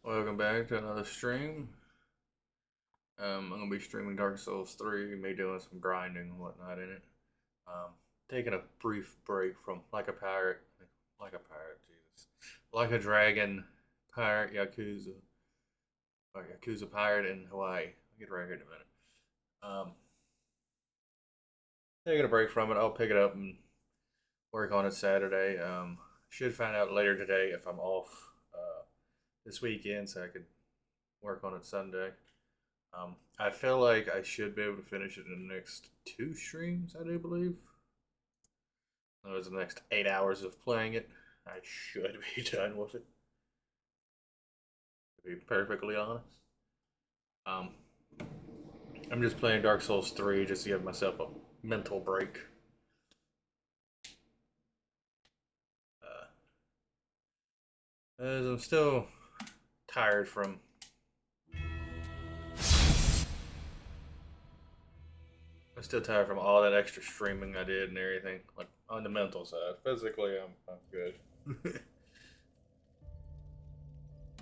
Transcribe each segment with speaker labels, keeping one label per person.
Speaker 1: Welcome back to another stream. I'm gonna be streaming Dark Souls 3, me doing some grinding and whatnot in it. Um, Taking a brief break from Jesus, Like a Dragon, Pirate Yakuza, or Yakuza Pirate in Hawaii. I'll get right here in a minute. Um, Taking a break from it. I'll pick it up and work on it Saturday. Should find out later today if I'm off this weekend, so I could work on it Sunday. I feel like I should be able to finish it in the next two streams, I do believe. That was the next 8 hours of playing it. I should be done with it, to be perfectly honest. Um, I'm just playing Dark Souls 3 just to give myself a mental break. Uh, as I'm still tired from all that extra streaming I did and everything. Like on the mental side, physically I'm good.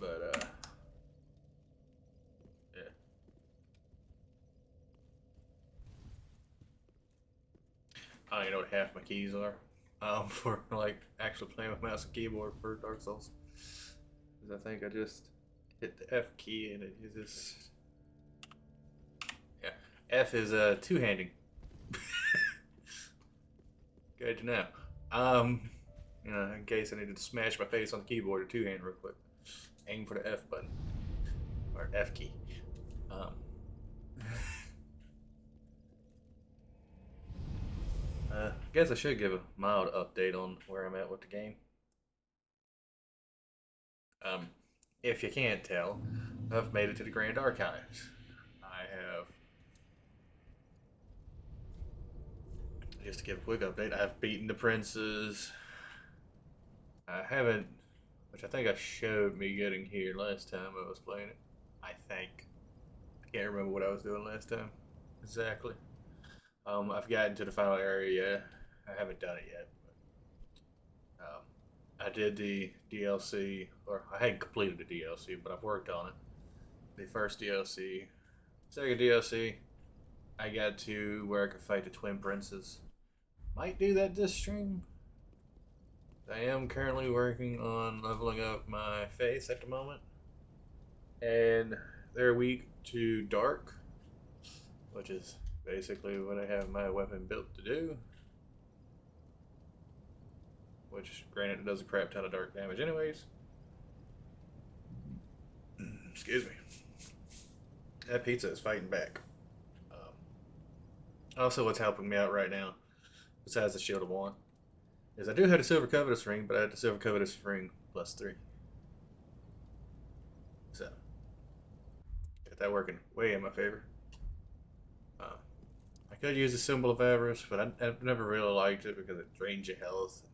Speaker 1: But yeah. I don't even know what half my keys are. For like actually playing with mouse and keyboard for Dark Souls. Because I think I just hit the F key and it just, yeah. F is two-handing. Good to know. Um, in case I needed to smash my face on the keyboard or two-hand real quick. Aim for the F button or F key. Um, I guess I should give a mild update on where I'm at with the game. Um, if you can't tell, I've made it to the Grand Archives. I have, just to give a quick update, I've beaten the princes. I haven't, which I think I showed me getting here last time I was playing it. I think. I can't remember what I was doing last time exactly. I've gotten to the final area. Yeah. I haven't done it yet. But, I did the DLC, or I hadn't completed the DLC, but I've worked on it. The first DLC, second DLC, I got to where I could fight the twin princes. Might do that this stream. I am currently working on leveling up my face at the moment, and they're weak to dark, which is basically what I have my weapon built to do. Which, granted, it does a crap ton of dark damage, anyways. Excuse me. That pizza is fighting back. Also, what's helping me out right now, besides the Shield of Want, is I do have the Silver Covetous Ring, but I had the Silver Covetous Ring +3. So, got that working way in my favor. I could use the Symbol of Avarice, but I've never really liked it because it drains your health.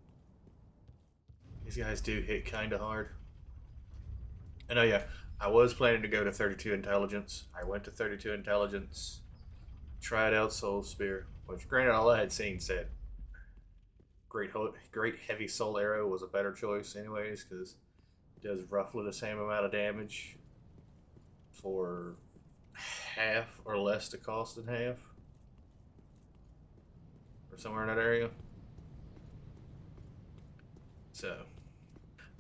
Speaker 1: These guys do hit kind of hard. And oh yeah, I was planning to go to 32 Intelligence. I went to 32 Intelligence, tried out Soul Spear, which granted all I had seen said Great Heavy Soul Arrow was a better choice anyways, because it does roughly the same amount of damage for half or less the cost than half. Or somewhere in that area. So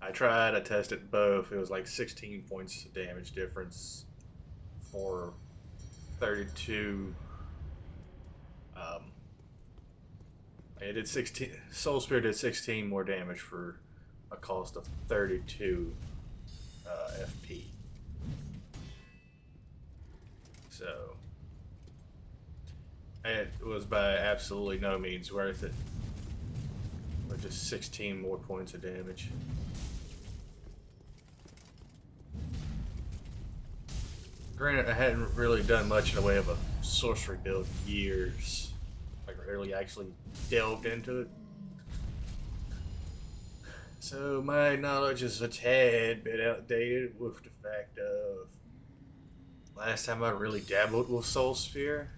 Speaker 1: I tested both. It was like 16 points of damage difference for 32. It did 16. Soul Spear did 16 more damage for a cost of 32 FP. So it was by absolutely no means worth it. With just 16 more points of damage. Granted, I hadn't really done much in the way of a sorcery build in years. Like, rarely actually delved into it. So my knowledge is a tad bit outdated with the fact of last time I really dabbled with Soul Sphere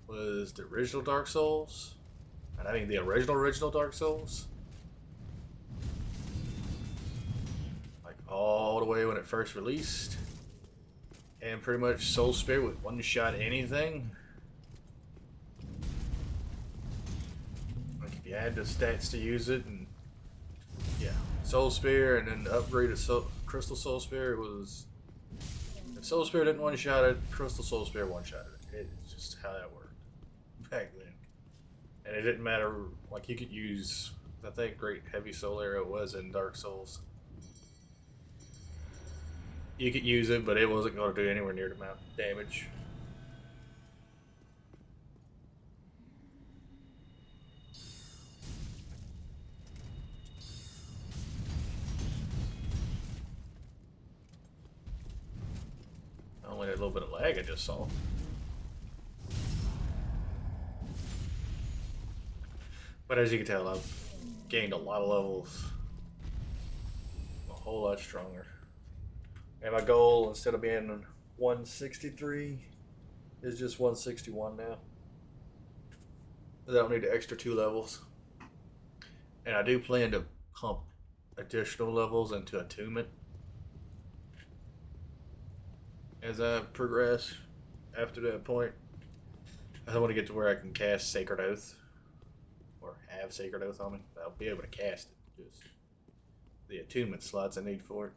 Speaker 1: was the original Dark Souls. And I mean the original Dark Souls. Like all the way when it first released. And pretty much Soul Spear with one shot anything. Like if you had the stats to use it, and yeah, Soul Spear, and then the upgrade of Crystal Soul Spear was, if Soul Spear didn't one shot it, Crystal Soul Spear one shot it. It's just how that worked back then. And it didn't matter, like you could use, I think Great Heavy Soul Arrow was in Dark Souls. You could use it, but it wasn't going to do anywhere near the amount of damage. Only a little bit of lag I just saw. But as you can tell, I've gained a lot of levels. A whole lot stronger. And my goal, instead of being 163, is just 161 now. I don't need the extra 2 levels. And I do plan to pump additional levels into attunement as I progress after that point. I want to get to where I can cast Sacred Oath, or have Sacred Oath on me. I'll be able to cast it, just the attunement slots I need for it.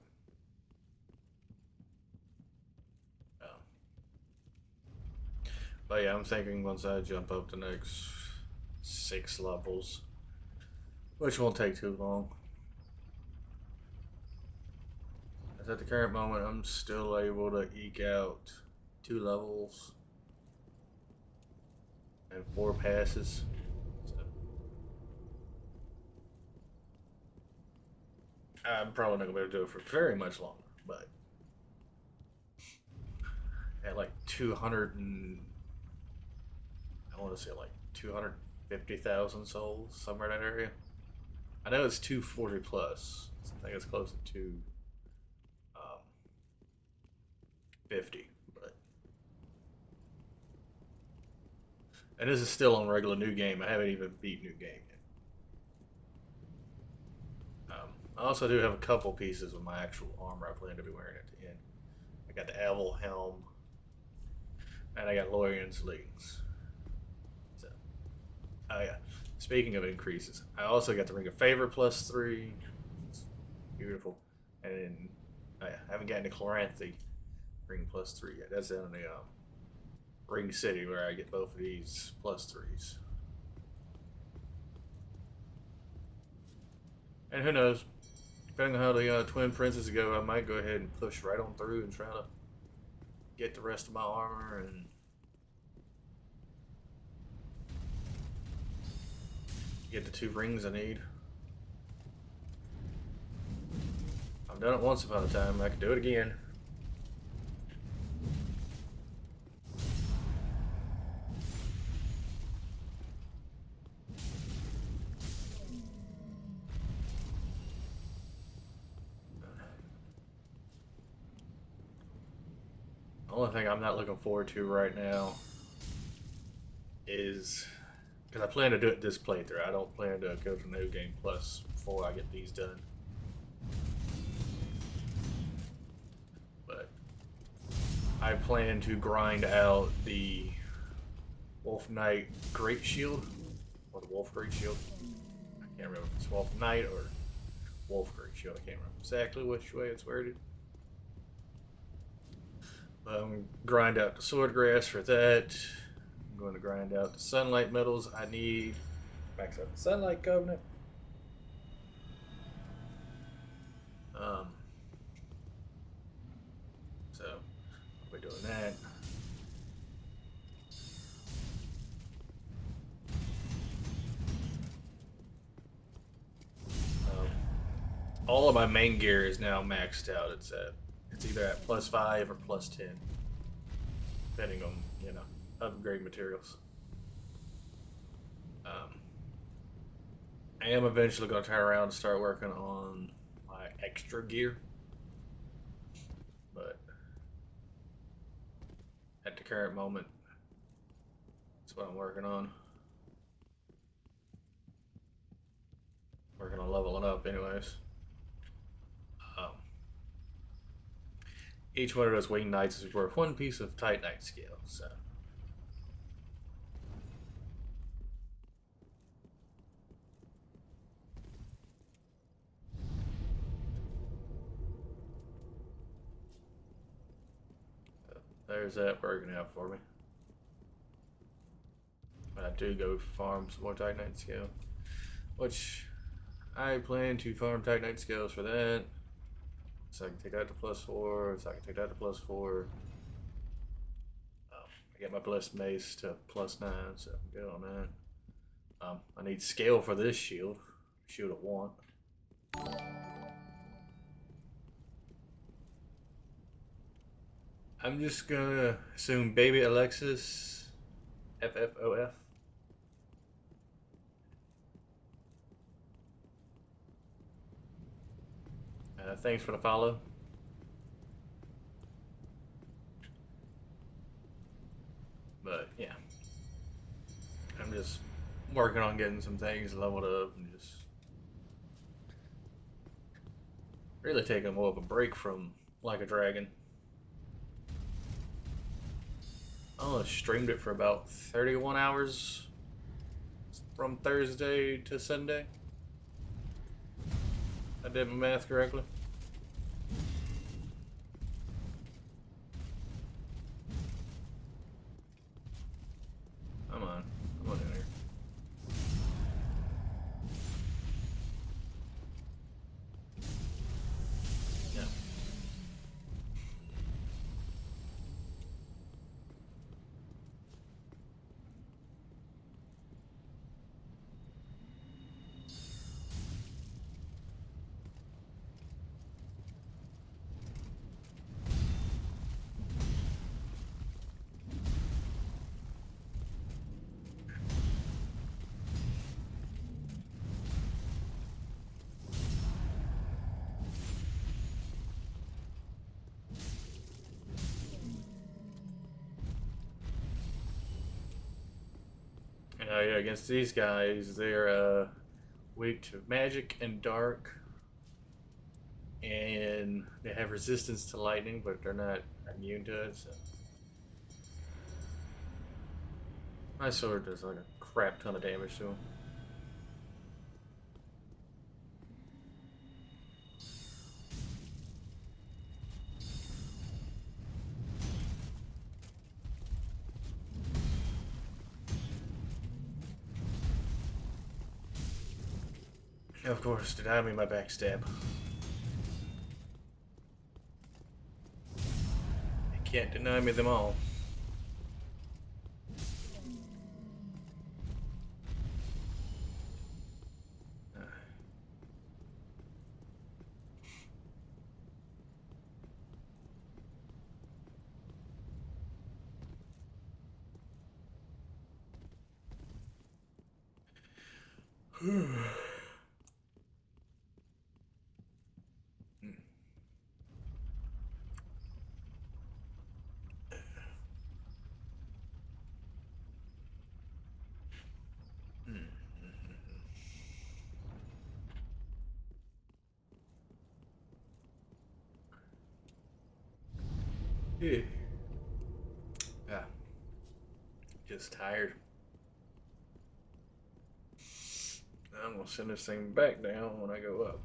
Speaker 1: But yeah, I'm thinking once I jump up the next 6 levels, which won't take too long. As at the current moment, I'm still able to eke out 2 levels and 4 passes. So I'm probably not going to be able to do it for very much longer, but at like 200 and I want to say like 250,000 souls, somewhere in that area. I know it's 240 plus. I think it's close to 250, but and this is still on regular new game. I haven't even beat new game yet. I also do have a couple pieces of my actual armor I plan to be wearing at the end. I got the Avil helm, and I got Lorian's leggings. Oh yeah. Speaking of increases, I also got the Ring of Favor +3. It's beautiful. And I haven't gotten the Chloranthy Ring +3 yet. That's down in the Ring City where I get both of these +3s. And who knows? Depending on how the Twin Princes go, I might go ahead and push right on through and try to get the rest of my armor and get the 2 rings I need. I've done it once upon a time. I can do it again. The only thing I'm not looking forward to right now is, because I plan to do it this playthrough. I don't plan to go to No Game Plus before I get these done. But I plan to grind out the Wolf Knight Great Shield, or the Wolf Great Shield. I can't remember if it's Wolf Knight or Wolf Great Shield. I can't remember exactly which way it's worded. But I'm going to grind out the Sword Grass for that. I'm going to grind out the Sunlight Metals I need. Max out the Sunlight Covenant. So I'll be doing that. All of my main gear is now maxed out. It's either at +5 or +10, depending on upgrade materials. I am eventually going to turn around and start working on my extra gear, but at the current moment, that's what I'm working on. Working on leveling up, anyways. each one of those winged knights is worth 1 piece of Titanite scale, so. There's that working out for me. But I do go farm some more Titanite scale, which I plan to farm Titanite scales for that. So I can take that to +4, so I can take that to +4. I get my Blessed Mace to +9, so I'm good on that. I need scale for this shield. Shield of 1. I'm just gonna assume Baby Alexis FFOF. Thanks for the follow. But yeah, I'm just working on getting some things leveled up and just really taking more of a break from Like a Dragon. I only streamed it for about 31 hours from Thursday to Sunday. I did my math correctly. Come on in here. Yeah. Yeah, against these guys, they're weak to magic and dark, and they have resistance to lightning, but they're not immune to it. So my sword does like a crap ton of damage to them. Of course, deny me my backstab. You can't deny me them all. Yeah. Yeah. Just tired. I'm gonna send this thing back down when I go up.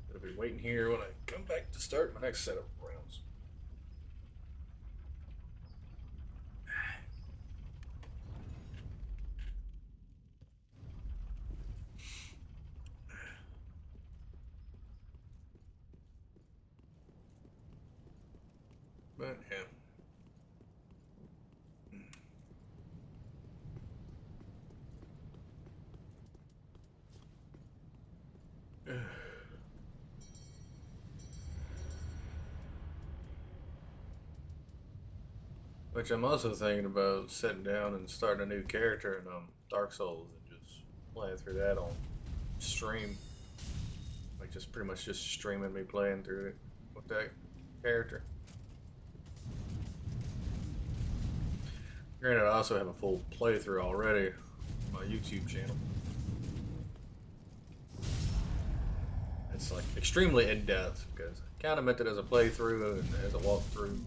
Speaker 1: It'll be waiting here when I come back to start my next set of rounds. But yeah. Which I'm also thinking about sitting down and starting a new character in Dark Souls and just playing through that on stream. Like just pretty much just streaming me playing through it with that character. Granted, I also have a full playthrough already on my YouTube channel. It's like extremely in depth because Kind of meant it as a playthrough and as a walkthrough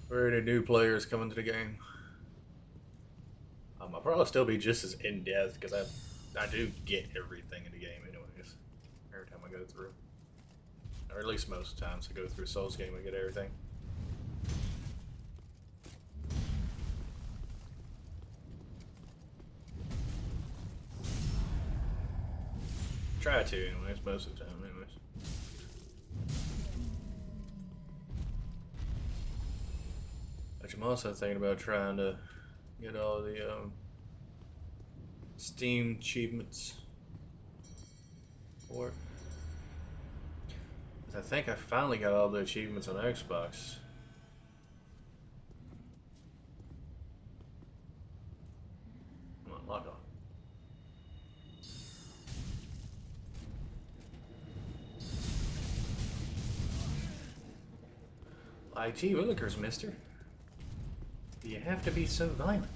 Speaker 1: for any new players coming to the game. I'll probably still be just as in depth because I do get everything in the game, anyways. Every time I go through, or at least most times I go through a Souls game, I get everything. Try to, anyways, most of the time, anyways. But I'm also thinking about trying to get all the Steam achievements for it. I think I finally got all the achievements on Xbox. Come on, lock on. IT Willikers, mister. Do you have to be so violent?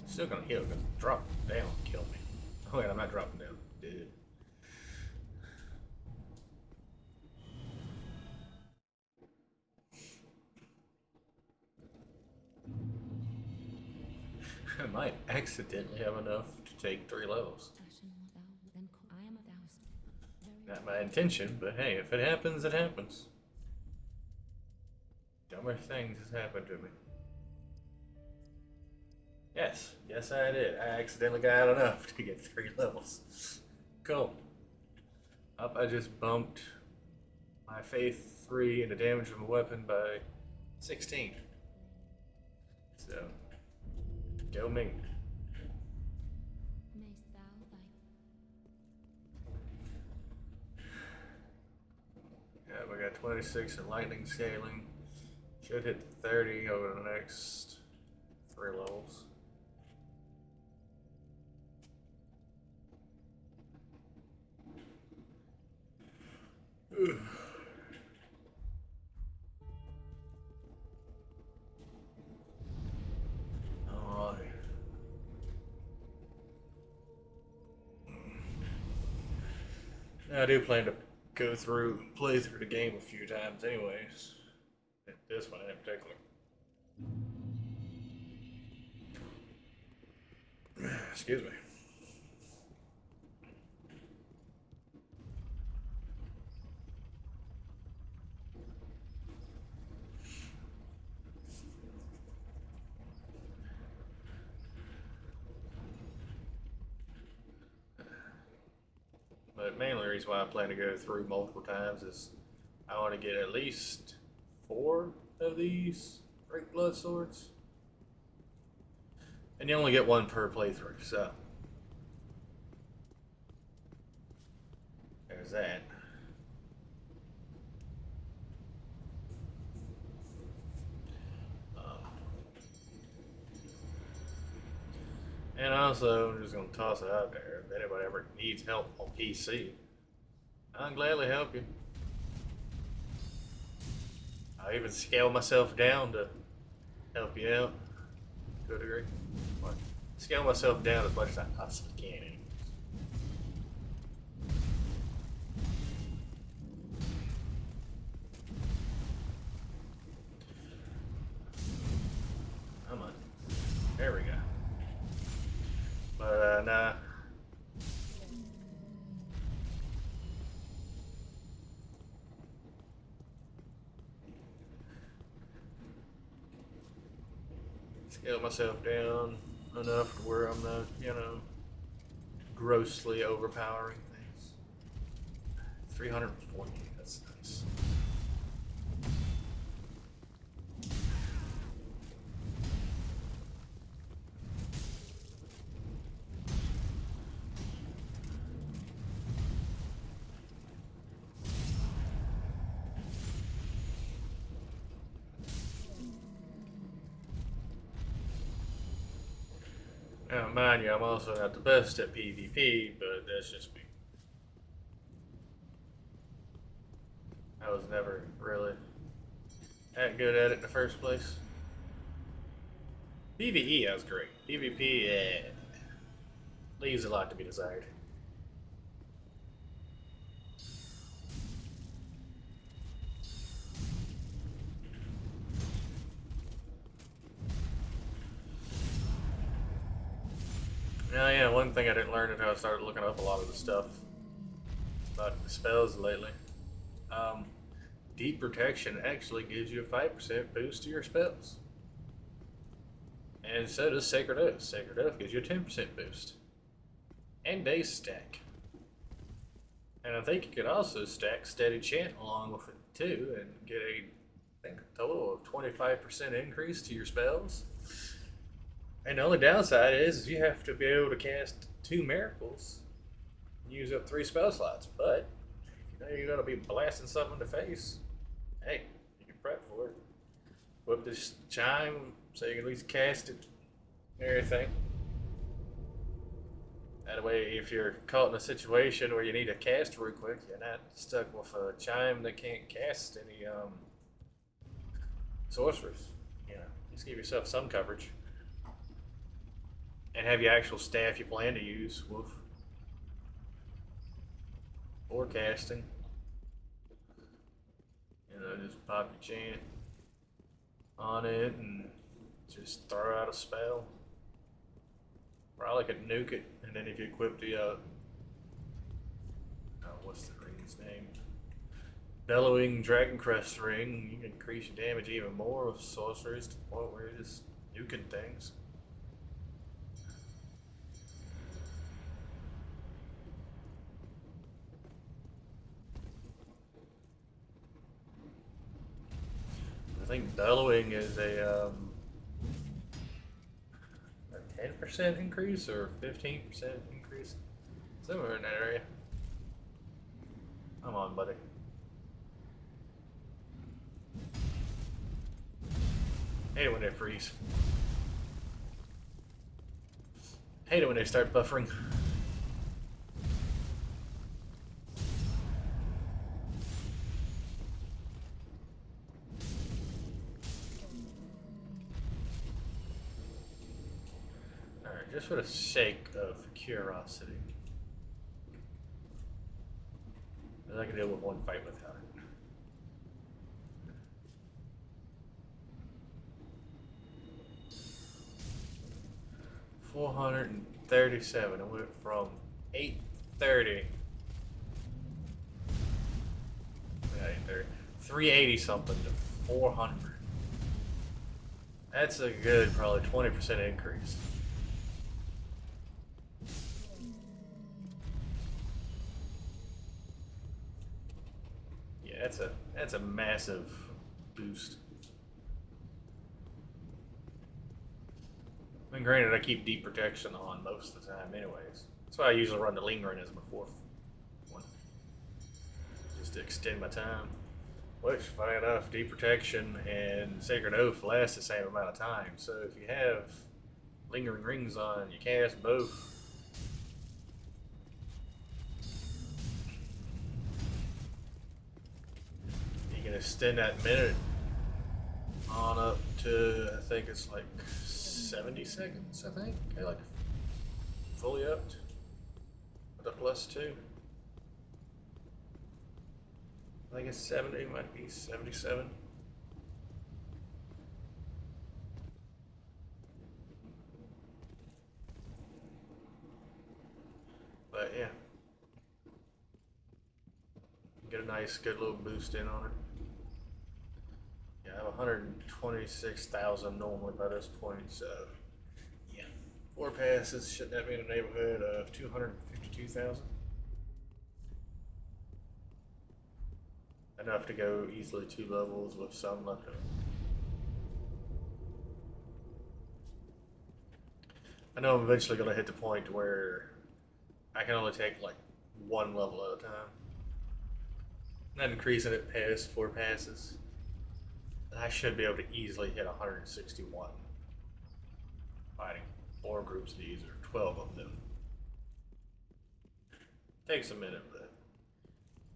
Speaker 1: Still gonna heal, gonna drop down, kill me. Oh wait, I'm not dropping down, dude. I might accidentally have enough to take 3 levels. Not my intention, but hey, if it happens, it happens. Dumber things has happened to me. Yes I did. I accidentally got enough to get 3 levels. Cool. Up, I just bumped my faith 3 and the damage of my weapon by 16. So, go me. Yeah, we got 26 in lightning scaling. Should hit 30 over the next 3 levels. Alright. I do plan to play through the game a few times anyways. This one in particular. Excuse me. But mainly the reason why I plan to go through multiple times is I want to get at least 4 of these Break Blood Swords. And you only get 1 per playthrough, so there's that. And also, I'm just going to toss it out there. If anybody ever needs help on PC, I'll gladly help you. I'll even scale myself down to help you out to a degree. Scale myself down as much as I possibly can. Come on. There we go. But, nah. Scale myself down enough to where I'm not, grossly overpowering things. 340, that's nice. Now, mind you, I'm also not the best at PvP, but that's just me. I was never really that good at it in the first place. PvE, I was great. PvP leaves a lot to be desired. Now, yeah, one thing I didn't learn until I started looking up a lot of the stuff about spells lately. Um, Deep Protection actually gives you a 5% boost to your spells. And so does Sacred Oath. Sacred Oath gives you a 10% boost. And Daze Stack. And I think you could also stack Steady Chant along with it too and get I think, a total of 25% increase to your spells. And the only downside is you have to be able to cast 2 miracles and use up 3 spell slots. But if you know you're going to be blasting something in the face, hey, you can prep for it. Whip this chime so you can at least cast it and everything. That way, if you're caught in a situation where you need a cast real quick, you're not stuck with a chime that can't cast any sorcerers. You know, just give yourself some coverage. And have your actual staff you plan to use with or casting. You know, just pop your chant on it and just throw out a spell. Probably could nuke it, and then if you equip the what's the ring's name? Bellowing Dragoncrest ring, you can increase your damage even more with sorceries to the point where you're just nuking things. I think bellowing is a 10% increase or 15% increase, somewhere in that area. Come on, buddy. Hate it when they freeze. Hate it when they start buffering. Alright, just for the sake of curiosity. I can deal with one fight without it. $437. It went from 830. Yeah, 830. 380 something to 400. That's a good, probably 20% increase. Yeah, that's a massive boost. I mean, granted, I keep Deep Protection on most of the time, anyways. That's why I usually run the Lingering as my 4th one, just to extend my time. Which, funny enough, Deep Protection and Sacred Oath last the same amount of time. So if you have Lingering Rings on, you cast both. You can extend that minute on up to, I think it's like 70 seconds, I think. Okay, like fully upped with a +2. I think it's 70, might be 77. But yeah, get a nice, good little boost in on it. Yeah, I have 126,000 normally by this point, so yeah, 4 passes should that be in the neighborhood of 252,000. Enough to go easily 2 levels with some left over. I know I'm eventually going to hit the point where I can only take like 1 level at a time. Not increasing it past 4 passes. I should be able to easily hit 161. Fighting 4 groups of these, or 12 of them. Takes a minute, but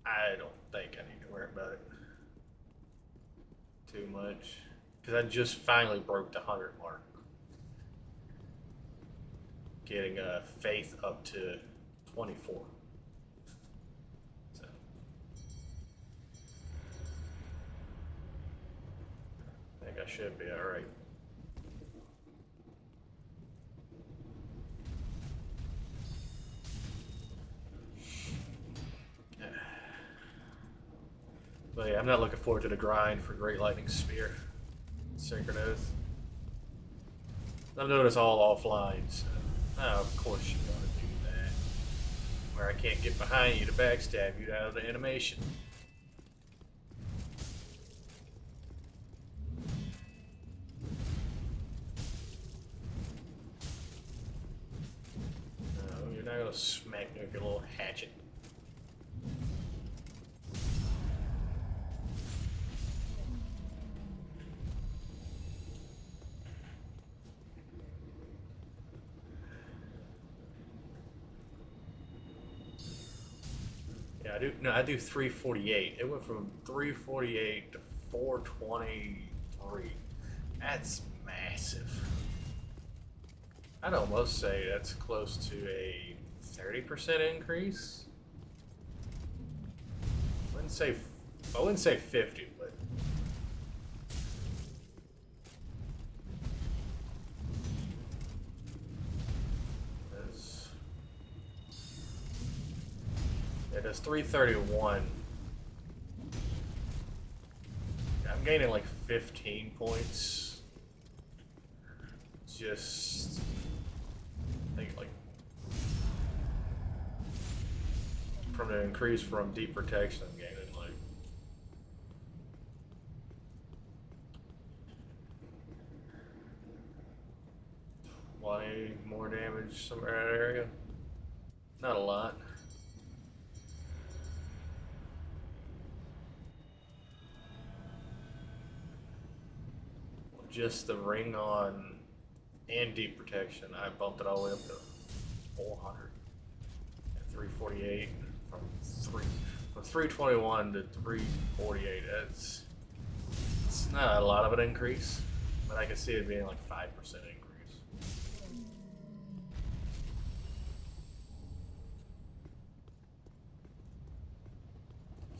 Speaker 1: I don't think I need to worry about it too much. Because I just finally broke the 100 mark. getting faith up to 24. So I think I should be all right. But yeah, I'm not looking forward to the grind for Great Lightning Spear, Sacred Oath. I'm doing this all offline, so of course you gotta do that. Where I can't get behind you to backstab you out of the animation. No, you're not gonna smack me with your little hatchet. Yeah, I do. No, I do 348. It went from 348 to 423. That's massive. I'd almost say that's close to a 30% increase. I wouldn't say 50, but it is 331. I'm gaining like 15 points. Just I think like from the increase from deep protection, I'm gaining like 20 more damage somewhere in that area. Not a lot. Just the ring on and deep protection, I bumped it all the way up to 400 and 348 from 321 to 348. It's not a lot of an increase, but I can see it being like 5% increase.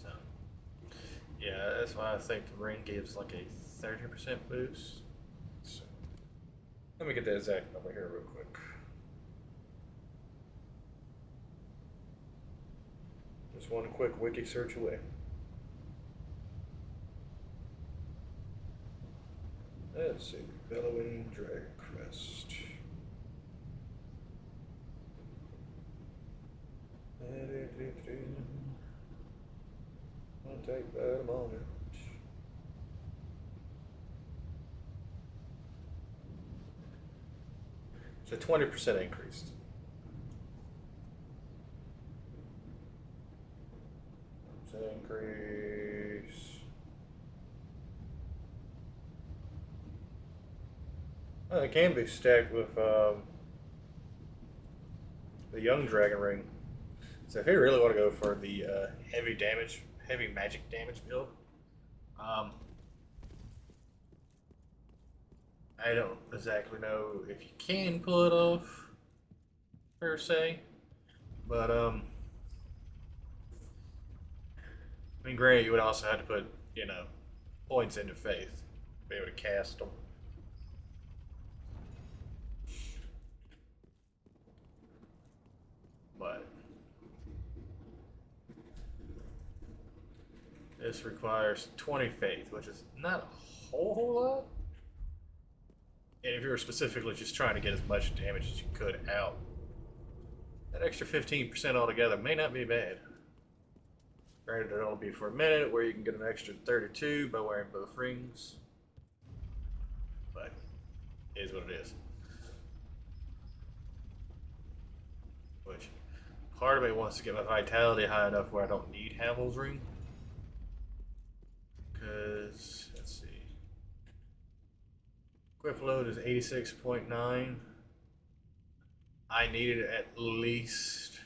Speaker 1: So yeah, that's why I think the ring gives like a 30% boost. So let me get that exact number here real quick. Just one quick wiki search away. Let's see, Bellowing Dragon Crest. I'll take that a moment. So 20% increased. Increase. Oh, it can be stacked with the Young Dragon Ring. So if you really want to go for the heavy magic damage build, I don't exactly know if you can pull it off per se, but I mean, granted, you would also have to put points into faith to be able to cast them. But this requires 20 faith, which is not a whole lot. And if you were specifically just trying to get as much damage as you could out, that extra 15% altogether may not be bad. Granted, it'll only be for a minute, where you can get an extra 32 by wearing both rings. But it is what it is. Which, part of me wants to get my vitality high enough where I don't need Havel's ring. Because, let's see. Equip load is 86.9. I needed it at least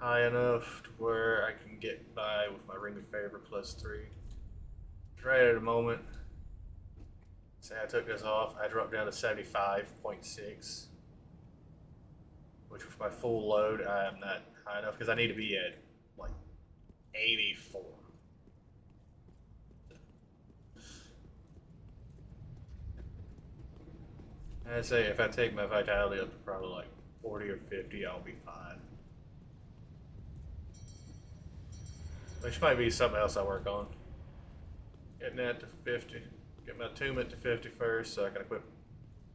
Speaker 1: high enough to where I can get by with my Ring of Favor +3. Right at the moment, say I took this off, I dropped down to 75.6. which with my full load, I am not high enough because I need to be at like 84. I'd say if I take my vitality up to probably like 40 or 50, I'll be fine. Which might be something else I work on. Getting that to 50. Get my attunement to 50 first so I can equip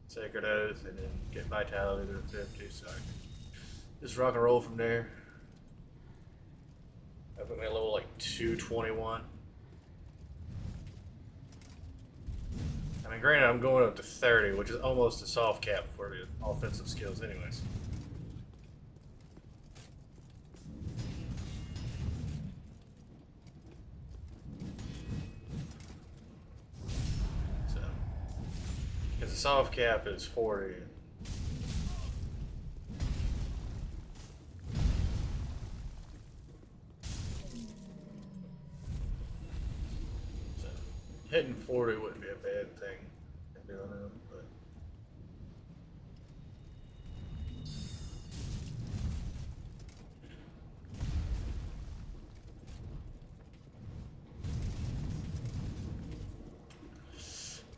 Speaker 1: Sacred Oath and then get vitality to 50 so I can just rock and roll from there. I put me at level like 221. I mean, granted, I'm going up to 30, which is almost a soft cap for the offensive skills, anyways. So, because the soft cap is 40. So, hitting 40 wouldn't be a bad thing in doing it, but.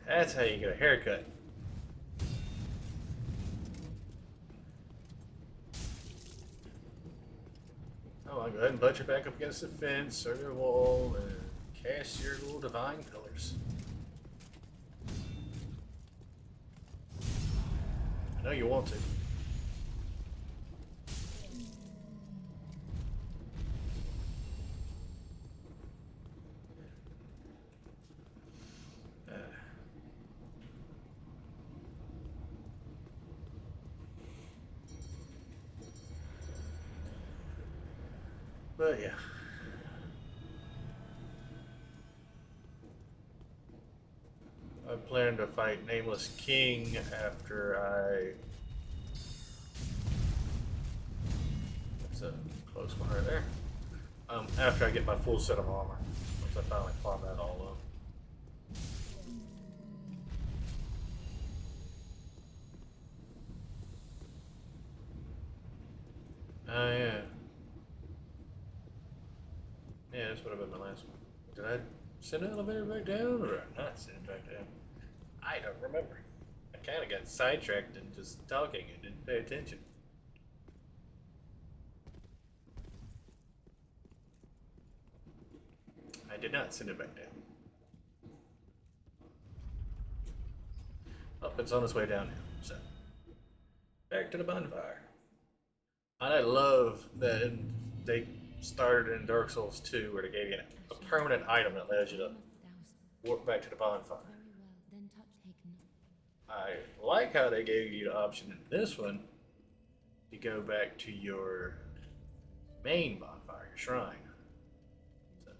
Speaker 1: That's how you get a haircut. Oh, I'll go ahead and butt you back up against the fence or the wall and cast your little divine pillars. I know you want to. But yeah. I plan to fight Nameless King after I. That's a close one right there. After I get my full set of armor. Once I finally farm that all up. Oh, yeah. Yeah, this would have been my last one. Did I send the elevator back down or did I not send it back down? I don't remember. I kind of got sidetracked and just talking and didn't pay attention. I did not send it back down. Oh, it's on its way down now. So, back to the bonfire. And I love that they started in Dark Souls 2 where they gave you a permanent item that allows you to warp back to the bonfire. I like how they gave you the option in this one to go back to your main bonfire, your shrine. So,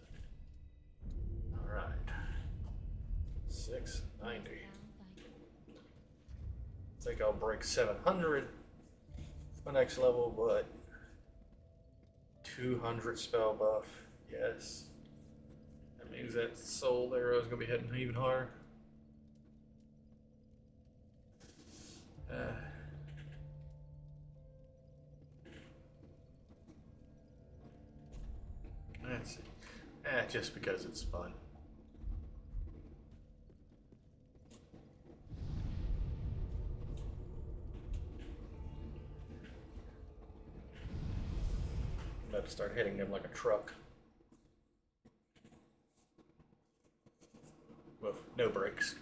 Speaker 1: alright. 690. I think I'll break 700 for my next level, but 200 spell buff, yes. That means that soul arrow is going to be hitting even harder. Let's see. Just because it's fun. I'm about to start hitting them like a truck. With no brakes.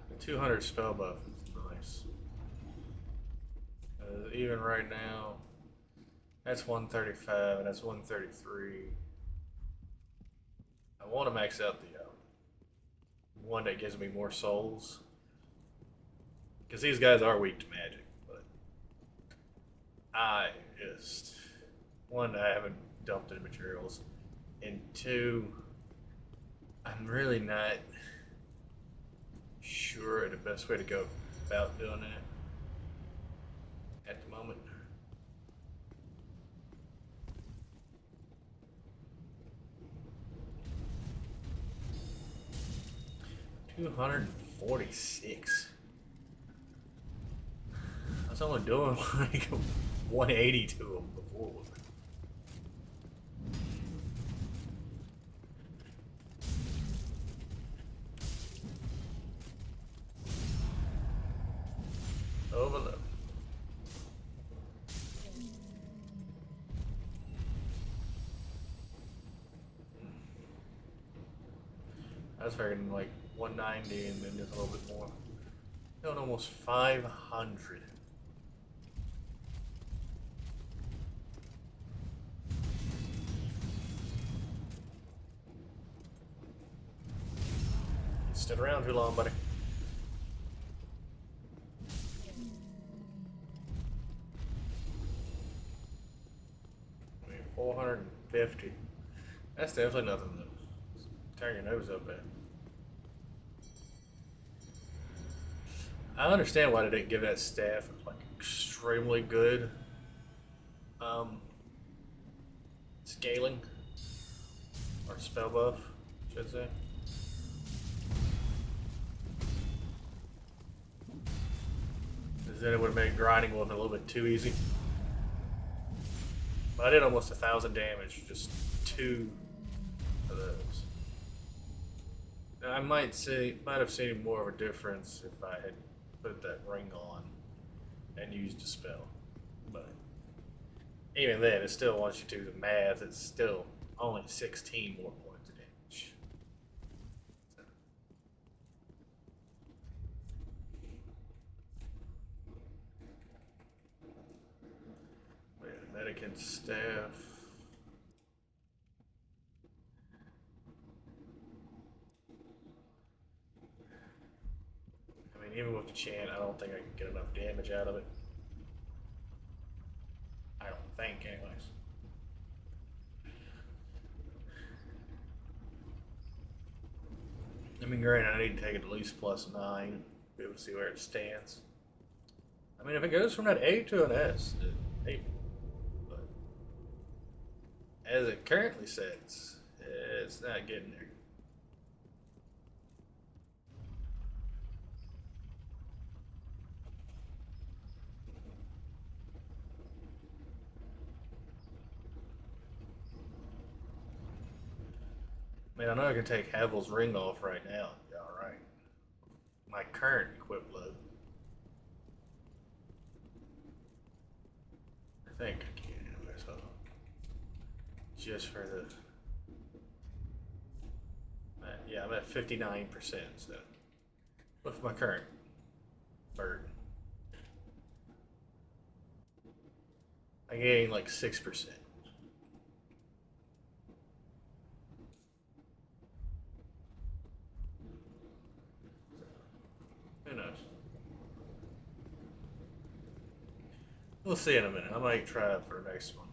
Speaker 1: The 200 spell buff is nice. Even right now, that's 135 and that's 133. I want to max out the one that gives me more souls. Because these guys are weak to magic, but I just, one, I haven't dumped any materials, and two, I'm really not sure the best way to go about doing that at the moment. 246. I was only doing like 180 to them before. Overload. I was figuring like 190 and then just a little bit more. Doing almost 500. Stood around too long, buddy. I mean, 450. That's definitely nothing to turn your nose up at. I understand why they didn't give that staff like extremely good scaling or spell buff, I should say. Because then it would have made grinding with it a little bit too easy. But I did almost 1,000 damage, just 2 of those. Now, I might have seen more of a difference if I had put that ring on and used a spell. But even then, it still, once you do the math, it's still only 16 more points of damage. Yeah, Medican staff. I mean, even with the chant, I don't think I can get enough damage out of it. I don't think, anyways. I mean, granted, I need to take it at least +9 to be able to see where it stands. I mean, if it goes from that A to an S, maybe. But as it currently sits, it's not getting there. I mean, I know I can take Havel's ring off right now. Yeah, alright. My current equip load. I think I can, anyways. Hold on. Just for the. Yeah, I'm at 59%, so. With my current bird. I gain like 6%. Who knows? We'll see in a minute. I might try it for the next one.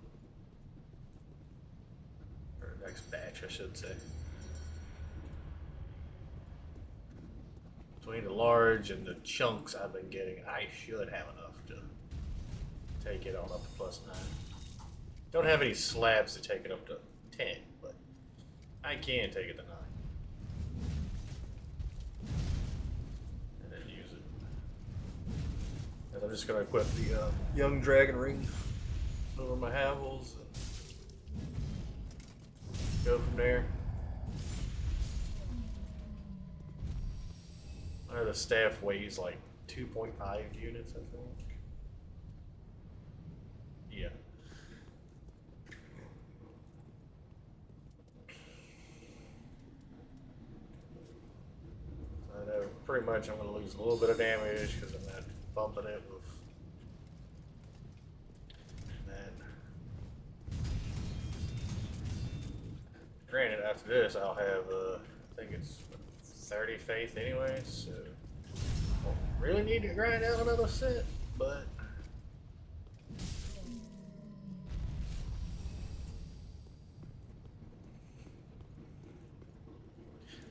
Speaker 1: Or the next batch, I should say. Between the large and the chunks I've been getting, I should have enough to take it on up to +9. Don't have any slabs to take it up to 10, but I can take it to 9. And then use it. And I'm just going to equip the Young Dragon Ring over my Havels and go from there. I know the staff weighs like 2.5 units, I think. Yeah. I know pretty much I'm going to lose a little bit of damage because I'm not bumping it with that. Granted, after this, I'll have, I think it's 30 faith anyways, so I won't really need to grind out another set, but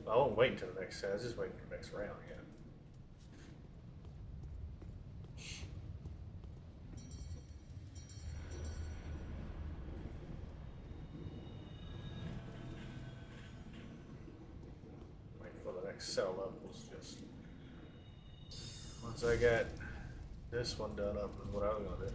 Speaker 1: I won't wait until the next set. I was just waiting for the next round, yeah. Wait for the max cell levels. Just once I got this one done up is what I was gonna do.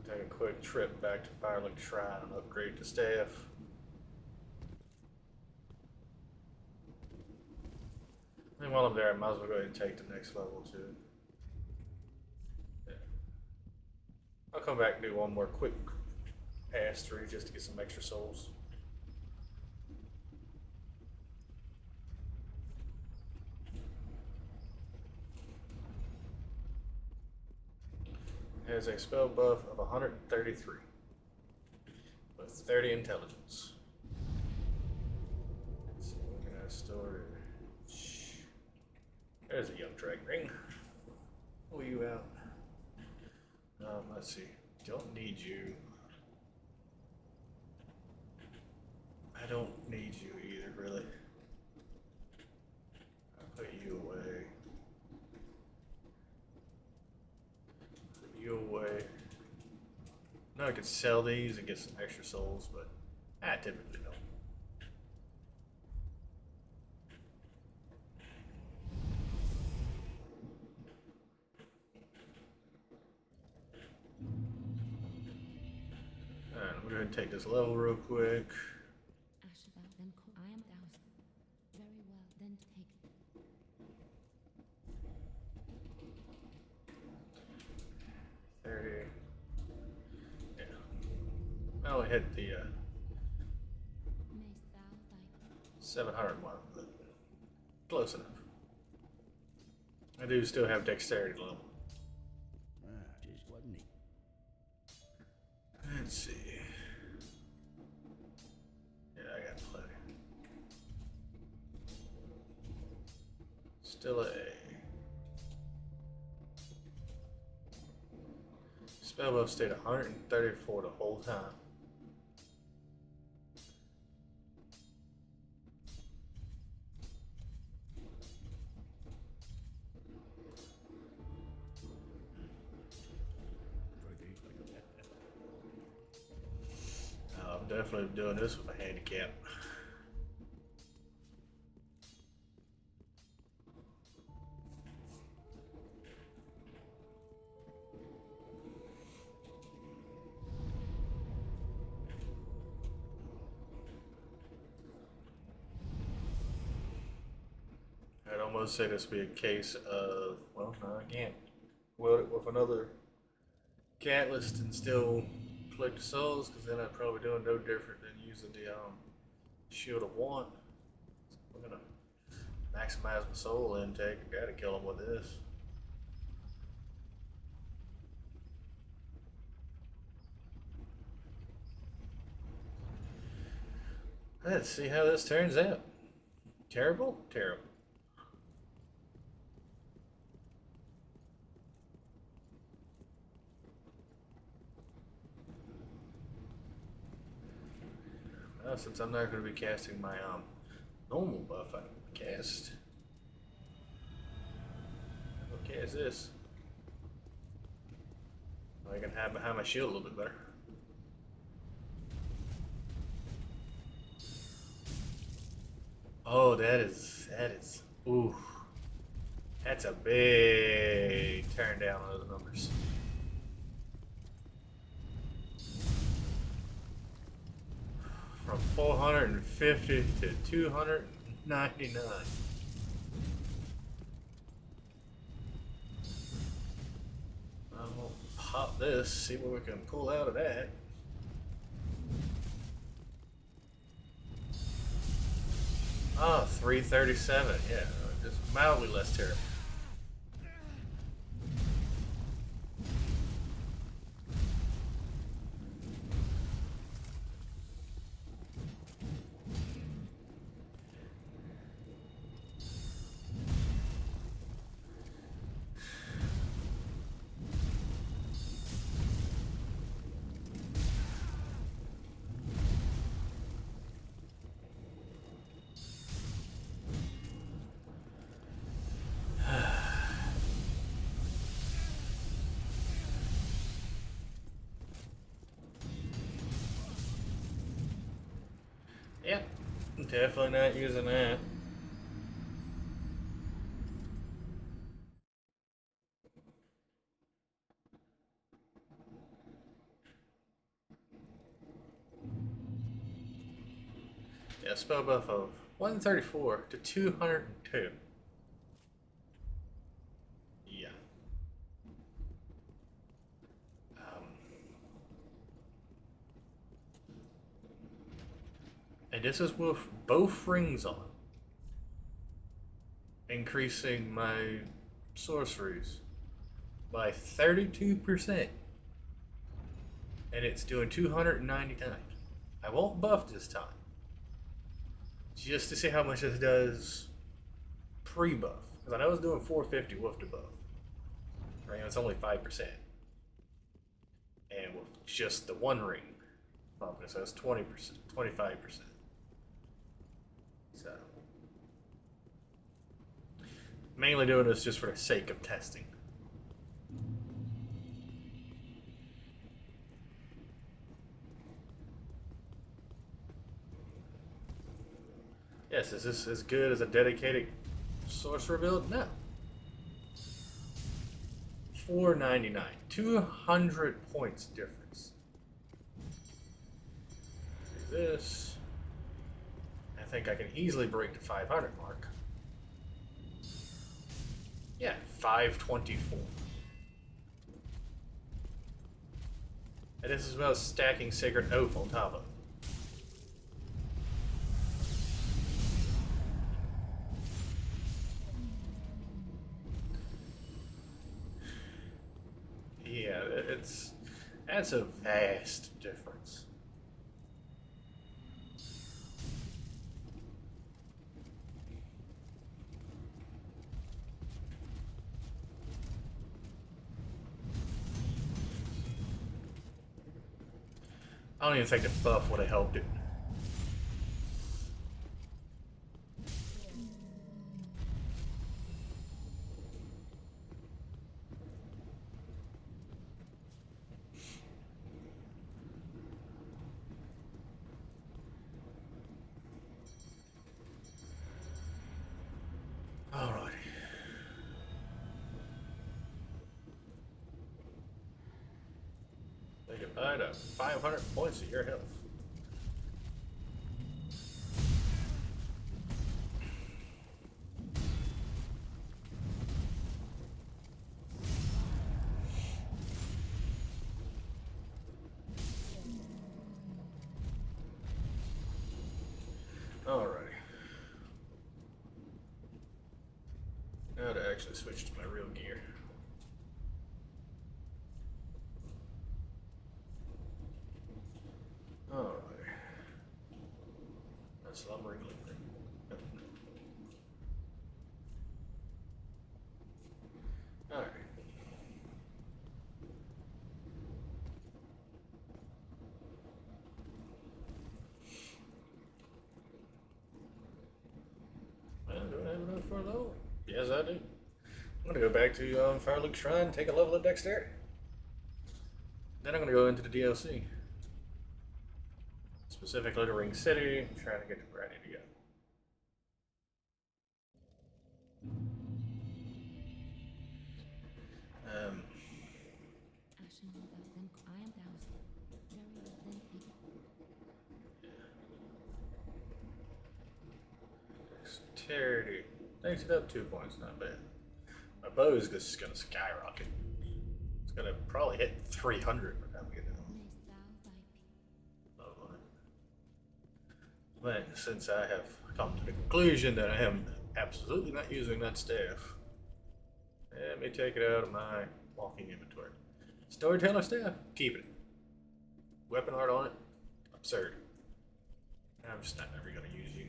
Speaker 1: Take a quick trip back to Firelink Shrine and upgrade the staff. And while I'm there, I might as well go ahead and take the next level too. Yeah. I'll come back and do one more quick pass through just to get some extra souls. Has a spell buff of 133 with 30 intelligence. Let's see, looking at storage. There's a young dragon ring. Pull you out. Let's see. Don't need you. I don't need you either, really. I'll put you away. Put you away. No, I could sell these and get some extra souls, but I typically don't. Alright, I'm going to take this level real quick.
Speaker 2: I am thousand. Very well, then take it.
Speaker 1: 30. Yeah. I only hit the
Speaker 2: Mayst thou thy
Speaker 1: 700 mark, but close enough. I do still have dexterity level.
Speaker 3: Just wasn't he?
Speaker 1: Let's see. Yeah, I got plenty. Still a spell buff stayed 134 the whole time. I'm definitely doing this with a handicap. I'd almost say this would be a case of, well, no, I can't wield it with another catalyst and still collect the souls, because then I'd probably doing no different than using the Shield of Want. So I'm gonna maximize my soul intake. I gotta kill him with this. Let's see how this turns out. Terrible? Terrible. Well, since I'm not going to be casting my normal buff, I can cast. I'll cast this. I can hide behind my shield a little bit better. Oh, that is, ooh. That's a big turn down on those numbers. From 450 to 299. I'll pop this, see what we can pull out of that. Ah, 337, yeah, just mildly less terrible. Yep, definitely not using that. Yeah, spell buff of 134 to 202. Yeah. Um, and this is with both rings on, increasing my sorceries by 32%. And it's doing 290 times. I won't buff this time, just to see how much this does pre-buff. Because I know it's doing 450 with the buff. Right, it's only 5%. And with just the one ring buffing, so it's 20%, 25%. So, mainly doing this just for the sake of testing. Yes, is this as good as a dedicated sorcerer build? No. 499, 200 points difference. Do this. I think I can easily break the 500 mark. Yeah, 524. And this is about stacking Sacred Oath on top of it. Yeah, that's a vast difference. I don't even think the buff would have helped it. Alrighty. Say goodbye to 500 points of your health. Alrighty. Now to actually switch to my real gear. Alright. A slumbering leader. Yep. Alright. Well, do I have enough for though? Yes, I do. I'm gonna go back to Firelink Shrine, take a level of dexterity. Then I'm gonna go into the DLC. Specifically to Ring City, trying to get to where I need to go.
Speaker 2: Ashen will thou then I am thousand. Very well, then take it.
Speaker 1: Dexterity. Takes it up 2 points, not bad. My bow is just gonna skyrocket. It's gonna probably hit 300 by the time we get done.
Speaker 2: Mayst thou thy
Speaker 1: Low on it. But since I have come to the conclusion that I am absolutely not using that staff, let me take it out of my walking inventory. Storyteller staff, keep it. Weapon art on it, absurd. I'm just not ever gonna use you.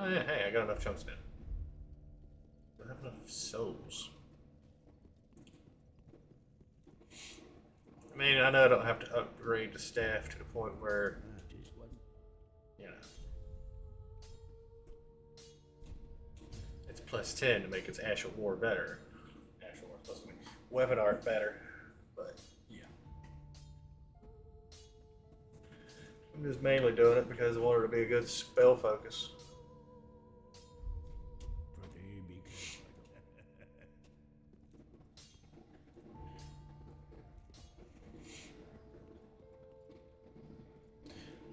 Speaker 1: Oh yeah, hey, I got enough chunks now. Do I have enough souls? I mean, I know I don't have to upgrade the staff to the point where,
Speaker 3: Just wasn't.
Speaker 1: you know, it's plus 10 to make its Ash of War better. Ash of War plus 20. Weapon art better, but yeah. I'm just mainly doing it because I want her to be a good spell focus.
Speaker 3: Pretty big.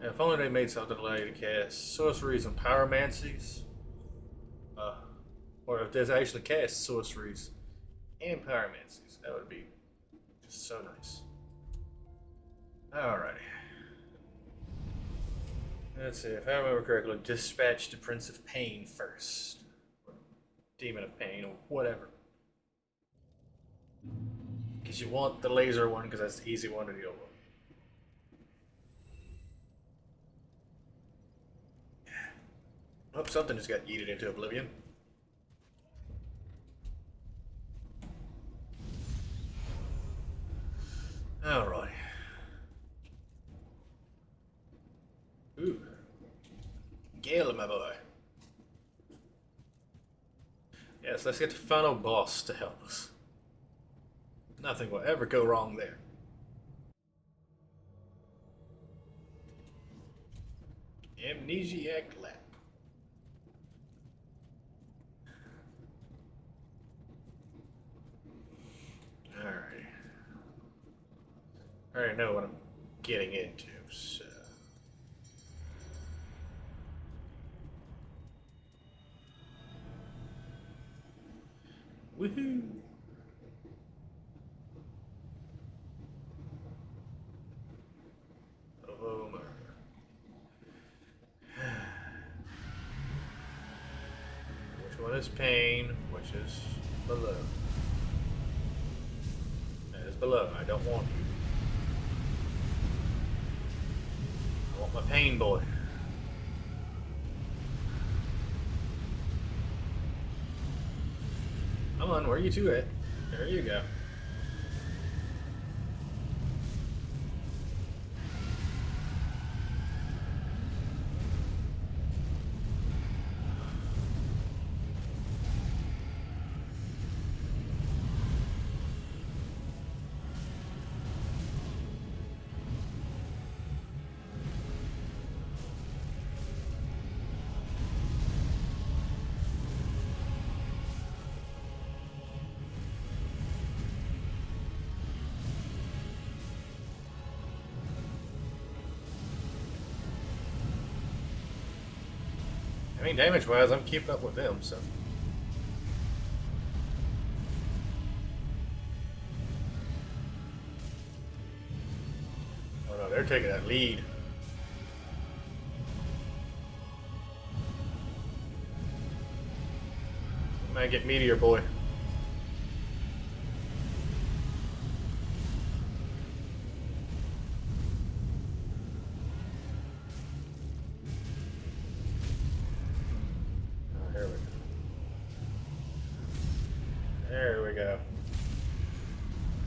Speaker 1: Now, if only they made something to allow you to cast sorceries and pyromancies. Or if there's actually cast sorceries and pyromancies, that would be just so nice. Alrighty. Let's see, if I remember correctly, dispatch the Prince of Pain first. Or Demon of Pain, or whatever. Because you want the laser one, because that's the easy one to deal with. Oh, something just got yeeted into oblivion. Alright. Ooh. Gale, my boy. Yes, let's get the final boss to help us. Nothing will ever go wrong there. Amnesiac Lap. Alright. I already know what I'm getting into, so. Woohoo! Oh my. Which one is pain? Which is below? That is below. I don't want you. I want my pain boy. Come on, where are you two at? There you go. I mean, damage-wise, I'm keeping up with them, so. Oh no, they're taking that lead. Might get Meteor Boy. There we go.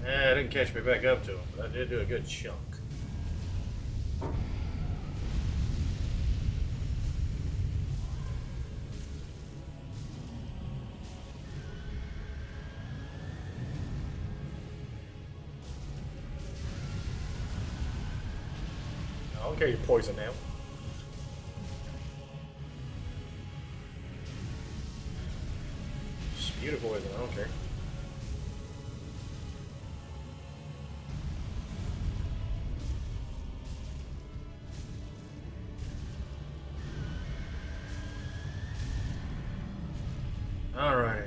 Speaker 1: Didn't catch me back up to him, but I did do a good chunk. I don't care you're poison now. Spew of poison, I don't care. Alright.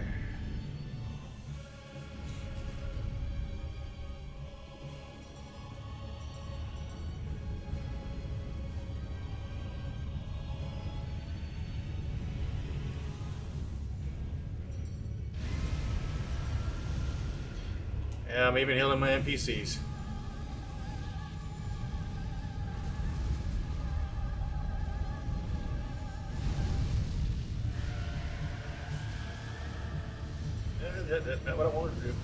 Speaker 1: Yeah, I'm even healing my NPCs. That's not what I wanted to do.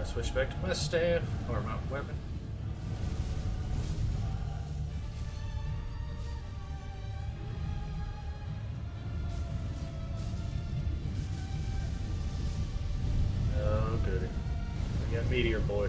Speaker 1: Switch back to my staff, or my weapon. Oh, goody. We got Meteor Boy.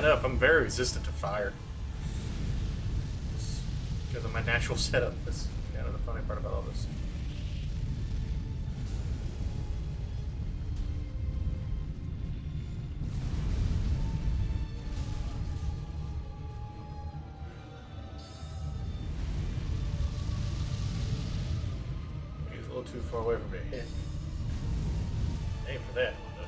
Speaker 1: setup, I'm very resistant to fire. Just because of my natural setup. That's kind of the funny part about all this. He's a little too far away from me to hit. Aim for that one, though.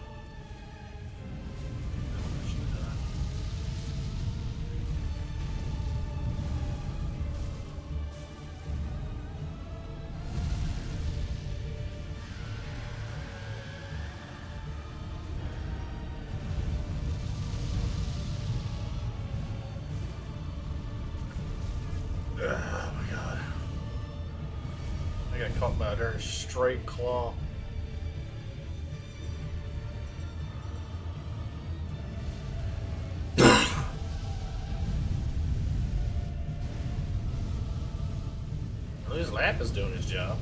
Speaker 1: Oh my god. I got caught by a darn straight claw. At least Lap is doing his job.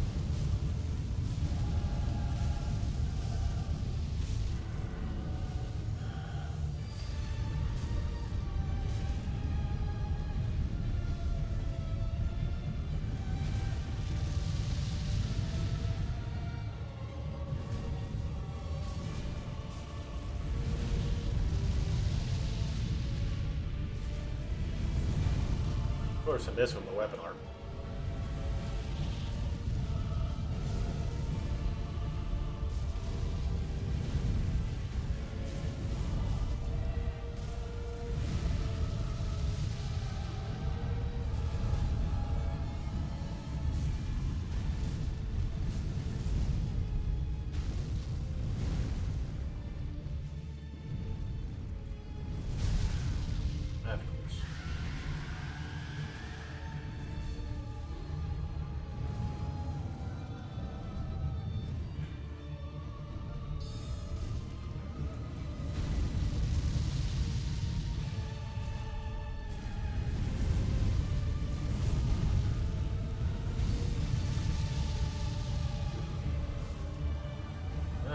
Speaker 1: Of course, in this one, the weapon art. Of course.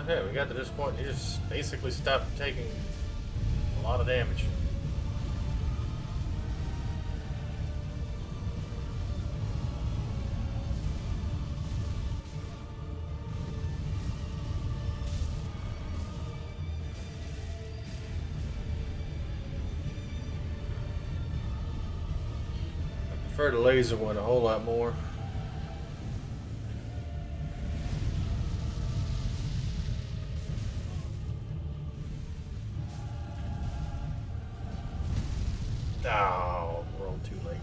Speaker 1: Okay, we got to this point. He just basically stopped taking a lot of damage. I prefer the laser one a whole lot more. Oh, we're all too late.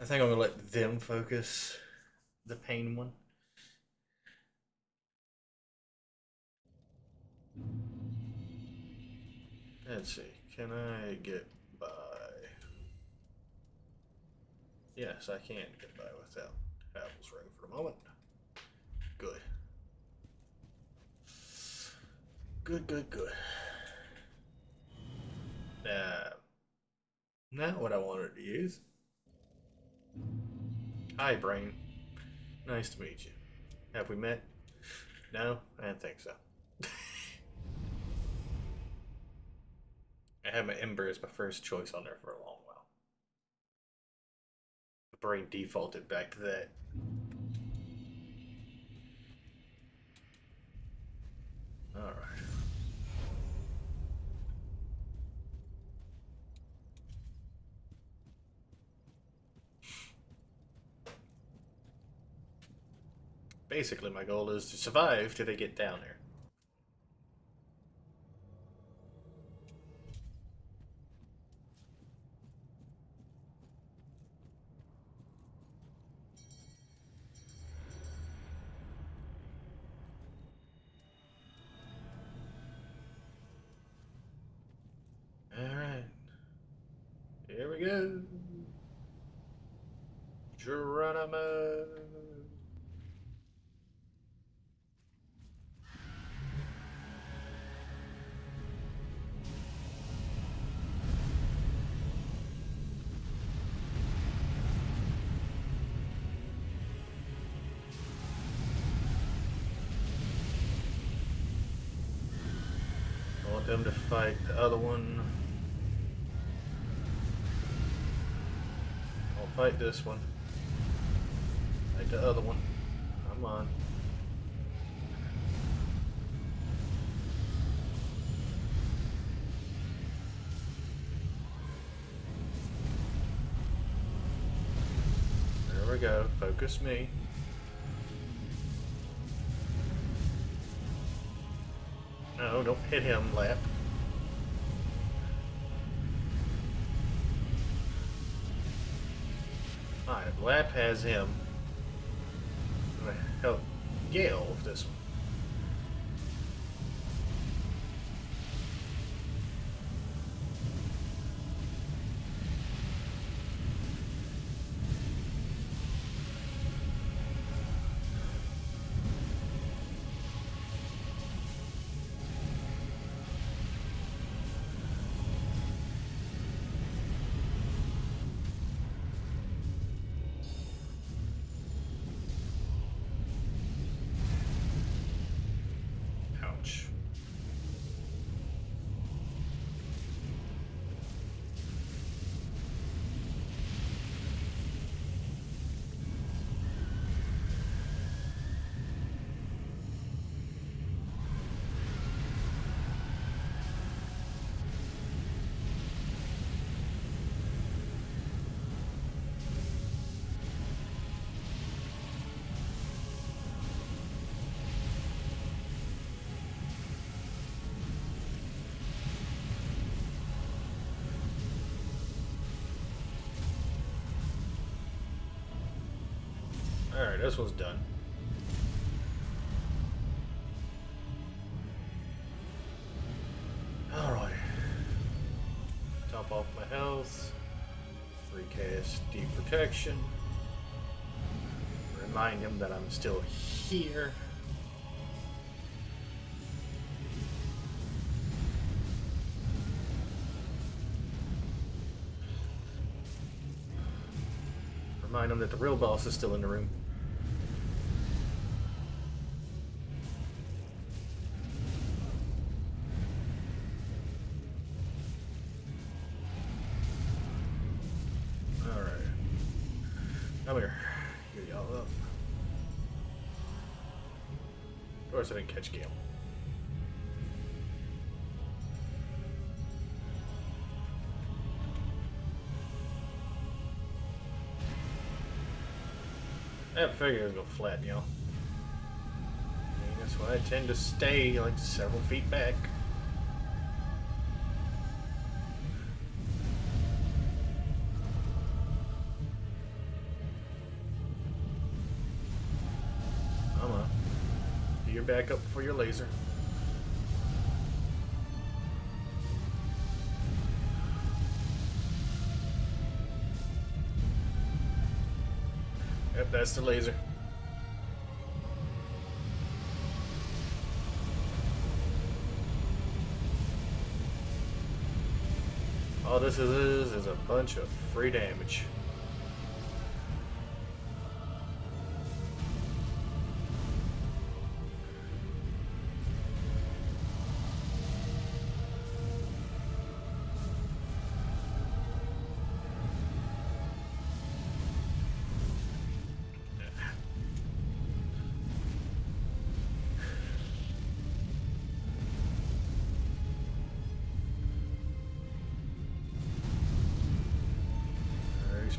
Speaker 1: I think I'm gonna let them focus the pain one. Let's see, can I get by? Yes, I can get by without Apple's Ring for the moment. Good. Good. Not what I wanted to use. Hi, Brain. Nice to meet you. Have we met? No, I didn't think so. I had my Ember as my first choice on there for a long while. The Brain defaulted back to that. Alright. Basically, my goal is to survive till they get down there. Alright. Here we go. Geronimo. them to fight the other one. I'll fight this one. Fight the other one. Come on. There we go. Focus me. No, don't hit him, Lap. Alright, Lap has him. I'm gonna help Gale with this one. Ouch. Alright, this one's done. Alright. Top off my health. Recast deep protection. Remind him that I'm still here. Remind him that the real boss is still in the room. Come here. Get y'all up. Of course I didn't catch Gale. I figured it was gonna flatten y'all. That's why I tend to stay like several feet back. Your backup for your laser. Yep, that's the laser. All this is a bunch of free damage.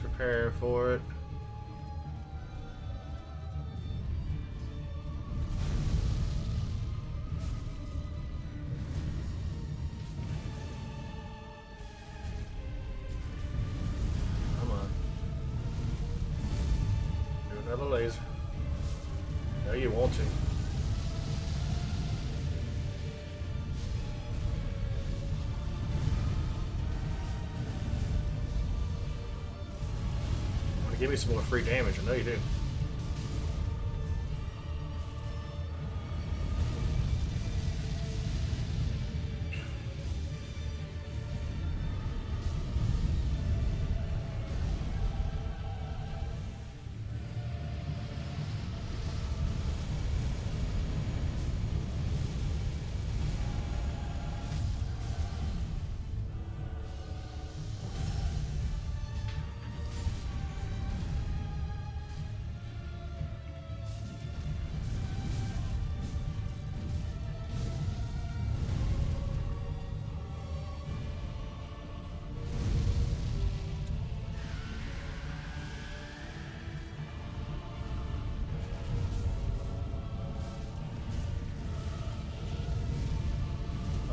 Speaker 1: Prepare for it. Come on. Do another laser. No, you want to. Give me some more free damage. I know you do.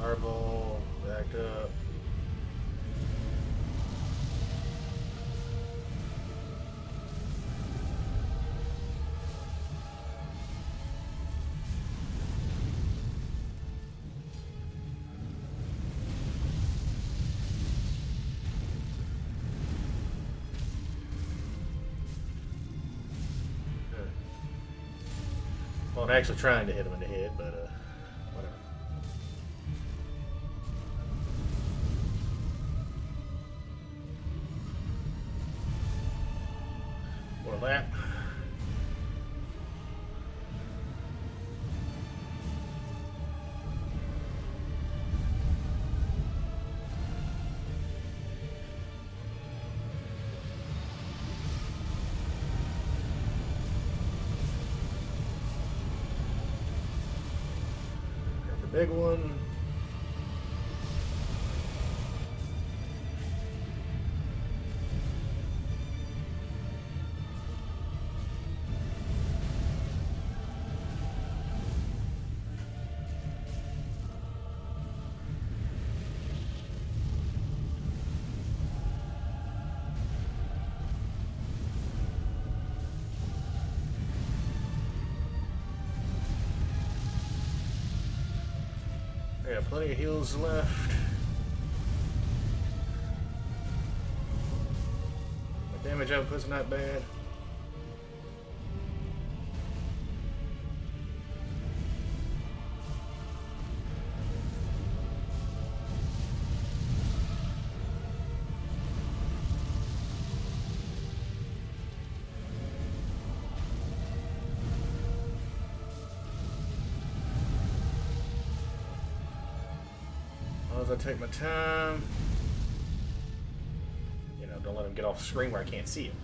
Speaker 1: Fireball, back up. Well, I'm actually trying to hit him in the head, but whatever. What that? Big one. I got plenty of heals left. My damage output's not bad. As I take my time, you know, don't let him get off the screen where I can't see him.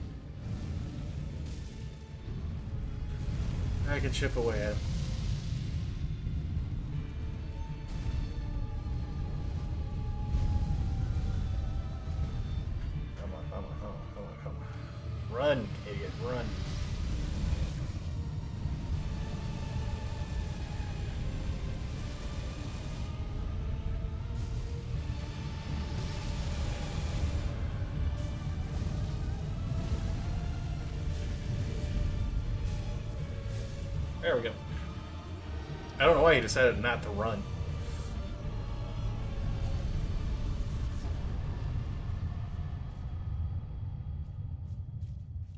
Speaker 1: I can chip away at him. Come on, come on, come on, come on, come on. Run, idiot, run. There we go. I don't know why he decided not to run.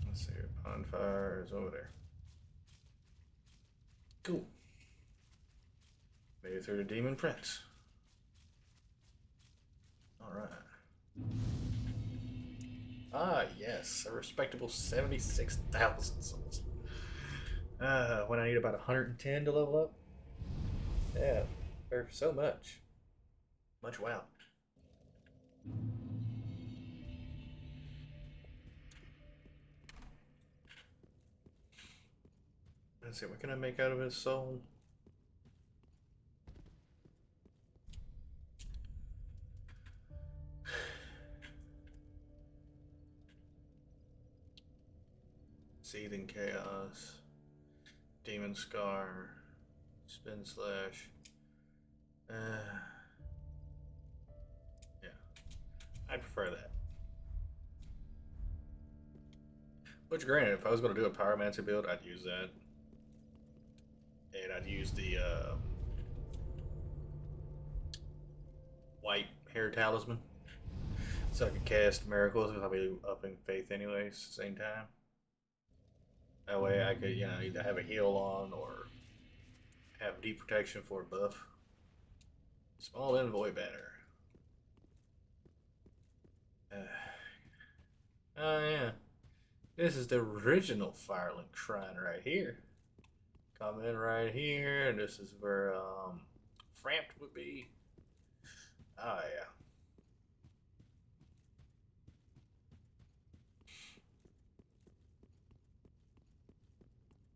Speaker 1: Let's see here. Bonfire is over there. Cool. Made it through the Demon Prince. Alright. Ah, yes. A respectable 76,000 souls. When I need about 110 to level up? Yeah, for so much. Much wow. Let's see, what can I make out of his soul? Seething Chaos. Demon Scar, Spin Slash. Yeah, I prefer that. Which, granted, if I was going to do a Pyromancer build, I'd use that. And I'd use the white hair talisman. So I could cast miracles because I'll be upping faith anyways at the same time. That way I could, you know, either have a heal on or have deep protection for a buff. Small and void banner. Oh yeah. This is the original Firelink Shrine right here. Come in right here, and this is where Framped would be. Oh yeah.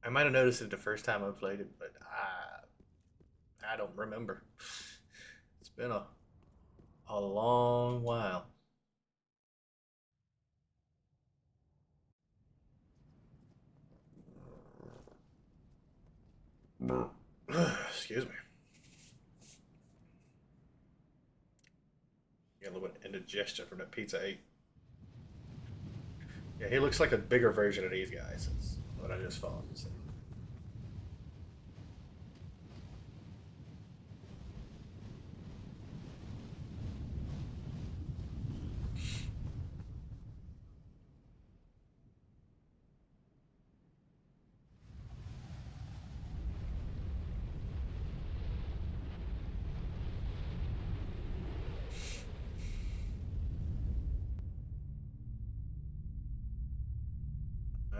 Speaker 1: I might have noticed it the first time I played it, but I don't remember. It's been a long while. Excuse me. suggestion from that Pizza 8. Yeah, he looks like a bigger version of these guys. That's what I just thought. So.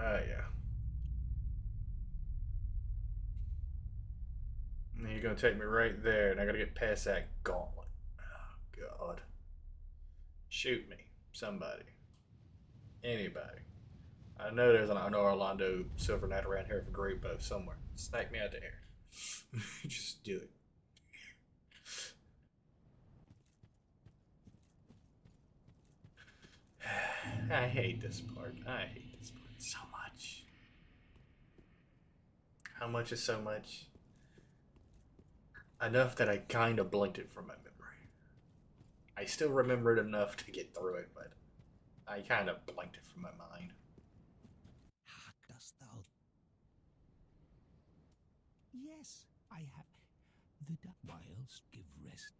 Speaker 1: Yeah. And you're gonna take me right there, and I gotta get past that gauntlet. Oh, God. Shoot me. Somebody. Anybody. I know there's an Orlando Silver Knight around here for Great Bow somewhere. Snipe me out there. Just do it. I hate this part. I hate this part so much. How much is so much? Enough that I kind of blinked it from my memory. I still remember it enough to get through it, but I kind of blinked it from my mind.
Speaker 3: Dost thou? Yes, I have. The whilst give rest.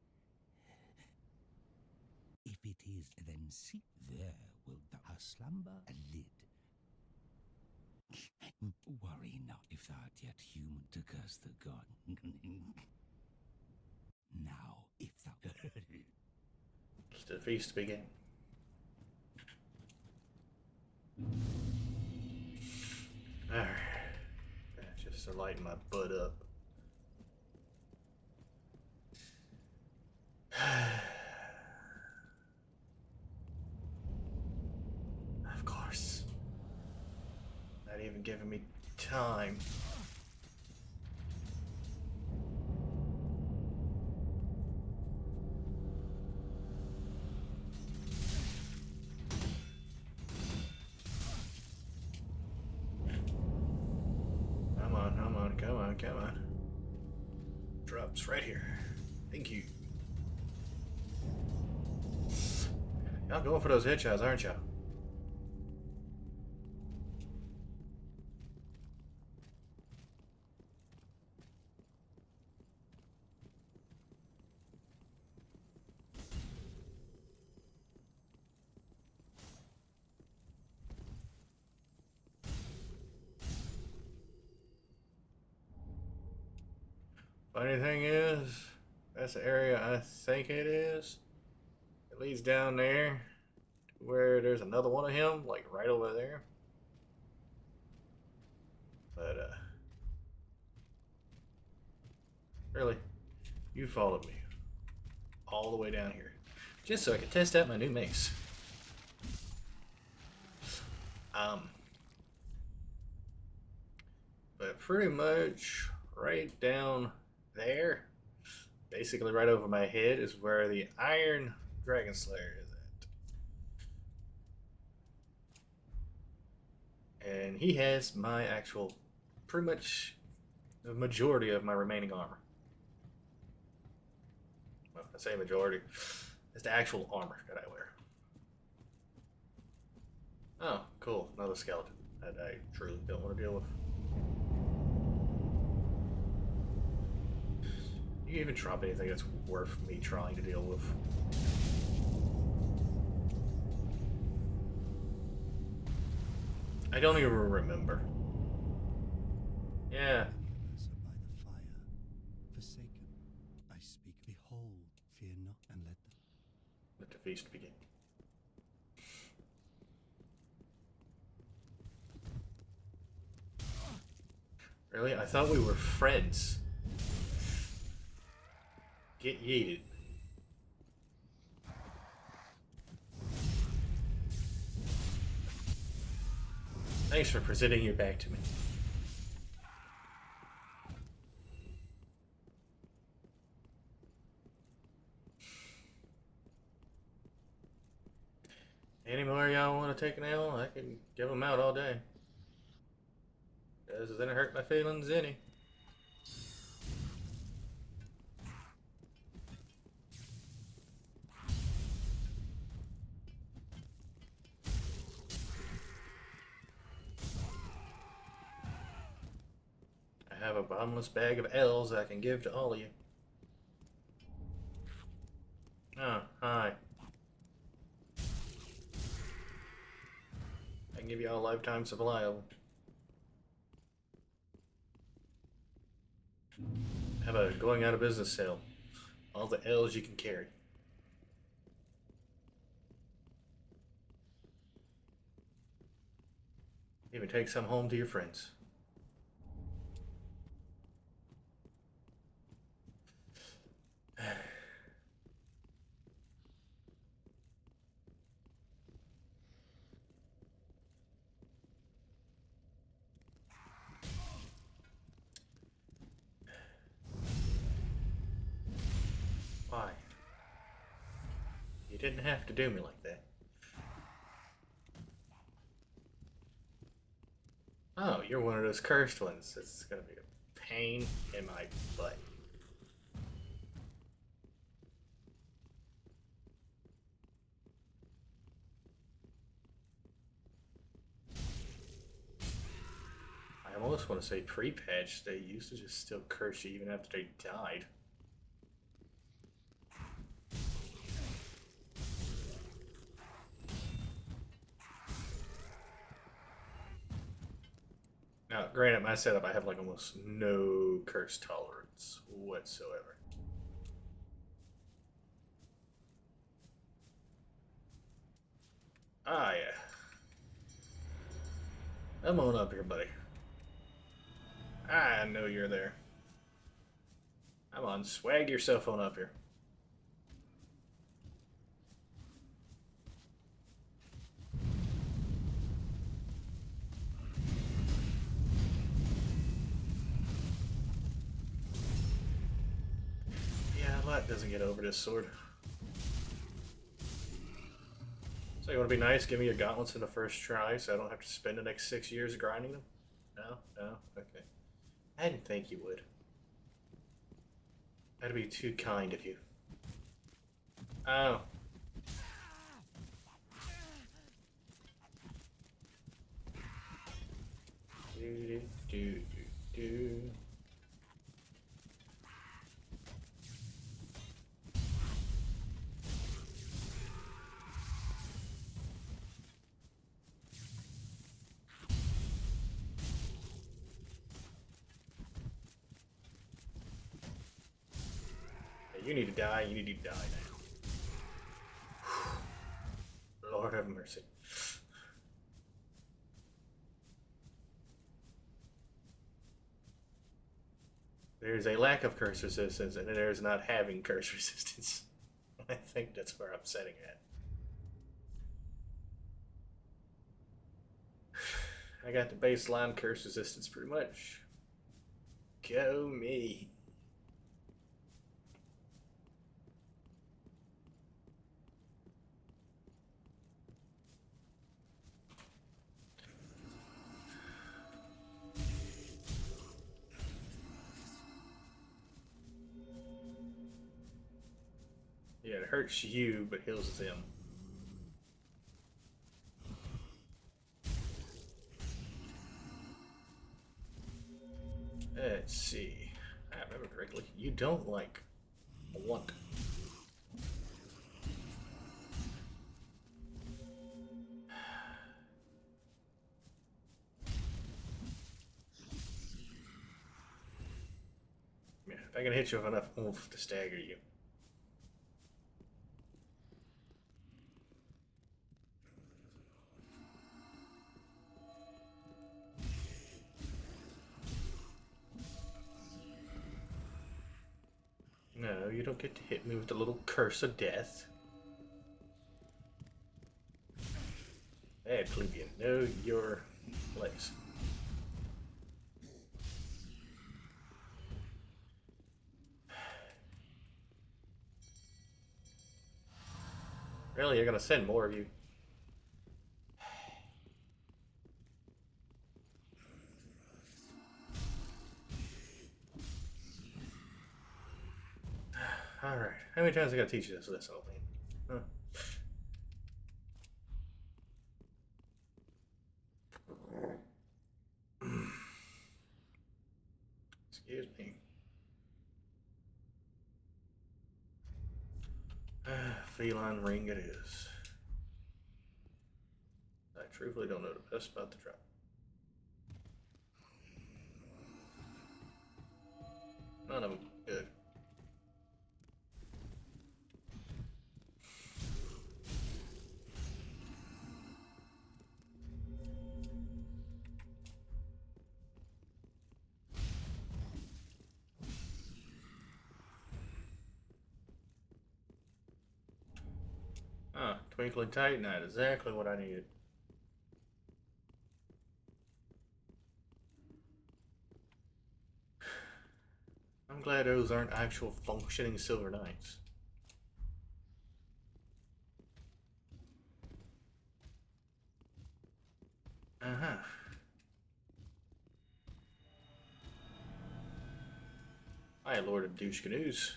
Speaker 3: If it is, then sit there wilt thou slumber a lid. Worry not if thou art yet human to curse the god. Now, if thou
Speaker 1: Let the feast begin. Alright. Just to lighten my butt up. Of course. Not even giving me time. Come on. Drops right here. Thank you. Y'all going for those headshots, aren't y'all? Funny thing is, that's the area I think it is. It leads down there to where there's another one of him, like right over there. But, really, you followed me all the way down here just so I could test out my new mace. But pretty much right down there, basically right over my head, is where the Iron Dragon Slayer is at. And he has my actual, pretty much the majority of my remaining armor. Well, I say majority, it's the actual armor that I wear. Oh, cool, another skeleton that I truly don't want to deal with. You even drop anything that's worth me trying to deal with. I don't even remember. Yeah.
Speaker 3: So by the fire, forsaken, I speak. Behold, fear not, and
Speaker 1: Let the feast begin. Really? I thought we were friends. Get yeeted. Thanks for presenting your back to me. Any more y'all want to take an L? I can give them out all day. Doesn't hurt my feelings any. have a bottomless bag of L's I can give to all of you. Oh, hi. I can give you all a lifetime supply of them. Have a going out of business sale. All the L's you can carry. Even take some home to your friends. Why? You didn't have to do me like that. Oh, you're one of those cursed ones. It's gonna be a pain in my butt. I almost want to say pre-patch. They used to just still curse you even after they died. Now, granted, my setup, I have like almost no curse tolerance whatsoever. Ah, yeah. Come on up here, buddy. I know you're there. Come on, swag your cell phone up here. Yeah, Lot doesn't get over this sword. So you want to be nice? Give me your gauntlets in the first try so I don't have to spend the next 6 years grinding them? No? No? Okay. I didn't think you would. That'd be too kind of you. Oh. Do, do, do, do. You need to die, you need to die now. Lord have mercy. There's a lack of curse resistance, and there's not having curse resistance. I think that's where I'm setting at. I got the baseline curse resistance pretty much. Go me. Yeah, it hurts you, but heals them. Let's see. I remember correctly. You don't like blunt. Yeah, if I can hit you with enough oomph to stagger you. No, you don't get to hit me with the little curse of death. Bad plebeian, know your place. Really, you're gonna send more of you? Alright, how many times I gotta teach you this lesson, old man? Huh? Excuse me. Feline ring it is. I truthfully don't know the best about the drop. None of them good. Twinkling Titanite, exactly what I needed. I'm glad those aren't actual functioning Silver Knights. Uh-huh. Hi, Lord of Douche Canoes.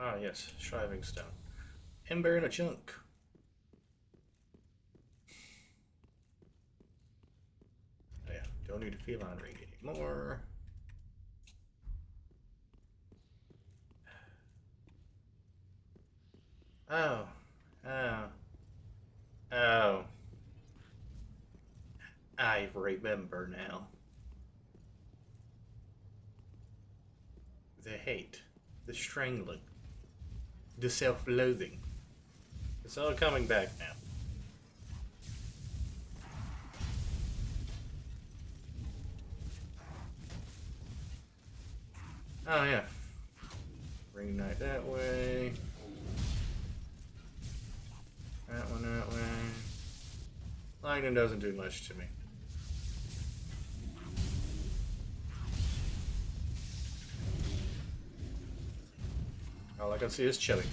Speaker 1: Ah, yes, Shriving Stone. Ember in a chunk. Oh, yeah, don't need a feline ring anymore. Oh, oh, oh. I remember now. The hate, the strangling, the self-loathing. It's all coming back now. Oh yeah. Ring Knight that way. That one that way. Lightning doesn't do much to me. All I can see is chili.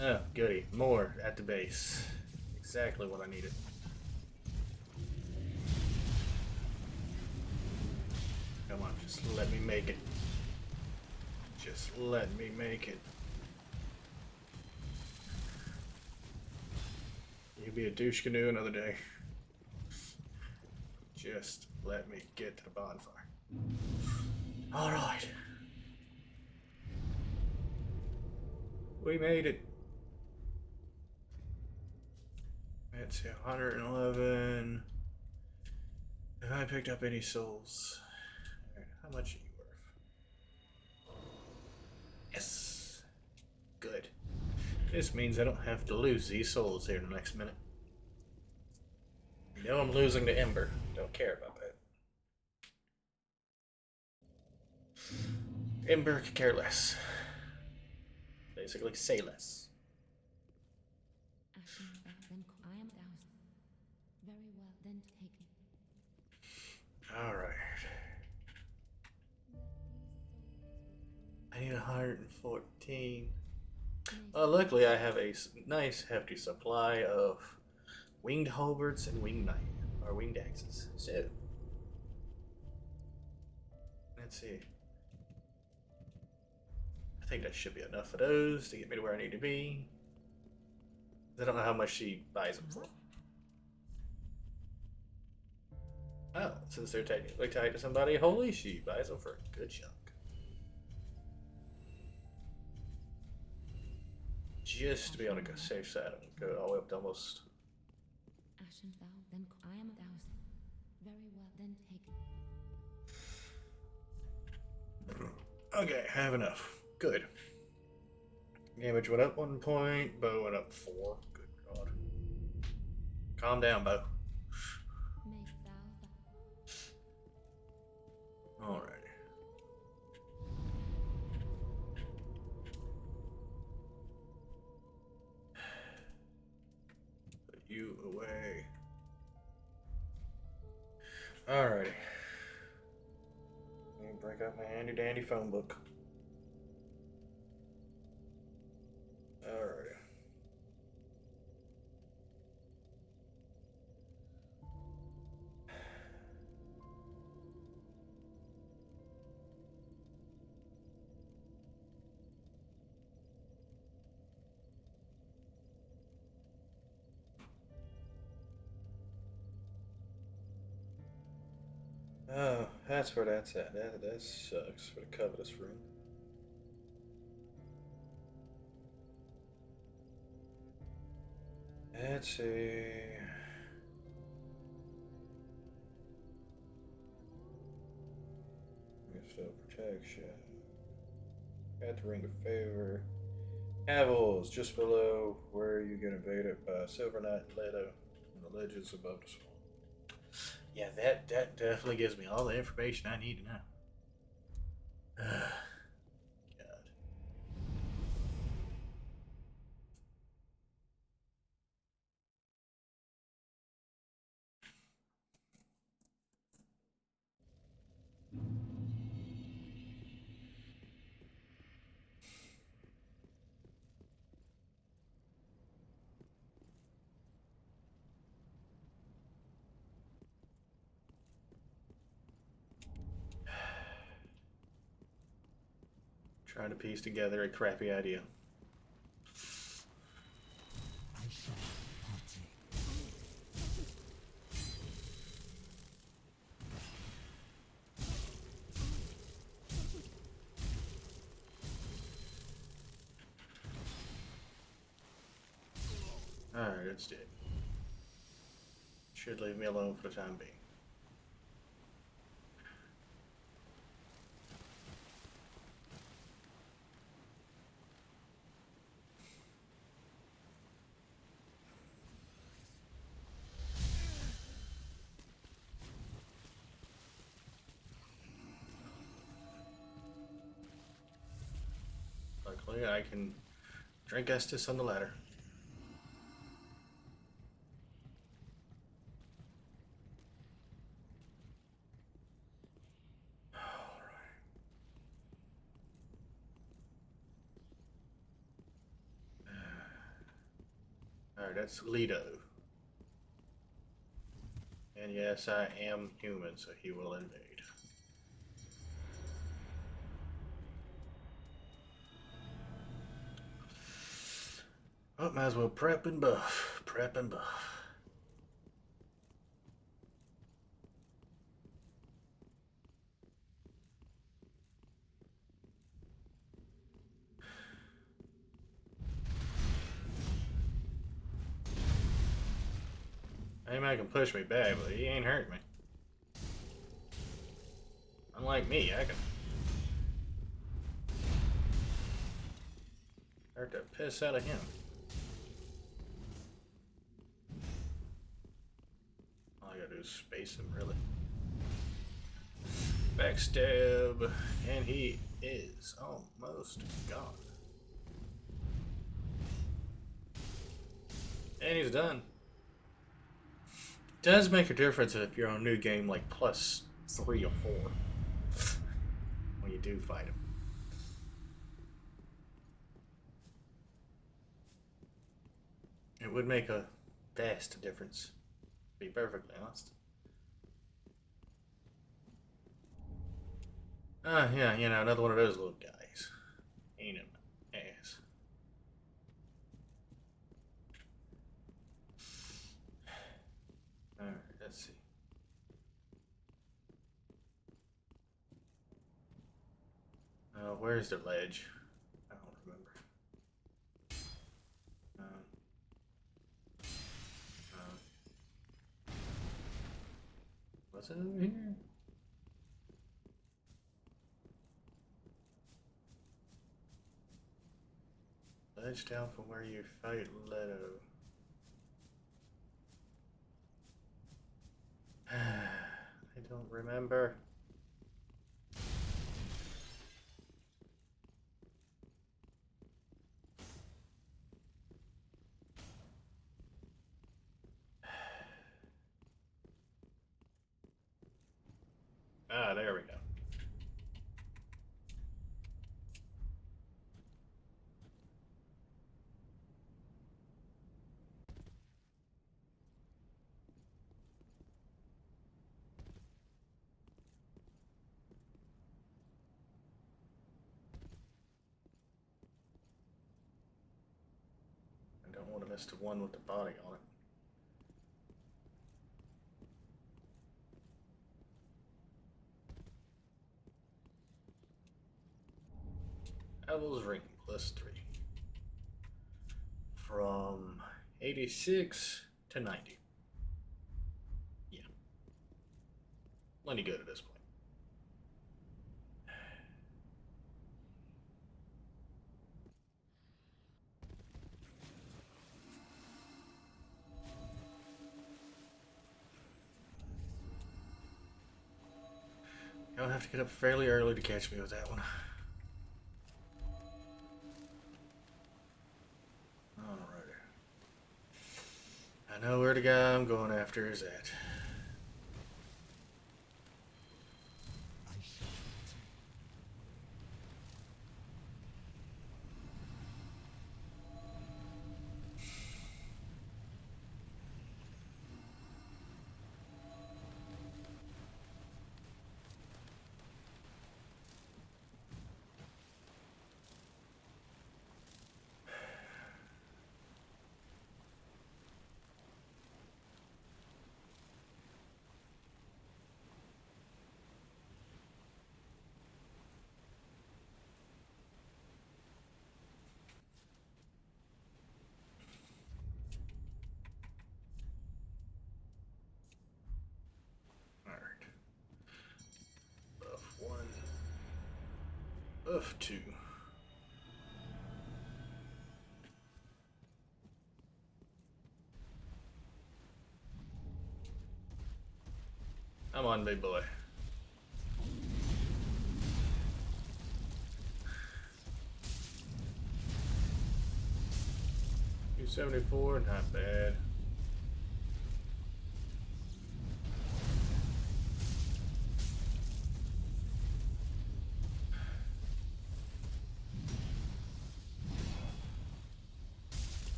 Speaker 1: Oh, goody. More at the base. Exactly what I needed. Come on, just let me make it. Just let me make it. You be a douche canoe another day. Just let me get to the bonfire. Alright. We made it. Let's see, 111. Have I picked up any souls? Alright, how much are you worth? Yes. Good. This means I don't have to lose these souls here in the next minute. You know I'm losing to Ember. Don't care about that. Ember could care less. Basically, say less.
Speaker 2: Ashen thou, then I am doused. Very well, then take me.
Speaker 1: Alright. I need 114. Luckily, I have a nice hefty supply of winged halberds and winged axes. So, let's see. I think that should be enough of those to get me to where I need to be. I don't know how much she buys them for. Oh, since they're technically tied to somebody, holy, she buys them for a good chunk. Just to be on the safe side and go all the way up to almost.
Speaker 2: Ashen thou, then I am doused. Very well, then take me.
Speaker 1: Okay, I have enough. Good. Damage went up 1 point, bow went up 4. Good god. Calm down, bow.
Speaker 2: Mayst thou
Speaker 1: Alright. Put you away. Alrighty. Let me break out my handy dandy phone book. Oh, that's where that's at. That sucks for the covetous ring. Let's see. So protection. Got the ring of favor. Avils just below where you get invaded by Silver Knight and Leto and the legends above the swamp. Yeah, that definitely gives me all the information I need to know. God. Trying to piece together a crappy idea.
Speaker 3: I shall partake.
Speaker 1: Alright, it's dead. Should leave me alone for the time being. Luckily, I can drink Estus on the ladder. Alright, that's Leto. And yes, I am human, so he will invade. Oh, might as well prep and buff. Prep and buff. He might can push me back, but he ain't hurt me. Unlike me, I can hurt the piss out of him. All I gotta do is space him, really. Backstab, and he is almost gone. And he's done. Does make a difference if you're on a new game like +3 or 4 when you do fight him. It would make a vast difference, to be perfectly honest. Yeah, you know, another one of those little guys. Ain't an ass. Alright, let's see. Where's the ledge? I don't remember. Was it over here? Ledge down from where you fight Leto. I don't remember. Ah, there we go. I don't want to miss the one with the body on it. Devil's Ring plus 3. From 86 to 90. Yeah. Plenty good at this point. You'll have to get up fairly early to catch me with that one. Alrighty. I know where the guy I'm going after is at.
Speaker 3: I shall
Speaker 1: Alright. Buff 1. Buff 2. Come on, big boy. $274, not bad.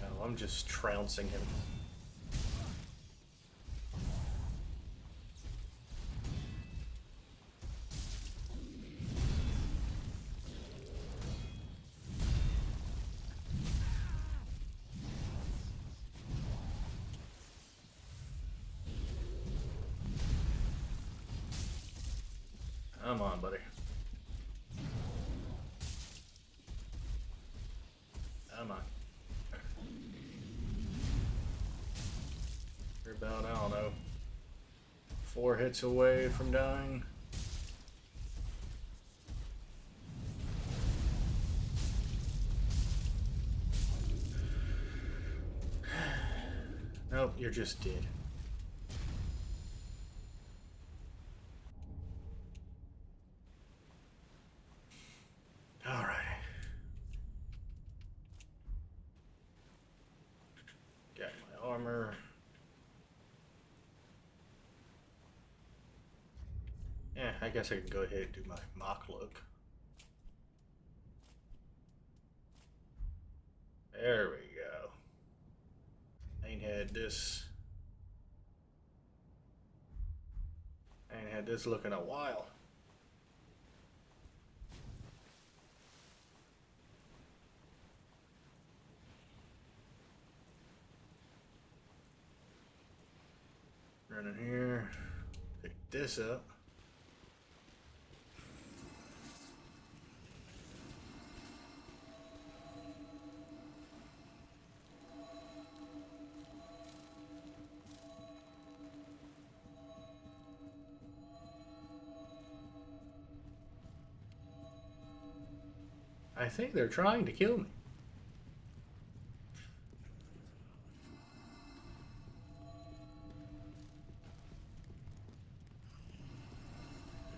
Speaker 1: Oh, I'm just trouncing him. Come on, buddy. Come on. You're about, I don't know, 4 hits away from dying. Nope, you're just dead. Alright. Got my armor. Yeah, I guess I can go ahead and do my mock look. There we go. Ain't had this look in a while. Running here, pick this up. I think they're trying to kill me.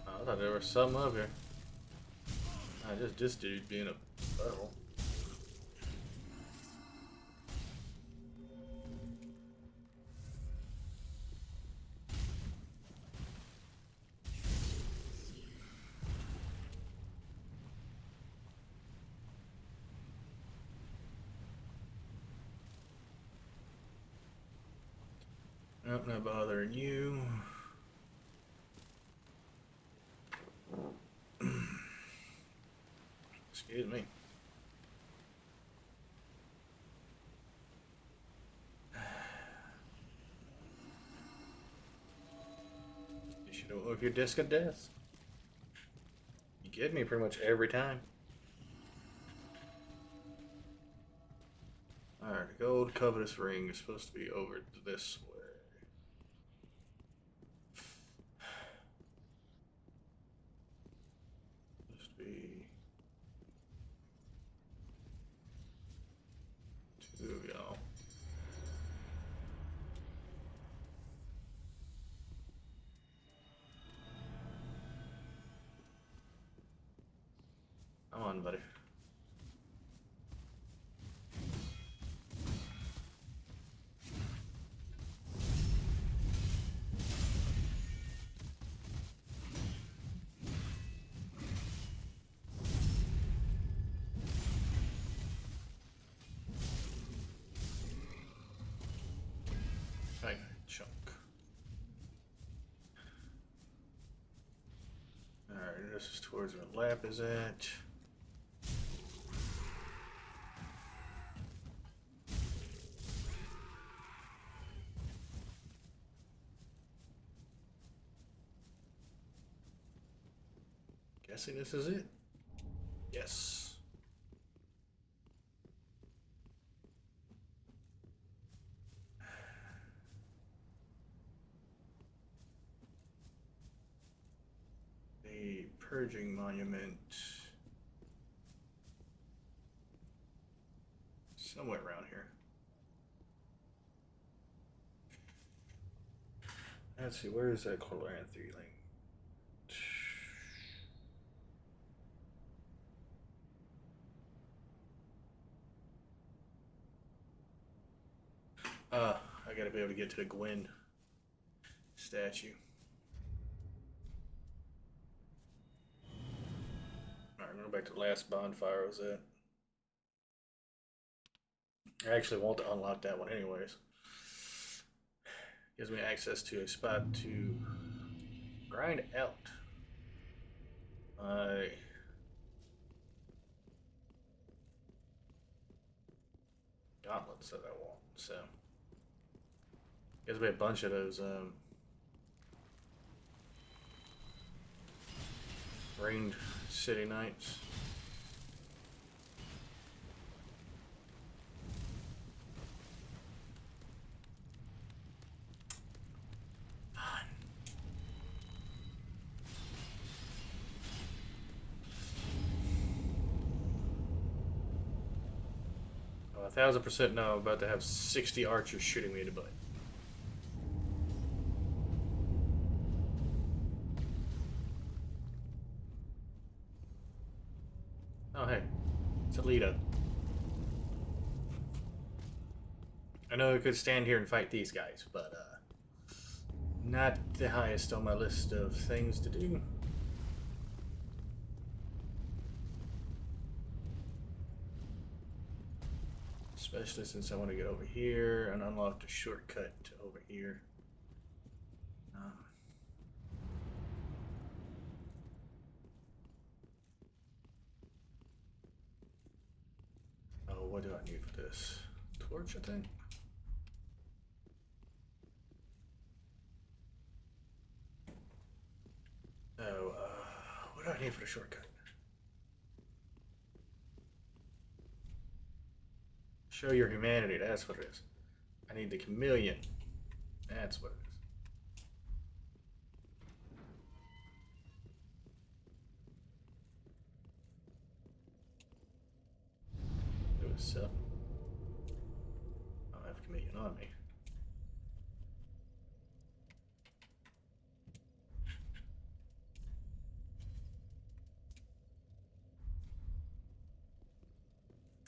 Speaker 1: I thought there was some up here. Just this dude being a butthole. Nope, not bothering you. Excuse me. Don't know if you're Disc of Death. You get me pretty much every time. Alright, the gold covetous ring is supposed to be over this way. Supposed to be two of y'all. Come on, buddy. Right, chunk. Alright, this is towards where the lap is at. Guessing this is it? Yes. The Purging Monument. Somewhere around here. Let's see, where is that Chloranthy link? I gotta be able to get to the Gwen statue. Alright, I'm going back to the last bonfire I was at. I actually want to unlock that one anyways. Gives me access to a spot to grind out my gauntlets that I want. So gives me a bunch of those Ringed City Knights. Oh, 1000% now I'm about to have 60 archers shooting me in the butt. Oh, hey. It's Alita. I know I could stand here and fight these guys, but, not the highest on my list of things to do. Especially since I want to get over here and unlock the shortcut to over here. Oh, what do I need for this? Torch, I think? Oh, what do I need for the shortcut? Show your humanity, that's what it is. I need the chameleon. That's what it is. It was 7. I don't have chameleon on me.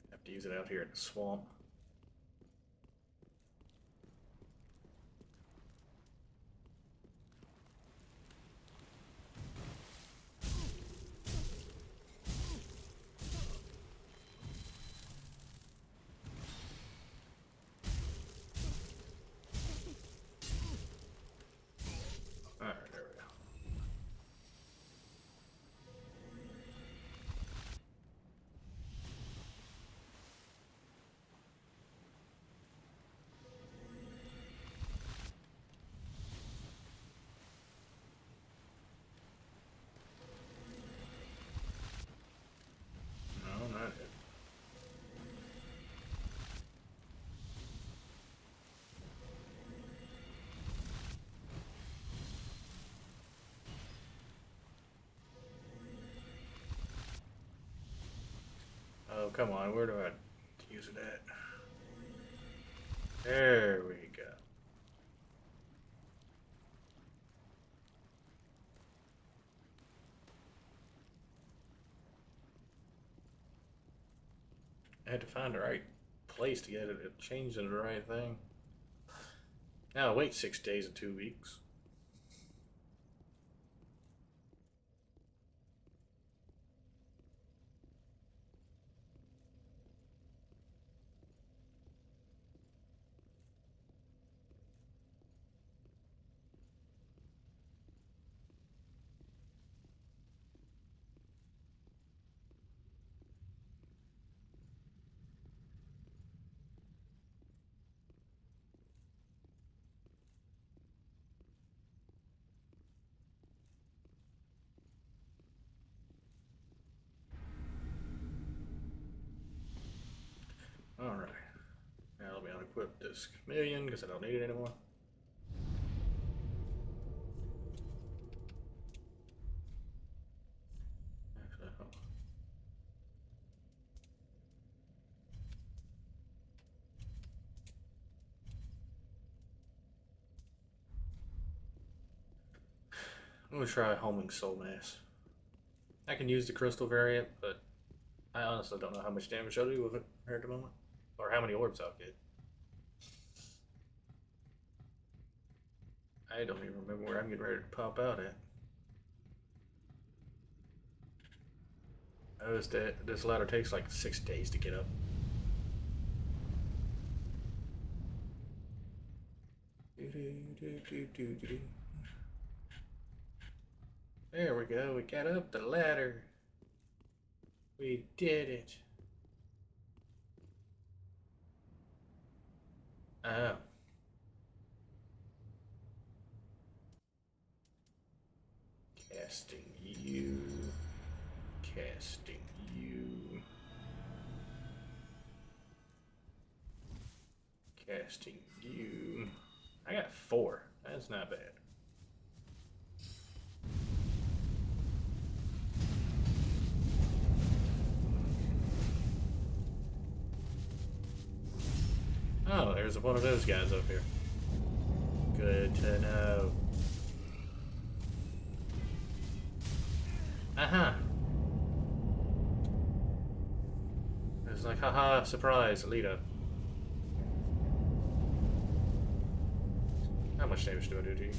Speaker 1: Have to use it out here in the swamp. Alright, there we go. Oh, come on. Where do I use it at? There we go. I had to find the right place to get it changed into the right thing. Now wait 6 days and 2 weeks. Alright. Now let me unequip this chameleon because I don't need it anymore. Actually, hold on. I'm gonna try homing soul mass. I can use the crystal variant, but I honestly don't know how much damage I'll do with it here at the moment. Or how many orbs I'll get. I don't even remember where I'm getting ready to pop out at. I noticed that this ladder takes like 6 days to get up. There we go, we got up the ladder. We did it. Oh. Casting you. Casting you. Casting you. I got 4. That's not bad. Oh, there's one of those guys up here. Good to know. Uh-huh. It's like, haha, surprise, Alita. How much damage do I do to you?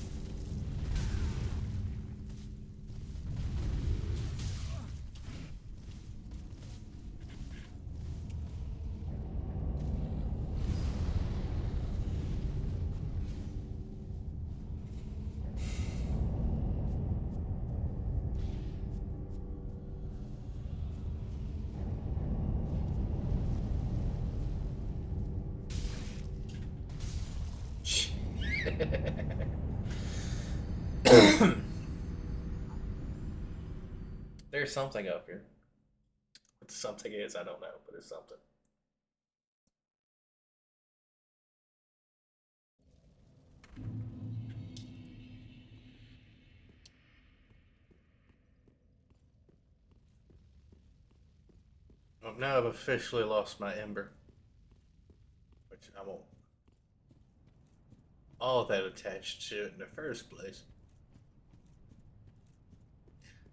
Speaker 1: There's something up here. What the something is, I don't know, but it's something. Well, now I've officially lost my ember. Which I won't. All that attached to it in the first place.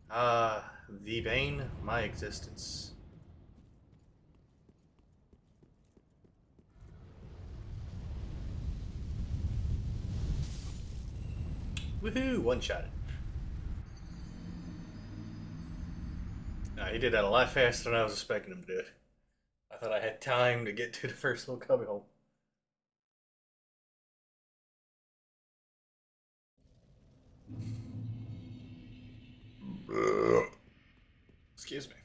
Speaker 1: Ah, the bane of my existence. Woohoo! One shot. Nah, he did that a lot faster than I was expecting him to do it. I thought I had time to get to the first little cubby hole. Excuse me.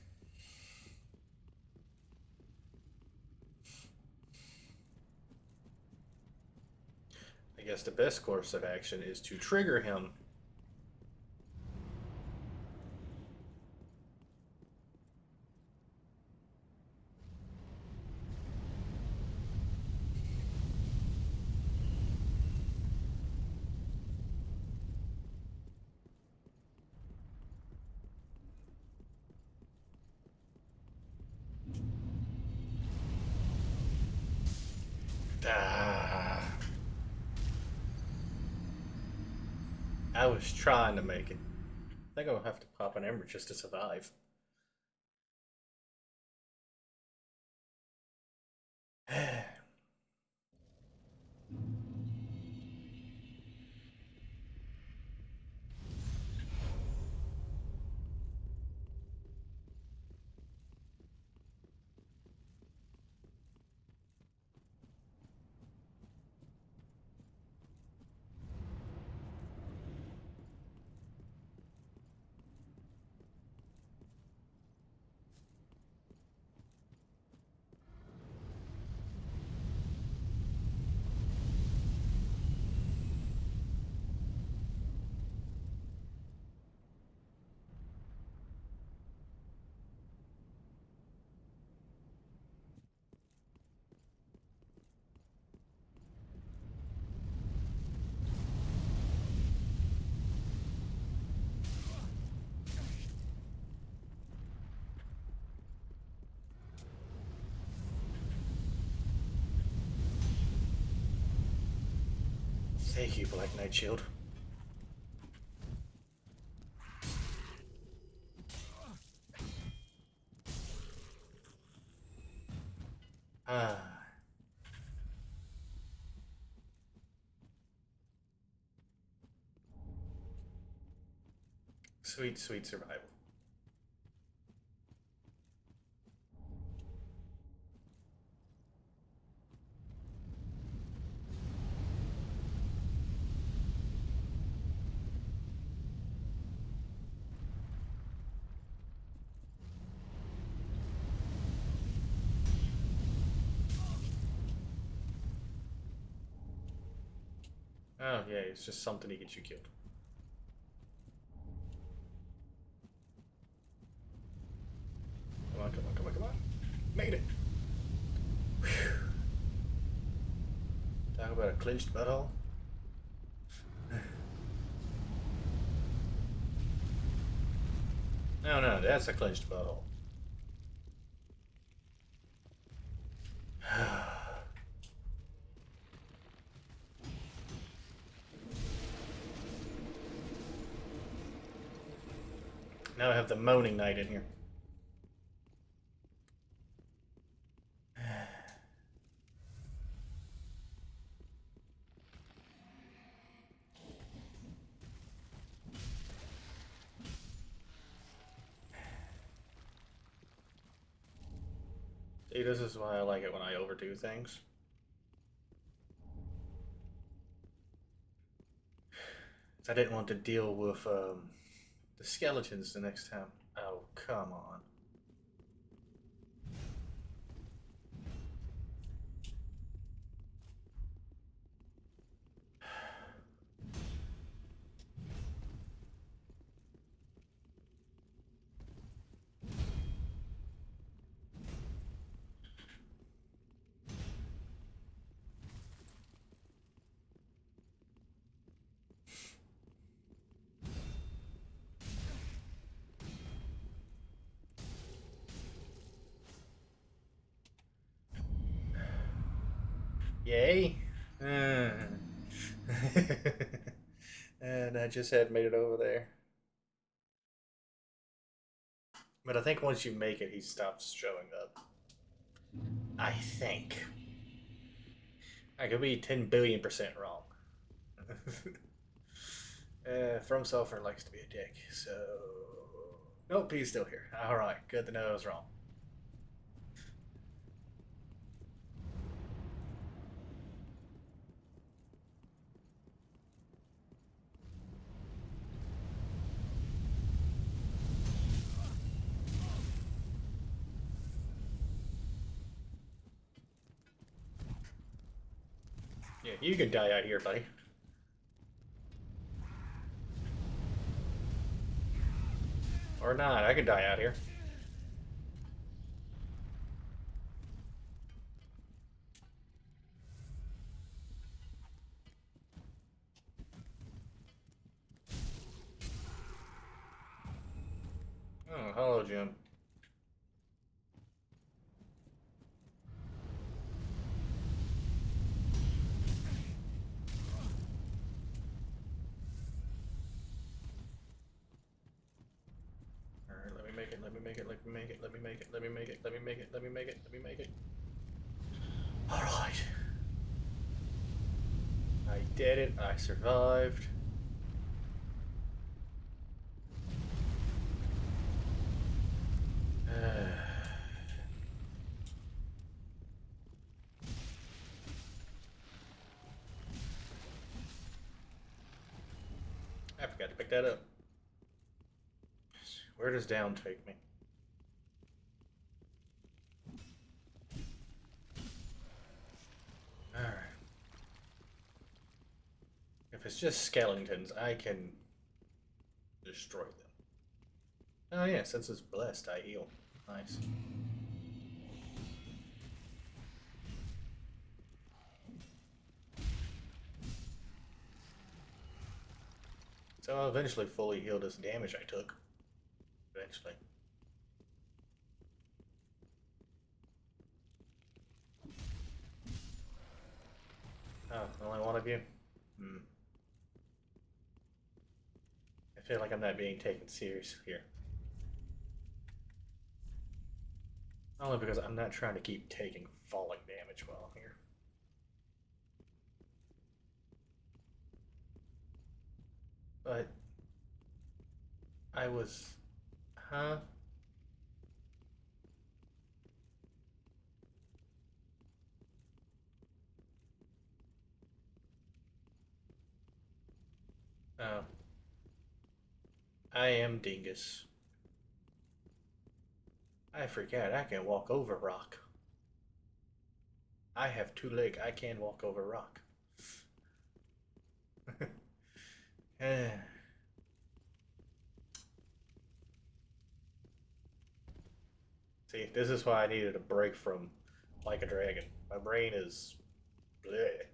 Speaker 1: I guess the best course of action is to trigger him. I was trying to make it. I think I'll have to pop an ember just to survive. Thank you, Black Knight Shield. Ah. Sweet, sweet survival. Oh, yeah, it's just something to get you killed. Come on, come on, come on, come on. Made it. Whew. Talk about a clenched butthole. No, no, that's a clenched butthole. Now I have the Moaning Knight in here. See, this is why I like it when I overdo things. I didn't want to deal with the skeletons the next time. Oh, come on. Yay. And I just had made it over there. But I think once you make it, he stops showing up. I think. I could be 10 billion% wrong. From Software likes to be a dick, so. Nope, he's still here. Alright, good to know I was wrong. Yeah, you can die out here, buddy. Or not, I can die out here. Oh, hello, Jim. make it, let me make it, let me make it, let me make it, let me make it, let me make it, let me make it. Alright. I did it, I survived. I forgot to pick that up. Where does down take me? Alright. If it's just skeletons, I can destroy them. Oh yeah, since it's blessed, I heal. Nice. So I'll eventually fully heal this damage I took. Eventually. Oh, only one of you? Hmm. I feel like I'm not being taken serious here. Only because I'm not trying to keep taking falling damage while I'm here. But I was... Huh? Oh. I am Dingus. I forget I can walk over rock. I have 2 legs. I can walk over rock. See, this is why I needed a break from Like a Dragon. My brain is bleh.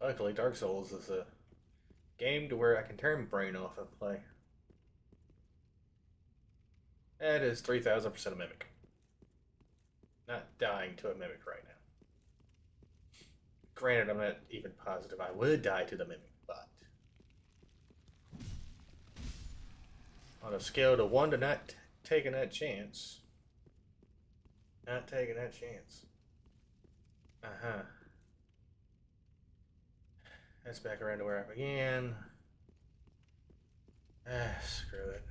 Speaker 1: Luckily, Dark Souls is a game to where I can turn my brain off and play. That is 3,000% a mimic. Not dying to a mimic right now. Granted, I'm not even positive I would die to the mimic, but on a scale to 1 to not taking that chance, not taking that chance. Uh-huh. That's back around to where I began. Ah, screw it.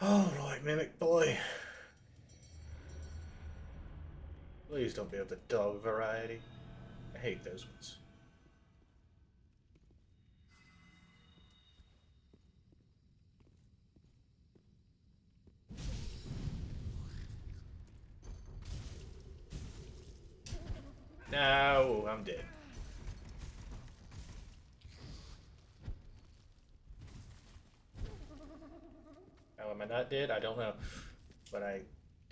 Speaker 1: All right, Mimic Boy. Please don't be of the dog variety. I hate those ones. No, I'm dead. How am I not dead? I don't know. But I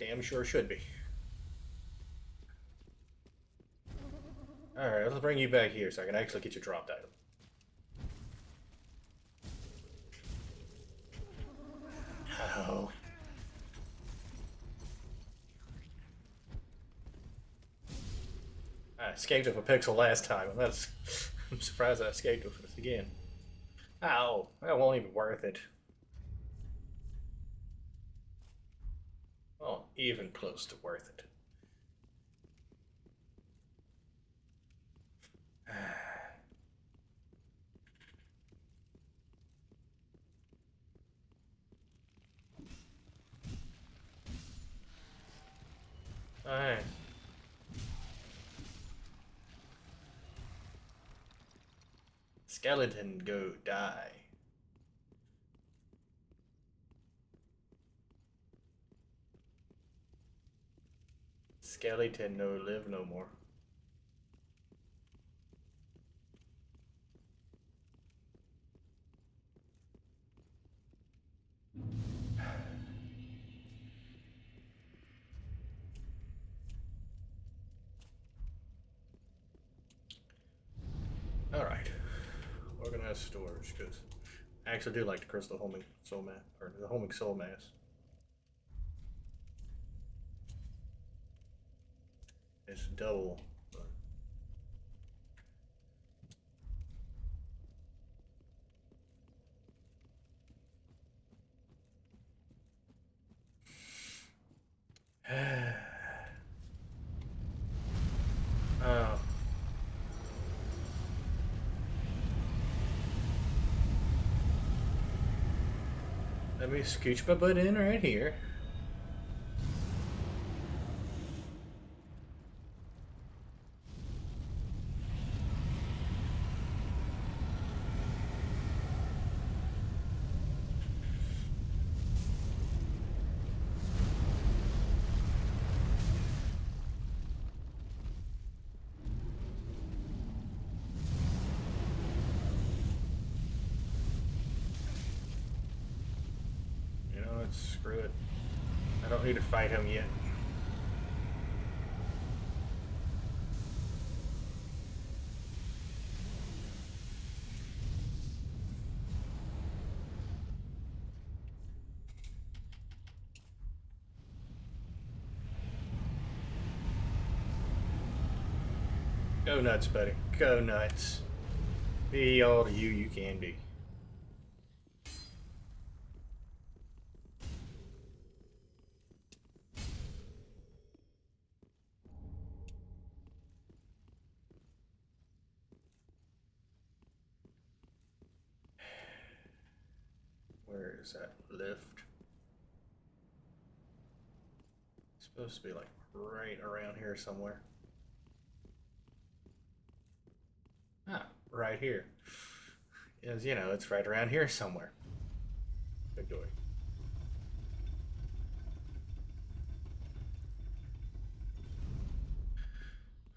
Speaker 1: damn sure should be. Alright, let's bring you back here so I can actually get your dropped item. Oh. I escaped with a pixel last time, and that's... I'm surprised I escaped with it again. Ow, that won't even worth it. Oh, even close to worth it. Alright. Skeleton, go die. Skeleton, no live no more. Alright. Organize storage, because I actually do like the crystal homing soul mass, or the homing soul mass. It's double. But... oh. Let me scooch my butt in right here. Screw it. I don't need to fight him yet. Go nuts, buddy. Go nuts. Be all the you can be. Where is that lift? It's supposed to be like right around here somewhere. Ah, right here. As you know, it's right around here somewhere. Big door.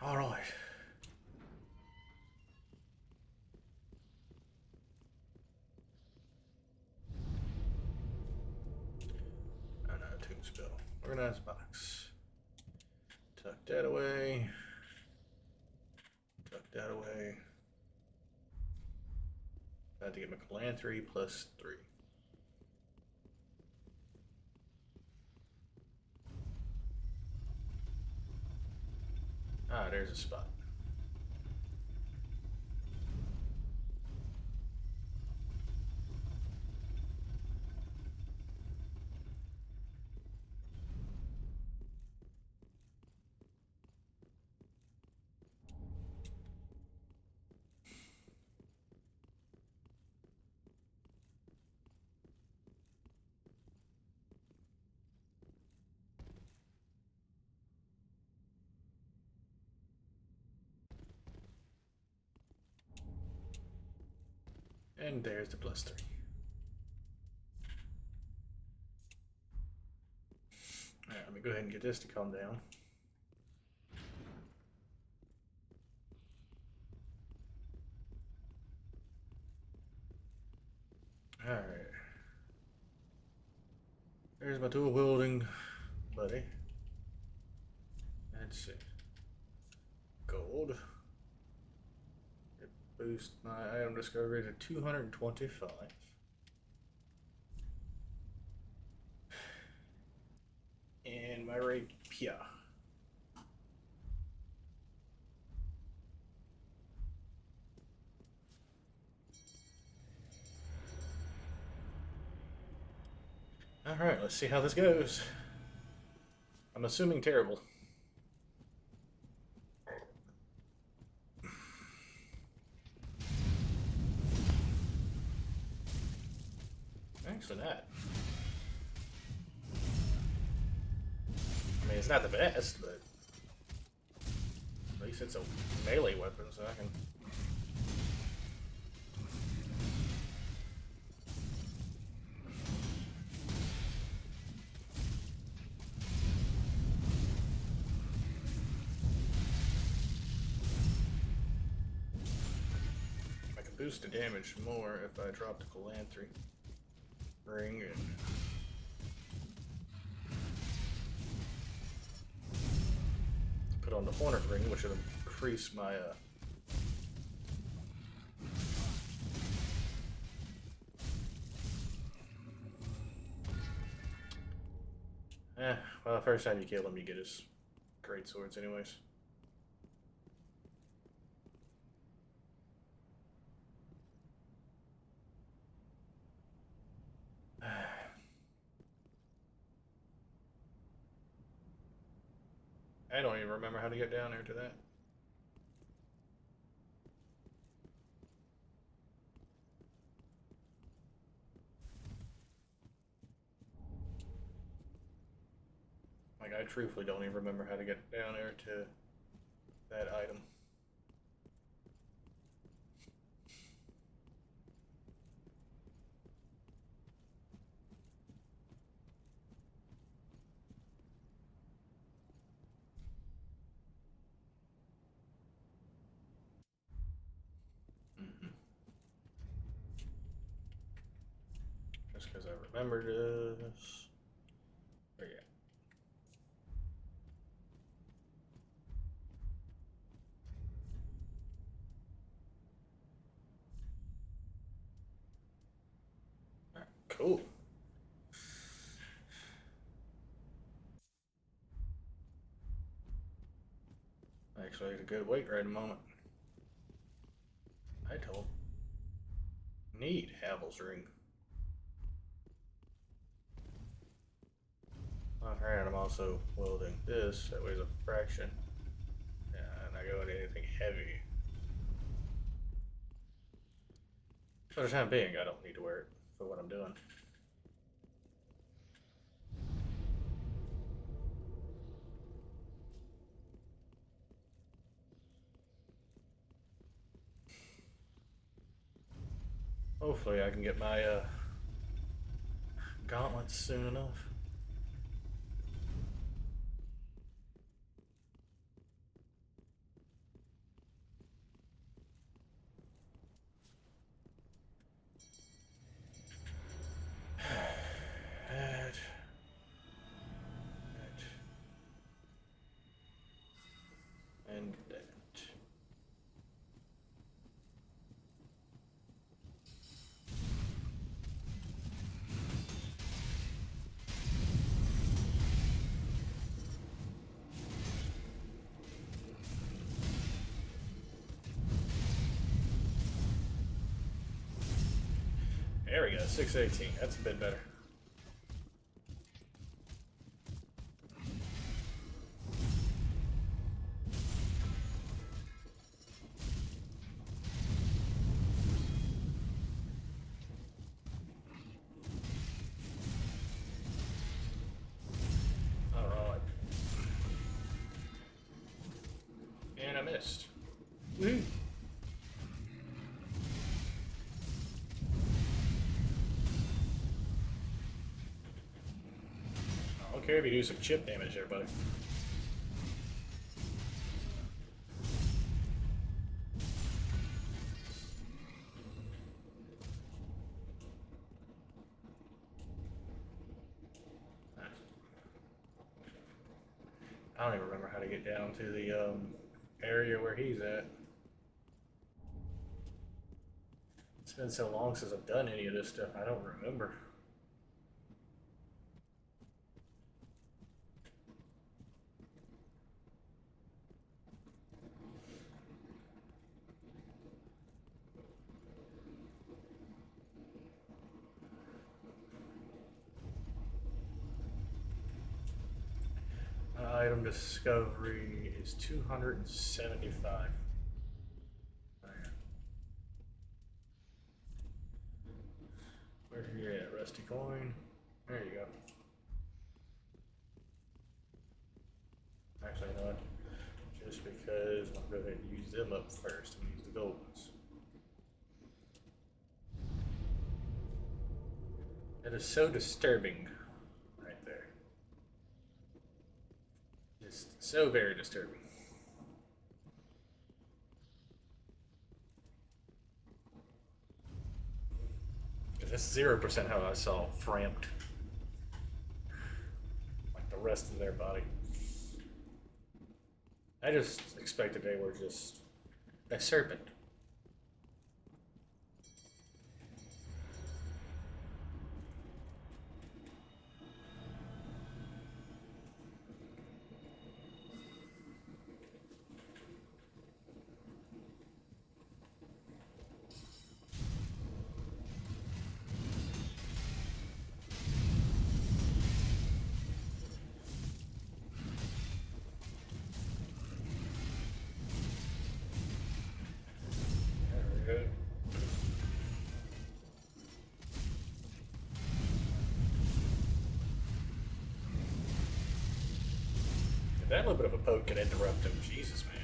Speaker 1: All right. Oh no, tomb spill. Organized box. Tuck that away. Tuck that away. I have to get my Calantry plus 3. Ah, there's a spot. And there's the plus 3. Alright, let me go ahead and get this to calm down. Alright. There's my dual wielding buddy. Let's see. Gold. It boosts my item discovery to 225. And my rapier. Alright, let's see how this goes. I'm assuming terrible. Thanks for that. I mean, it's not the best, but at least it's a melee weapon, so I can... I can boost the damage more if I drop the Calantry ring and... put on the Hornet ring, which will increase my first time you kill him, you get his great swords, anyways. I don't even remember how to get down there to that. Like, I truthfully don't even remember how to get down there to that item. Just because I remembered this. But yeah. Alright, cool. Actually, it's a good weight right at the moment. I don't need Havel's ring. Alright, I'm also wielding this. That weighs a fraction. And I go into anything heavy. For the time being, I don't need to wear it for what I'm doing. Hopefully I can get my gauntlets soon enough. That. And that. There we go, 618. That's a bit better. Alright. And I missed. Woo! I don't care if you do some chip damage there, buddy. I don't even remember how to get down to the area where he's at. It's been so long since I've done any of this stuff, I don't remember. Item discovery is 275. Where's he at? Rusty coin. There you go. Actually, you know what? Just because I'm going to go ahead and use them up first. I'm going to use the gold ones. It is so disturbing. Right there. Just so very disturbing. That's 0% how I saw Framped. Like the rest of their body. I just expected they were just a serpent. That little bit of a poke can interrupt him. Jesus, man.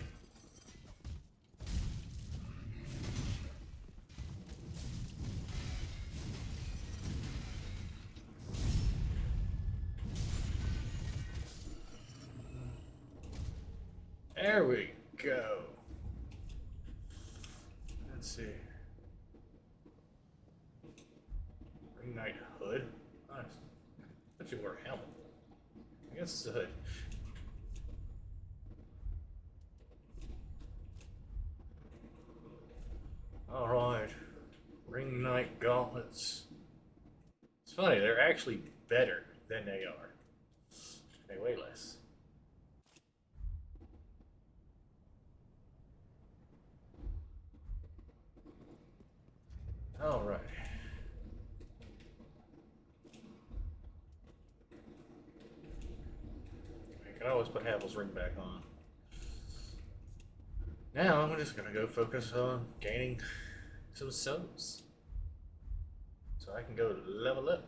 Speaker 1: There we go. Let's see. Ring Knight hood. Nice. Thought you wore a helmet. I guess it's a hood. Alright. Ring Knight gauntlets. It's funny, they're actually better than they are. They weigh less. Alright. I can always put Havel's ring back on. Now I'm just gonna go focus on gaining some souls. So I can go level up.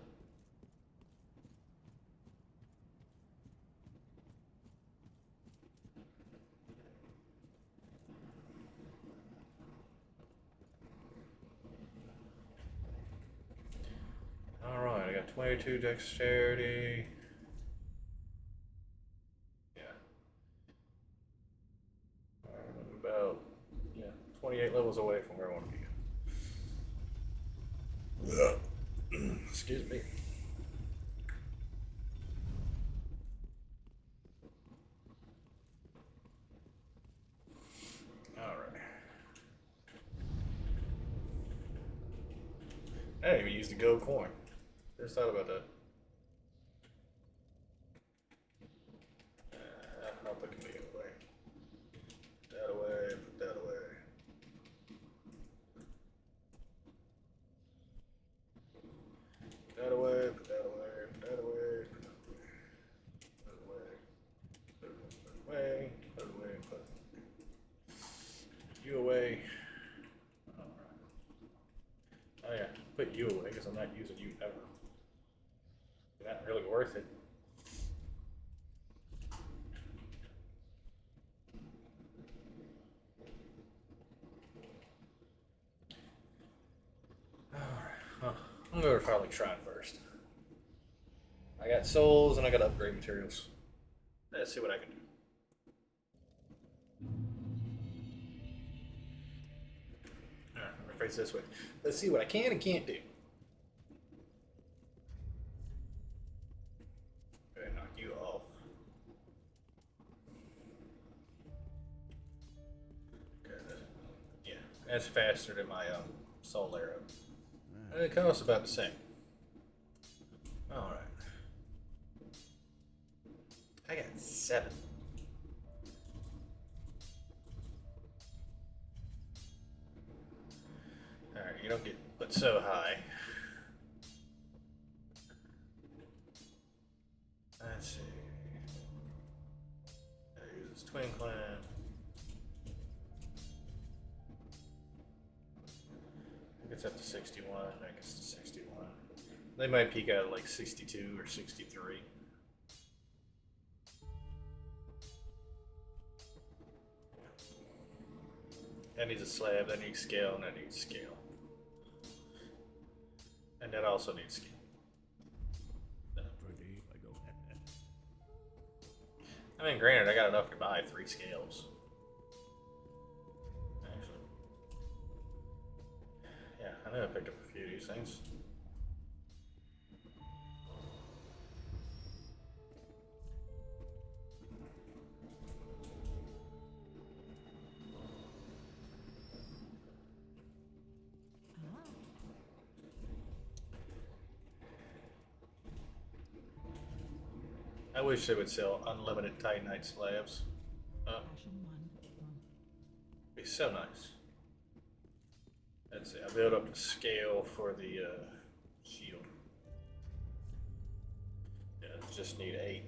Speaker 1: Alright, I got 22 dexterity. Yeah. I'm about 28 levels away from where I want to be. Excuse me. Alright. I didn't even use the gold coin. Just thought about that. I'll put the away. Put that away, put that away. Put that away, put that away, put that away, put that away. Put it away, put it away, put you away. Alright. Oh yeah, put you away because I'm not using you ever. Not really worth it. Alright, well, I'm going to Firelink Shrine first. I got souls and I got upgrade materials. Let's see what I can do. Alright, I'm going to face this way. Let's see what I can and can't do. You off. Okay. Yeah, that's faster than my soul arrow. And it costs about the same. Alright. I got 7. Alright, you don't get put so high. Let's see. That uses Twin Clan. I think it's up to 61. I guess to 61. They might peak out at like 62 or 63. That needs a slab, that needs scale, and that needs scale. And that also needs scale. I mean, granted, I got enough to buy 3 scales. Actually. Yeah, I know I picked up a few of these things. I wish they would sell unlimited Titanite slabs. Be so nice. Let's see, I built up the scale for the shield. Yeah, just need 8.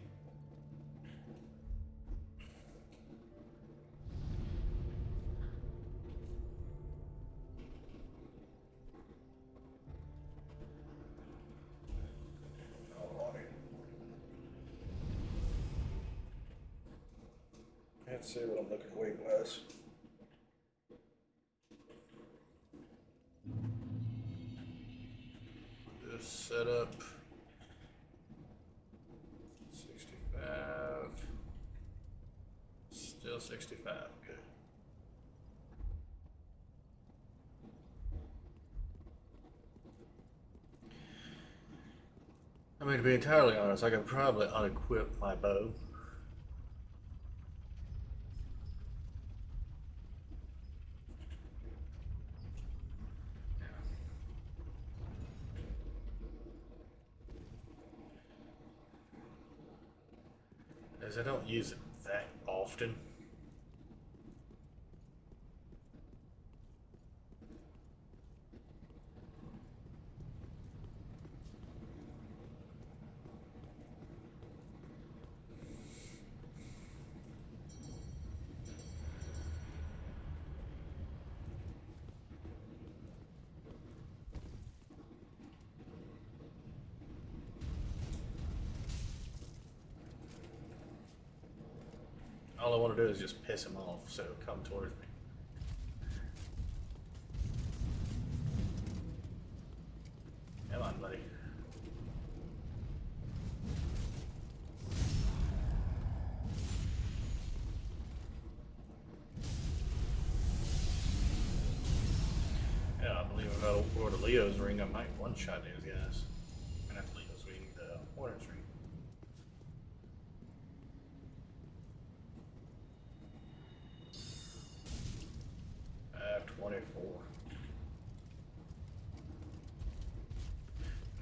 Speaker 1: can't see what I'm looking weight wise. Just set up 65. Still 65. Good. I mean, to be entirely honest, I could probably unequip my bow. As I don't use it that often. All I want to do is just piss him off, so come towards me. Come on, buddy. Yeah, I believe if I wore the Leo's ring, I might one-shot these guys. And not the Leo's ring, the Hornet's ring.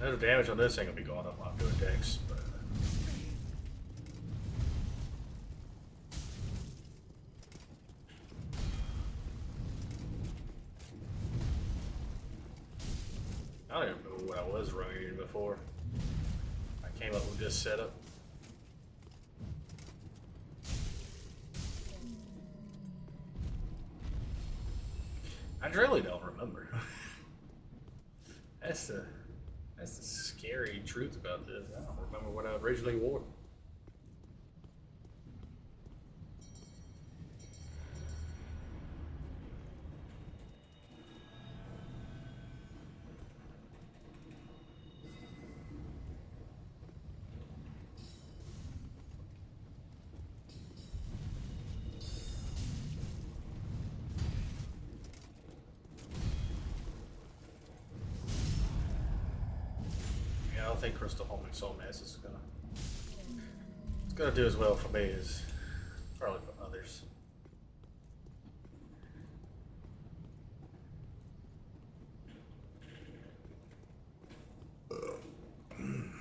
Speaker 1: No damage on this ain't gonna be going up while I'm doing Dex, but I don't even know what I was running before. I came up with this setup. I really don't remember. That's the scary truth about this. I don't remember what I originally wore. I don't think Crystal Homing Soul Mass is gonna do as well for me as probably for others.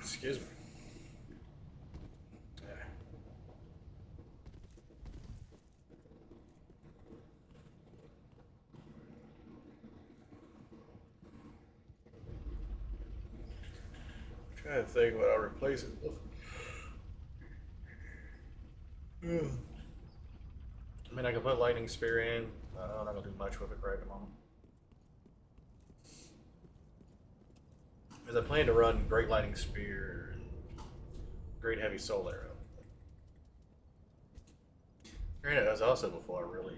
Speaker 1: Excuse me. Trying to think what I'll replace it with. I mean, I could put Lightning Spear in. I'm not gonna do much with it right at the moment. Because I plan to run Great Lightning Spear and Great Heavy Soul Arrow. Granted, that was also before I really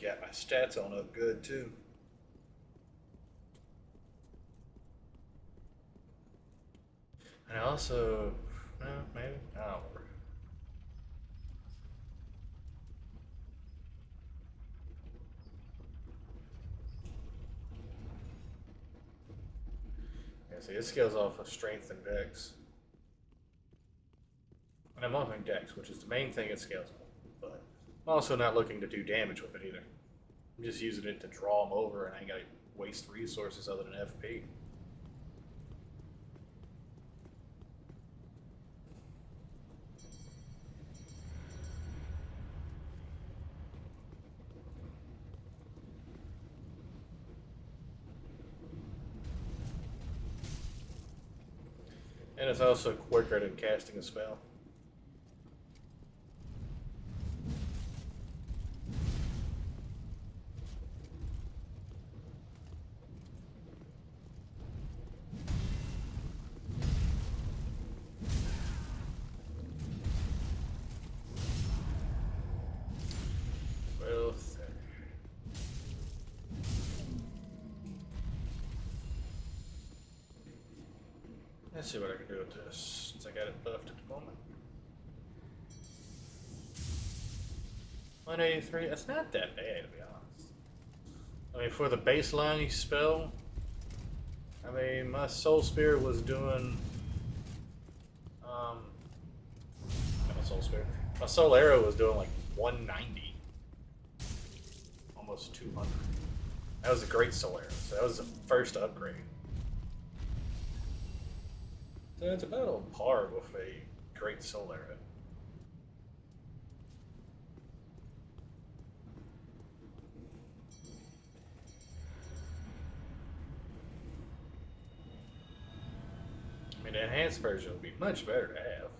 Speaker 1: got my stats on up good too. And I also, maybe, I don't remember. Yeah, see, it scales off of strength and dex. And I'm upping dex, which is the main thing it scales off. But I'm also not looking to do damage with it either. I'm just using it to draw them over, and I ain't gotta waste resources other than FP. And it's also quicker than casting a spell. Let's see what I can do with this, since I got it buffed at the moment. 183, that's not that bad, to be honest. I mean, for the baseline spell, I mean, my Soul Spirit was doing, not my Soul Spirit, my Soul Arrow was doing like 190. Almost 200. That was a great Soul Arrow, so that was the first upgrade. So it's about on par with a great Soul Arrow. I mean, the enhanced version would be much better to have.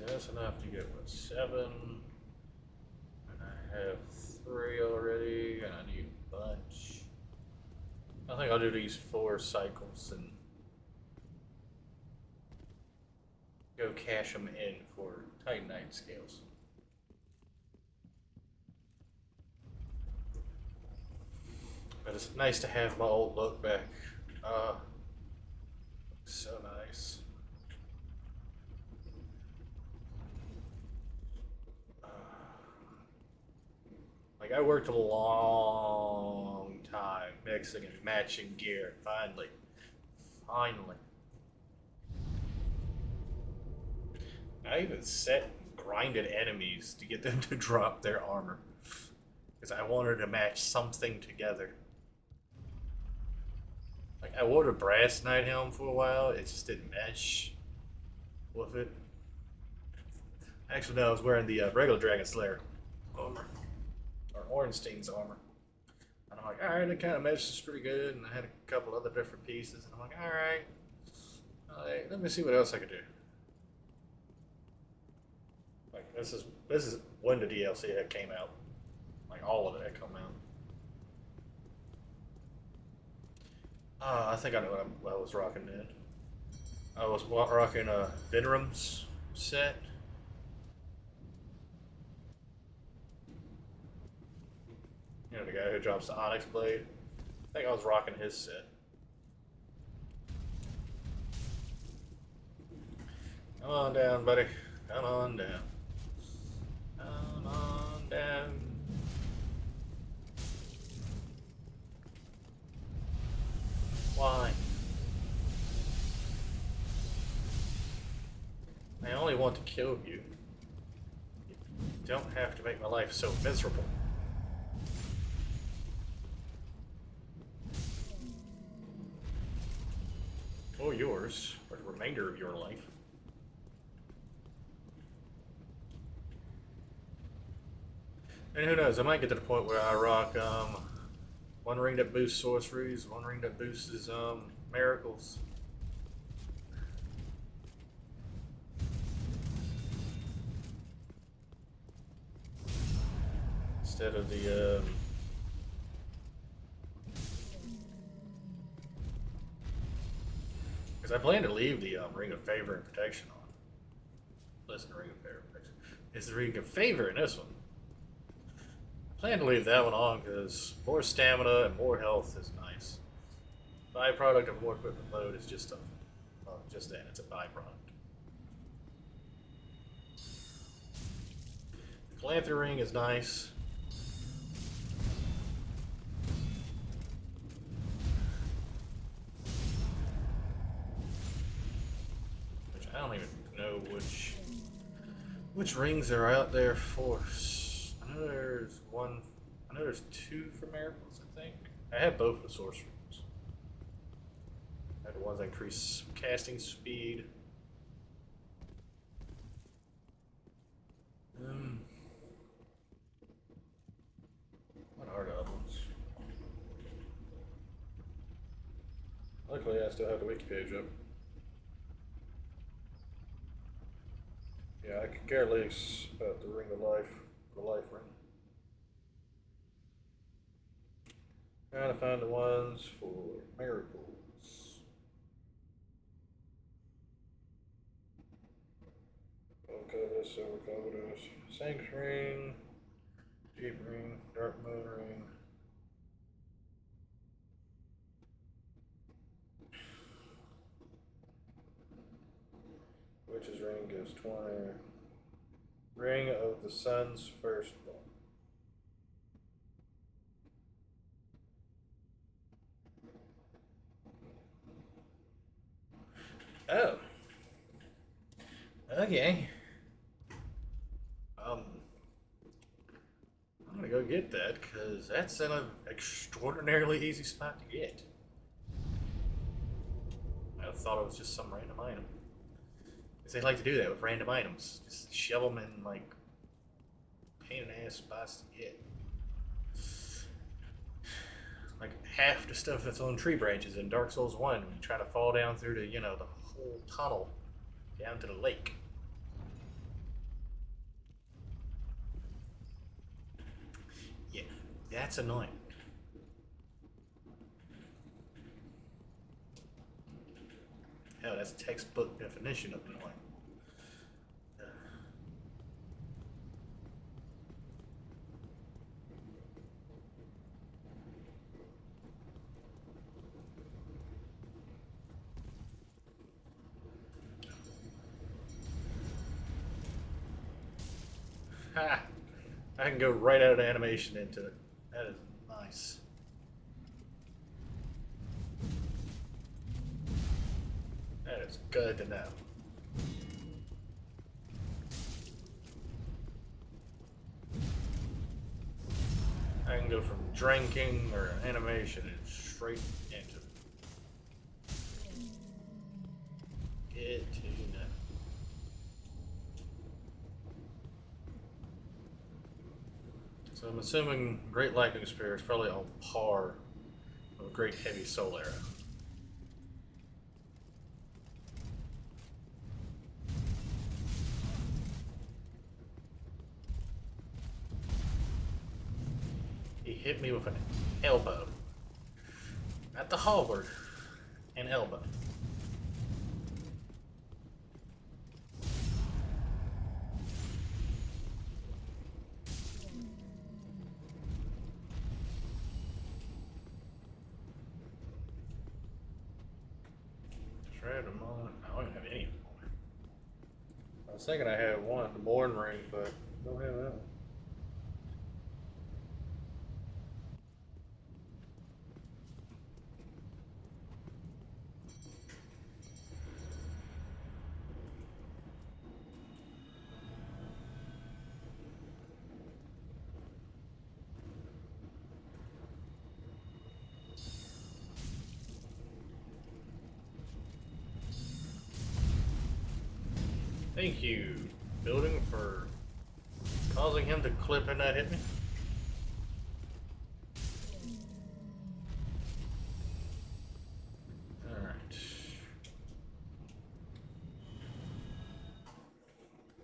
Speaker 1: That's enough to get what, 7, and I have 3 already, and I need a bunch. I think I'll do these 4 cycles and go cash them in for Titanite scales. But it's nice to have my old look back. So nice. Like, I worked a long time mixing and matching gear. Finally. I even set and grinded enemies to get them to drop their armor. Because I wanted to match something together. Like, I wore the brass knight helm for a while. It just didn't mesh with it. Actually, no, I was wearing the regular Dragon Slayer armor. Ornstein's armor. And I'm like, alright, it kind of meshes pretty good, and I had a couple other different pieces, and I'm like, alright, let me see what else I could do. Like, this is when the DLC had came out. Like, all of it had come out. I think I know what I was rocking then. I was rocking Vinram's set. You know, the guy who drops the Onyx Blade. I think I was rocking his set. Come on down, buddy. Come on down. Come on down. Why? I only want to kill you. You don't have to make my life so miserable. Or yours, or the remainder of your life. And who knows, I might get to the point where I rock one ring that boosts sorceries, one ring that boosts miracles. Instead of the I plan to leave the Ring of Favor and Protection on. Listen, Ring of Favor and Protection. It's the Ring of Favor in this one. I plan to leave that one on because more stamina and more health is nice. Byproduct of more equipment load is just just that, it's a byproduct. The Calantha Ring is nice. I don't even know which rings are out there for. I know there's one. I know there's 2 for miracles. I think I have both the source rings. I have the ones that increase casting speed. What are the other ones? Luckily, I still have the wiki page up. Yeah, I could care less about the Ring of Life the life ring. Trying to find the ones for miracles. Okay, this silver covetous. Sanct ring, deep ring, dark moon ring. Witch's ring gives 20. Ring of the sun's firstborn. Oh. Okay. I'm gonna go get that because that's in an extraordinarily easy spot to get. I thought it was just some random item. Because they like to do that with random items. Just shove them in like pain in the ass spots to get. Like half the stuff that's on tree branches in Dark Souls 1 when you try to fall down through the, the whole tunnel down to the lake. Yeah, that's annoying. Hell, that's textbook definition of annoying. Ha! I can go right out of animation into it. That is nice. That is good to know. I can go from drinking or animation and straight into it. Get to know. So I'm assuming Great Lightning Spear is probably on par with Great Heavy Soul Arrow. He hit me with an elbow. Not the halberd, an elbow. Shred them on. I don't even have any anymore. I was thinking I had one, the Born Ring, but don't have that one. Thank you, building, for causing him to clip and not hit me. Alright.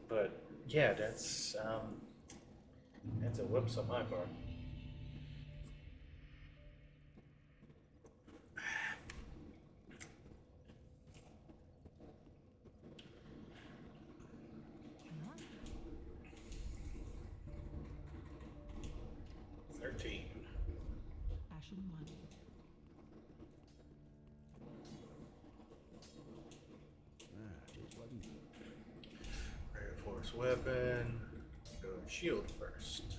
Speaker 1: But yeah, that's a whoops on my part.
Speaker 4: Ashen one.
Speaker 1: Rare Force Weapon. Go shield first.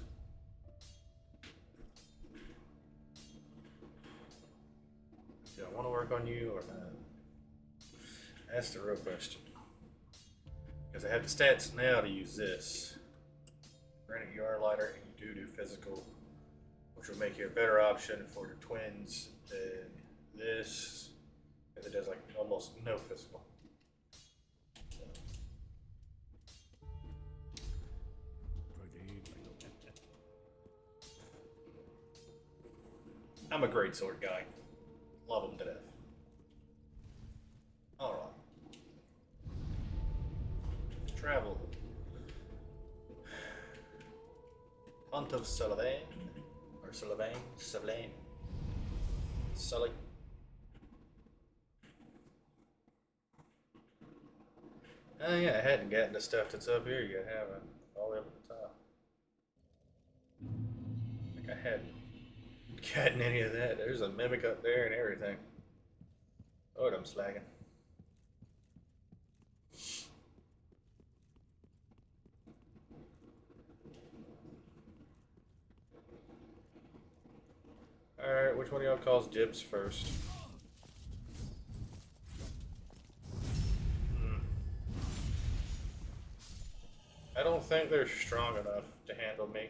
Speaker 1: Do I want to work on you or not? That's the real question. Because I have the stats now to use this. Granted, you are lighter and you do physical, which will make you a better option for the twins than this, because it does like almost no physical. I'm a great sword guy. Love him to death. Alright. Travel. Font of Sullivan. Or Sullivan? Sullivan. Sully. Oh yeah, I hadn't gotten the stuff that's up here yet, have I? All the way up at the top. I think I hadn't gotten any of that. There's a mimic up there and everything. Lord, I'm slacking. Alright, which one of y'all calls dibs first? I don't think they're strong enough to handle me.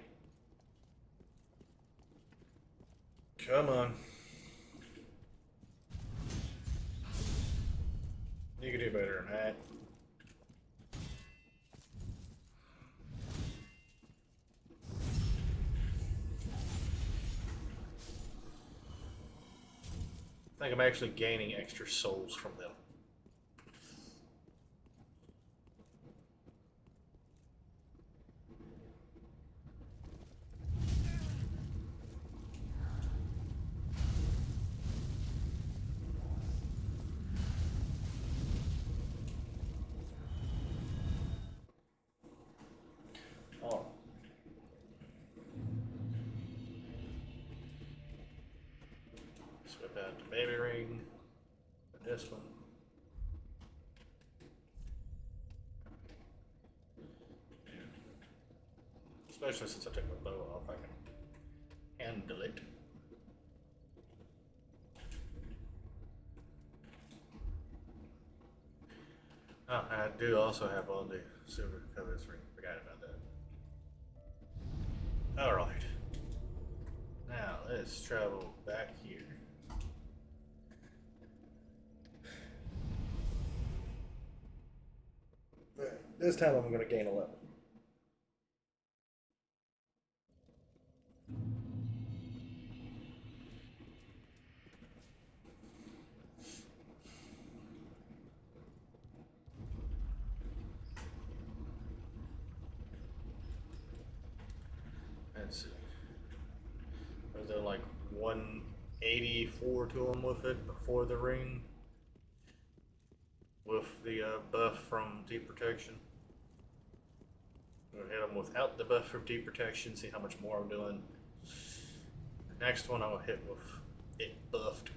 Speaker 1: Come on. You can do better than that. I think I'm actually gaining extra souls from them. Oh. Swip out the baby ring. And this one. Especially since I took my bow off, I can handle it. Oh, I do also have on the silver covetous ring. Forgot about that. Alright. Now, let's travel back here. This time I'm going to gain a level. Let's see. Was there like 184 to them with it before the ring? With the buff from deep protection. I'm gonna hit them without the buff from deep protection, see how much more I'm doing. The next one I'll hit with it buffed.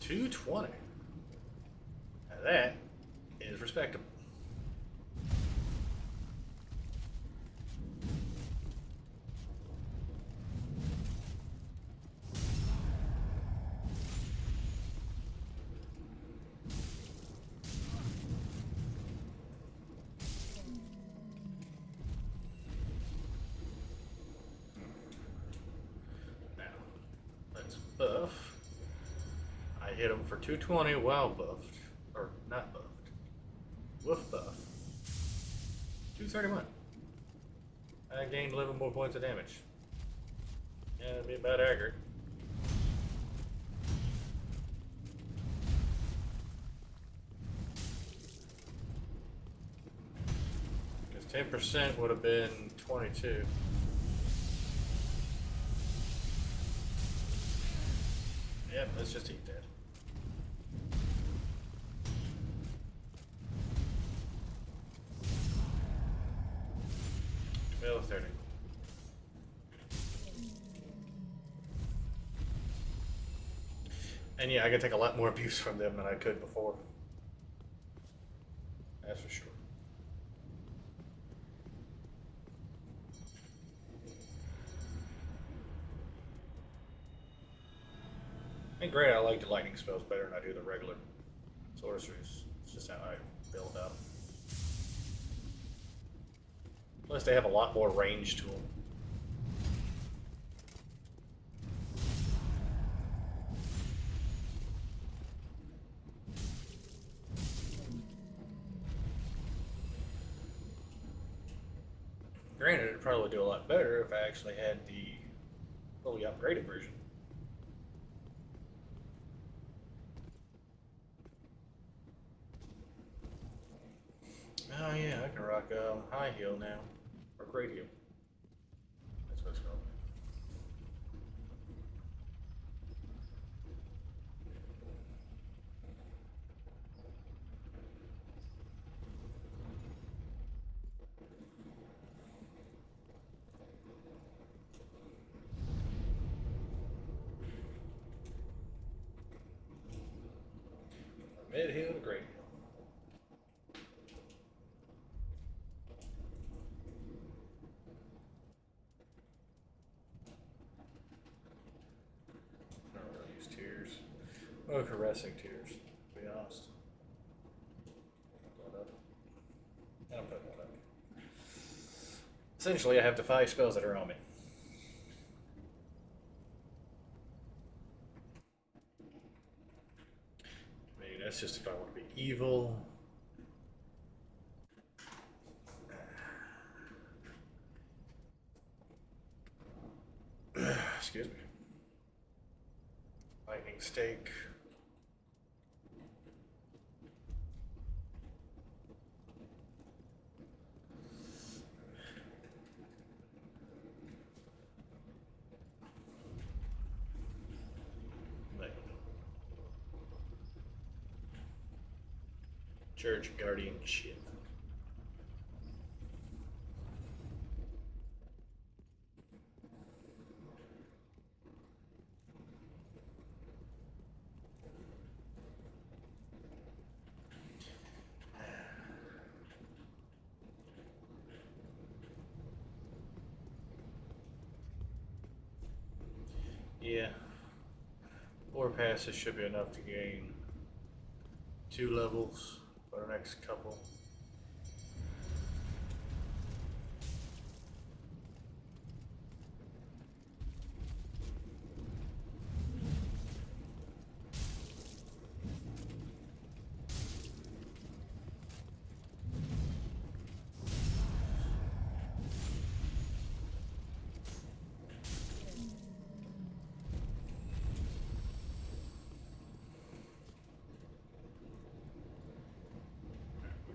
Speaker 1: $220. Now that is respectable. Now, let's buff. I hit him for 220 while buffed. Or not buffed. With buff. 231. I gained 11 more points of damage. Yeah, that'd be about accurate. Because 10% would have been 22. Yep, let's just eat that. Well, 30. And yeah, I can take a lot more abuse from them than I could before. That's for sure. And great, I like the lightning spells better than I do the regular sorceries. It's just how I feel about them. Plus, they have a lot more range to them. Granted, it'd probably do a lot better if I actually had the fully upgraded version. Oh yeah, I can rock high heel now. Or great heel. That's what it's called. Mid heel to great heel. I don't really use tears. Oh, caressing tears, to be honest. Put one up. And I'm putting one up. Essentially, I have the 5 spells that are on me. I mean, that's just if I want to be evil. Excuse me. Lightning stake. Church guardianship. Yeah. 4 passes should be enough to gain 2 levels for the next couple.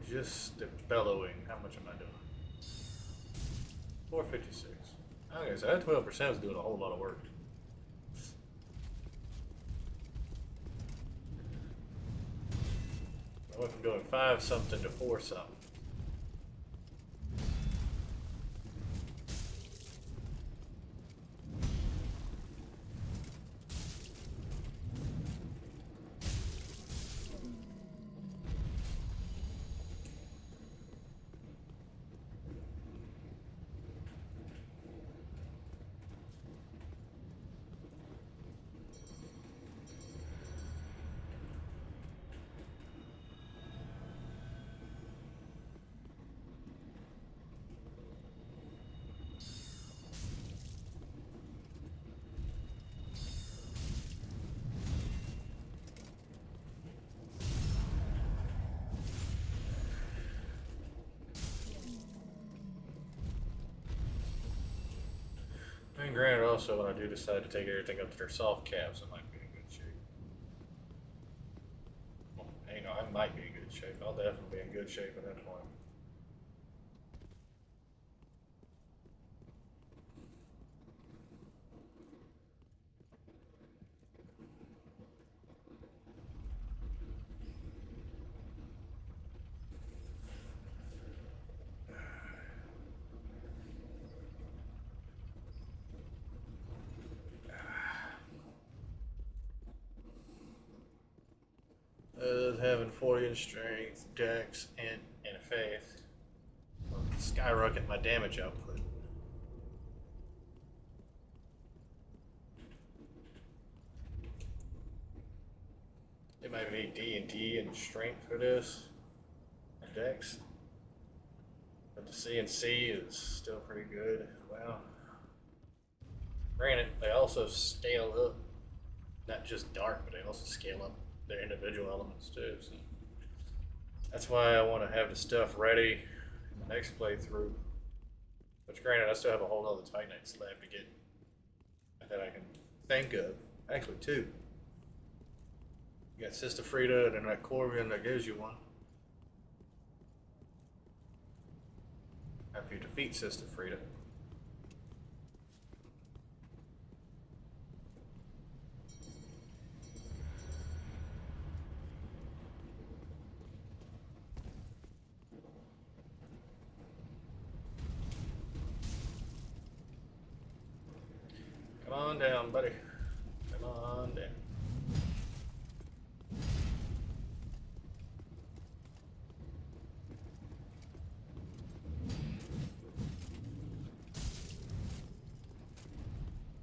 Speaker 1: Just the bellowing. How much am I doing? 456. Okay, so that 12% is doing a whole lot of work. I went from doing 5 something to 4 something. And granted, also, when I do decide to take everything up to their soft caps, I might be in good shape. Well, you know, I might be in good shape. I'll definitely be in good shape at that point. Having 40 in strength, dex, and faith will skyrocket my damage output. It might be D&D and strength for this, and dex, but the CNC is still pretty good as well. Granted, they also scale up, not just dark, but they also scale up their individual elements too. So that's why I want to have the stuff ready in the next playthrough. Which, granted, I still have a whole other Titanite slab to get that I can think of. Actually, 2. You got Sister Frida and then that Corvian that gives you one. After you defeat Sister Frida. Come on down, buddy. Come on down.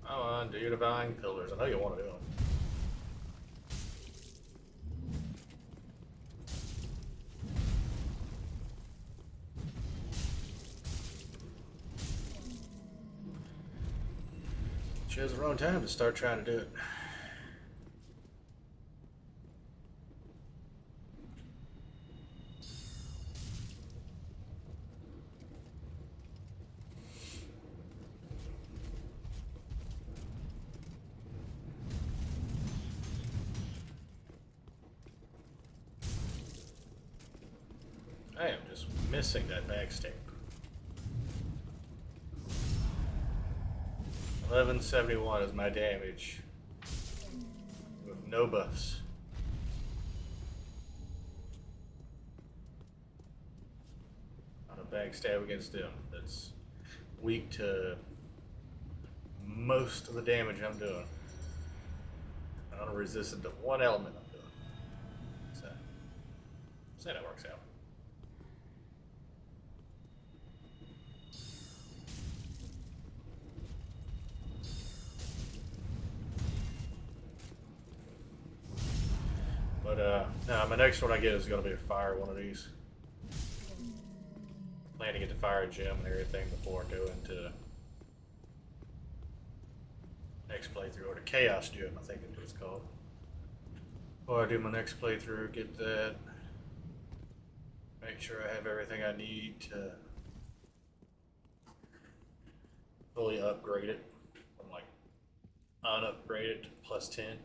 Speaker 1: Come on, do your divine pillars. I know you want to do them. Chose the wrong time to start trying to do it. I am just missing that backstab. 1171 is my damage with no buffs. On a backstab against them that's weak to most of the damage I'm doing. I'm resistant to one element I'm doing. So that works out. But no, my next one I get is going to be a fire one of these. Plan to get the fire gem and everything before I go into next playthrough, or the chaos gem I think it's called. Before I do my next playthrough, get that. Make sure I have everything I need to fully upgrade it. I'm like unupgraded to plus 10.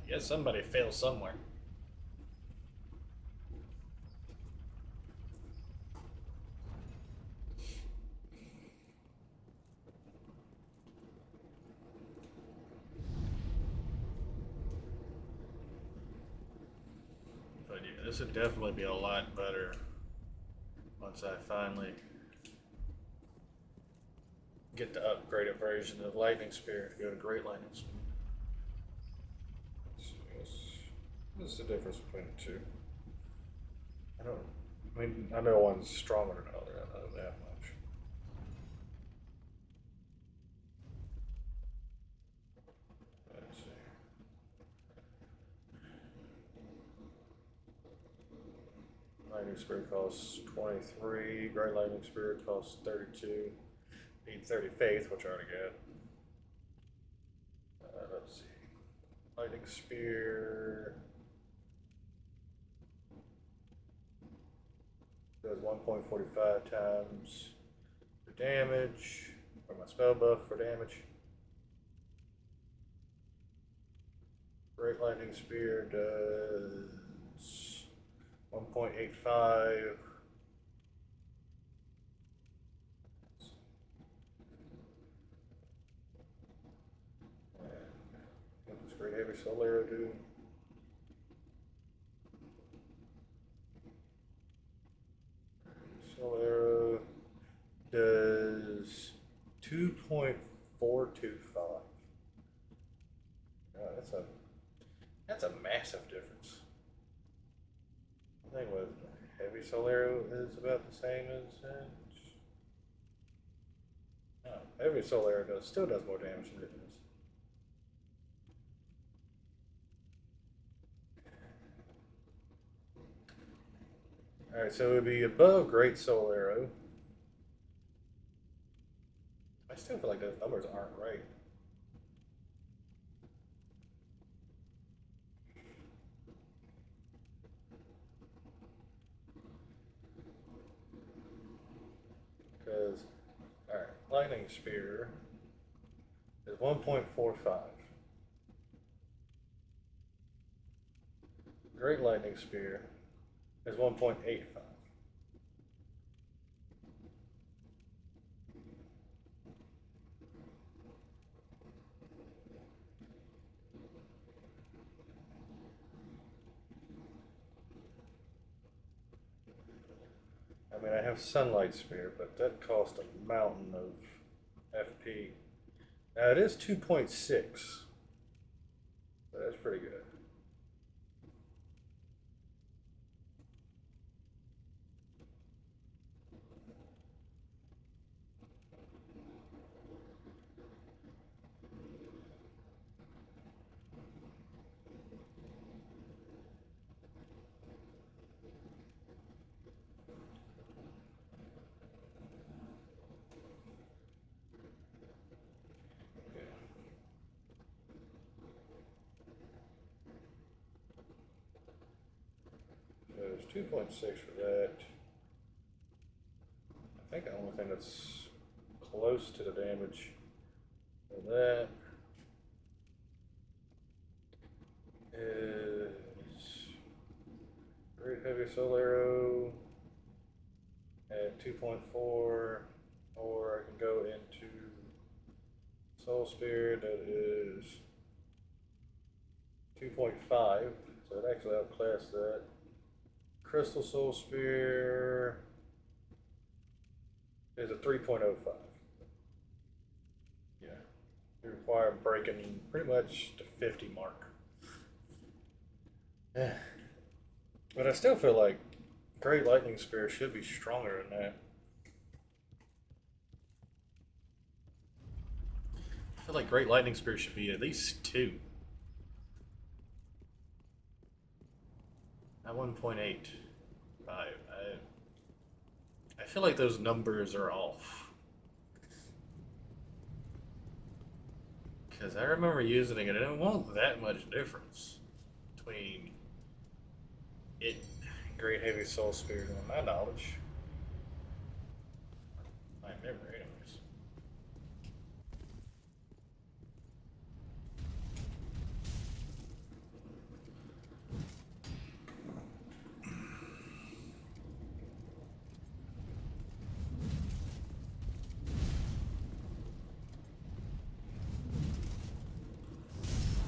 Speaker 1: I guess somebody failed somewhere. But yeah, this would definitely be a lot better once I finally get the upgraded version of Lightning Spear to go to Great Lightning Spear. What's the difference between the two? I know one's stronger than the other, I know that much. Let's see. Lightning Spear costs 23, Great Lightning Spear costs 32. Need 30 Faith, which I already got. Let's see. Lightning Spear does 1.45 times the damage, or my spell buff for damage. Great Lightning Spear does 1.85. What does Great Heavy Soul Arrow do? Soul Arrow does 2.425. That's a massive difference. I think with Heavy Soul Arrow is about the same as that. No, Heavy Soul Arrow still does more damage than it does. Alright, so it would be above Great Soul Arrow. I still feel like those numbers aren't right. Because, alright, Lightning Spear is 1.45. Great Lightning Spear is 1.85. I mean, I have Sunlight Spear, but that cost a mountain of FP. Now it is 2.6, so that's pretty good. There's 2.6 for that. I think the only thing that's close to the damage of that is Great Heavy Soul Arrow at 2.4, or I can go into Soul Spear that is 2.5, so it actually outclassed that. Crystal Soul Spear is a 3.05. Yeah, you require breaking pretty much the 50 mark. But I still feel like Great Lightning Spear should be stronger than that. I feel like Great Lightning Spear should be at least 2. At 1.85. I feel like those numbers are off. Because I remember using it and it wasn't that much difference between it and Great Heavy Soul Spear, to my knowledge. My memory, anyways.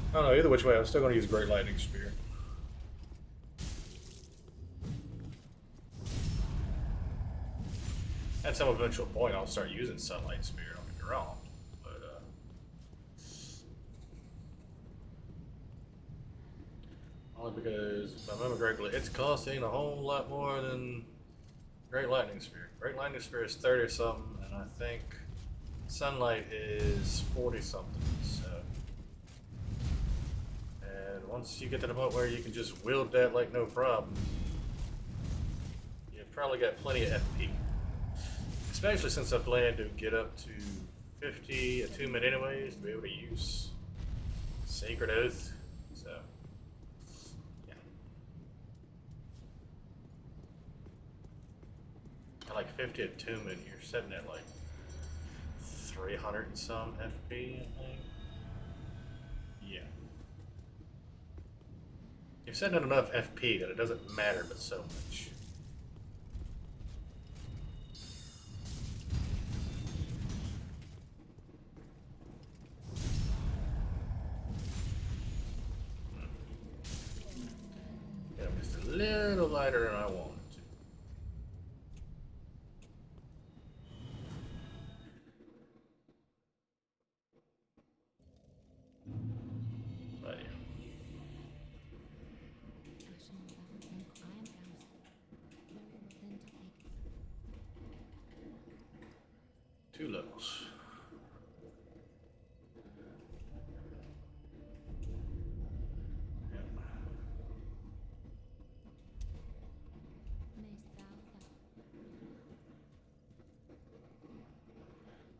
Speaker 1: I don't know, either which way, I'm still going to use Great Lightning Spear. At some eventual point, I'll start using Sunlight Spear, don't get me wrong. But, only because, if I remember correctly, it's costing a whole lot more than Great Lightning Spear. Great Lightning Spear is 30 something, and I think Sunlight is 40 something, so. And once you get to the point where you can just wield that like no problem, you probably got plenty of FP. Especially since I plan to get up to 50 attunement anyways, to be able to use Sacred Oath. So, yeah. At like 50 attunement, you're sitting at like 300 and some FP, I think. Yeah. You're setting at enough FP that it doesn't matter but so much. Yeah, just a little lighter than I wanted to. But yeah.
Speaker 2: Ashen bound, then I am doused. Very well, then take.
Speaker 1: 2 levels. Yep.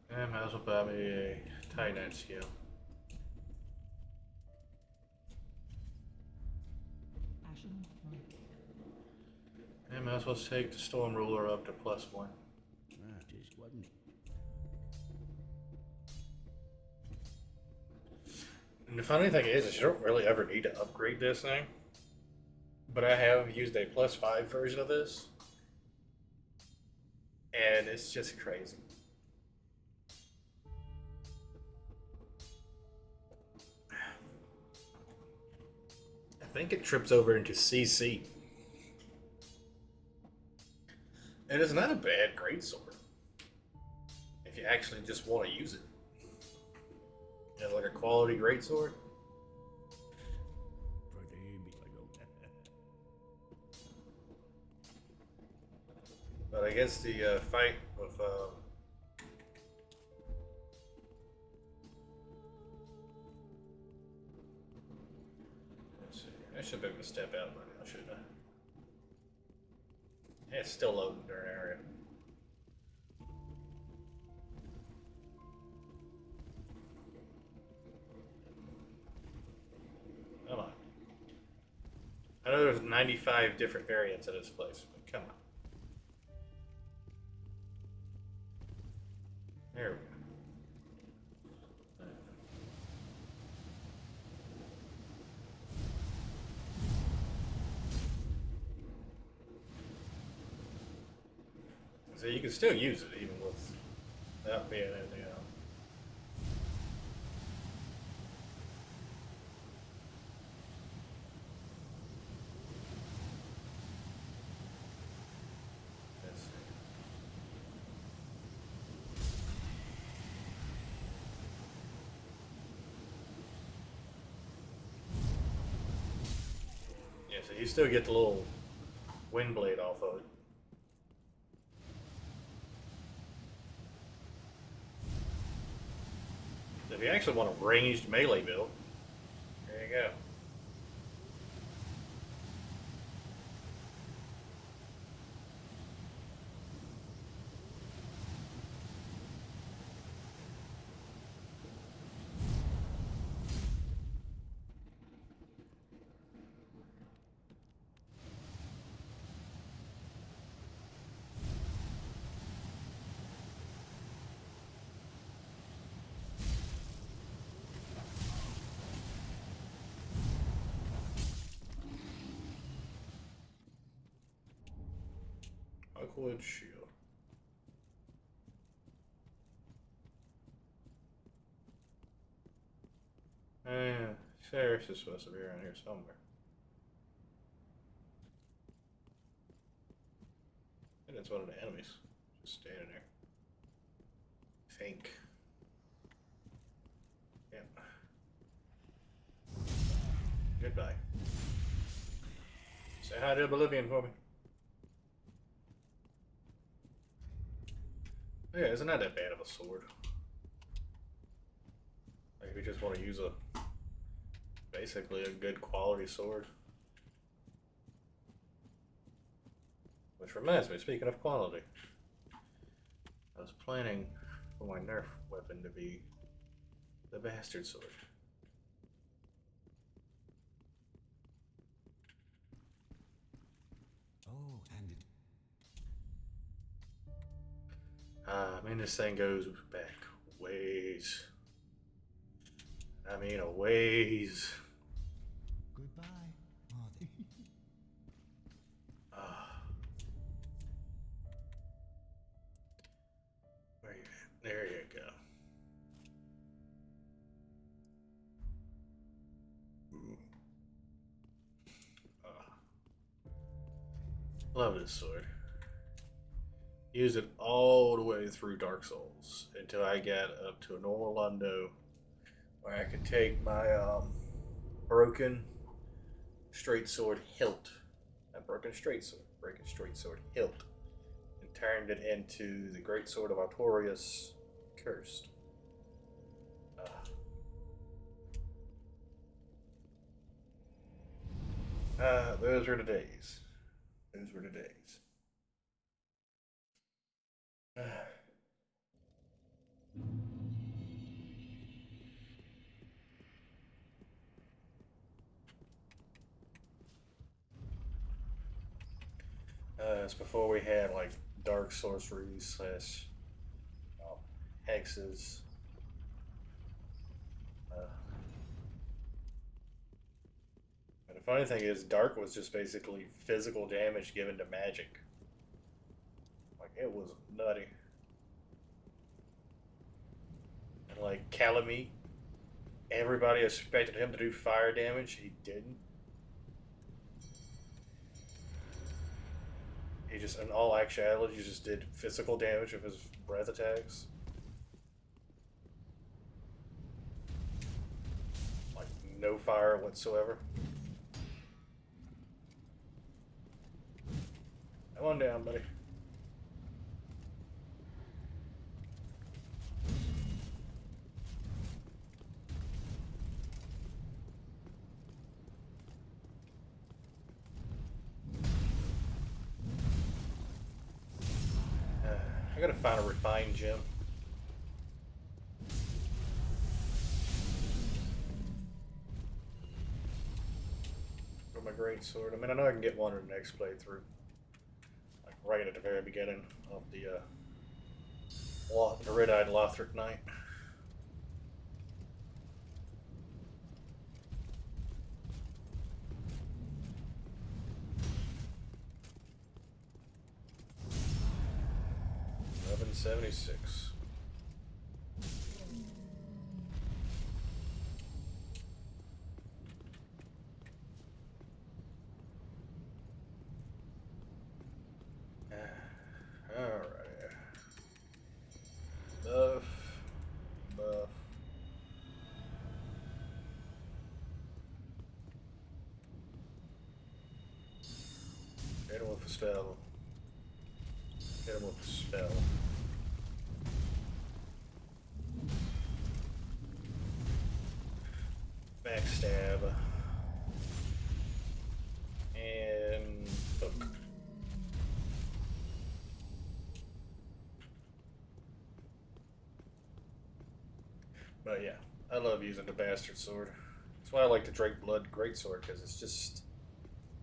Speaker 2: Mayst thou
Speaker 1: And might as well buy me a Titanite scale.
Speaker 4: Ashen 1.
Speaker 1: And might as well take the Storm Ruler up to +1.
Speaker 3: Ah, just wasn't it?
Speaker 1: And the funny thing is you don't really ever need to upgrade this thing. but I have used a +5 version of this, and it's just crazy. I think it trips over into CC. And it's not a bad greatsword if you actually just want to use it as like a quality greatsword. But against the fight with let's see, I should be able to step out by now, shouldn't I? Yeah, it's still loading during area. Come on. I know there's 95 different variants of this place, but come on. There we go. So you can still use it even without being in the let's see. Yeah, so you still get the little wind blade off of it. If you actually want a ranged melee build, there you go. Aquawood shield. Ceres is supposed to be around here somewhere. I think that's one of the enemies. Just standing there. I think. Yep. Goodbye. Say hi to Oblivion for me. Yeah, isn't that bad of a sword? Like if you just want to use basically a good quality sword. Which reminds me, speaking of quality, I was planning for my Nerf weapon to be the Bastard Sword.
Speaker 3: Oh, and it.
Speaker 1: I mean, this thing goes back ways. I mean, a ways.
Speaker 3: Goodbye, Martha.
Speaker 1: Where you at? There you go. Love this sword. Use it all the way through Dark Souls until I got up to a normal Lundo where I could take my broken straight sword hilt, not broken straight sword hilt, and turned it into the great sword of Artorias Cursed. Those were the days. Those were the days. It's before we had like dark sorceries slash hexes. Matter of funny thing is, Dark was just basically physical damage given to magic. Like, it was nutty. And like Calamite, everybody expected him to do fire damage. He didn't. He just, in all actuality, just did physical damage with his breath attacks. Like, no fire whatsoever. Come on down, buddy. I gotta find a refined gem. For my great sword. I mean, I know I can get one in the next playthrough. Like right at the very beginning of the Red-Eyed Lothric Knight. $11.76. Alright. Buff. Buff. Hit him with a spell. Hit him with a spell. Backstab. And hook. But yeah, I love using the Bastard Sword. That's why I like the Drakeblood Greatsword, because it's just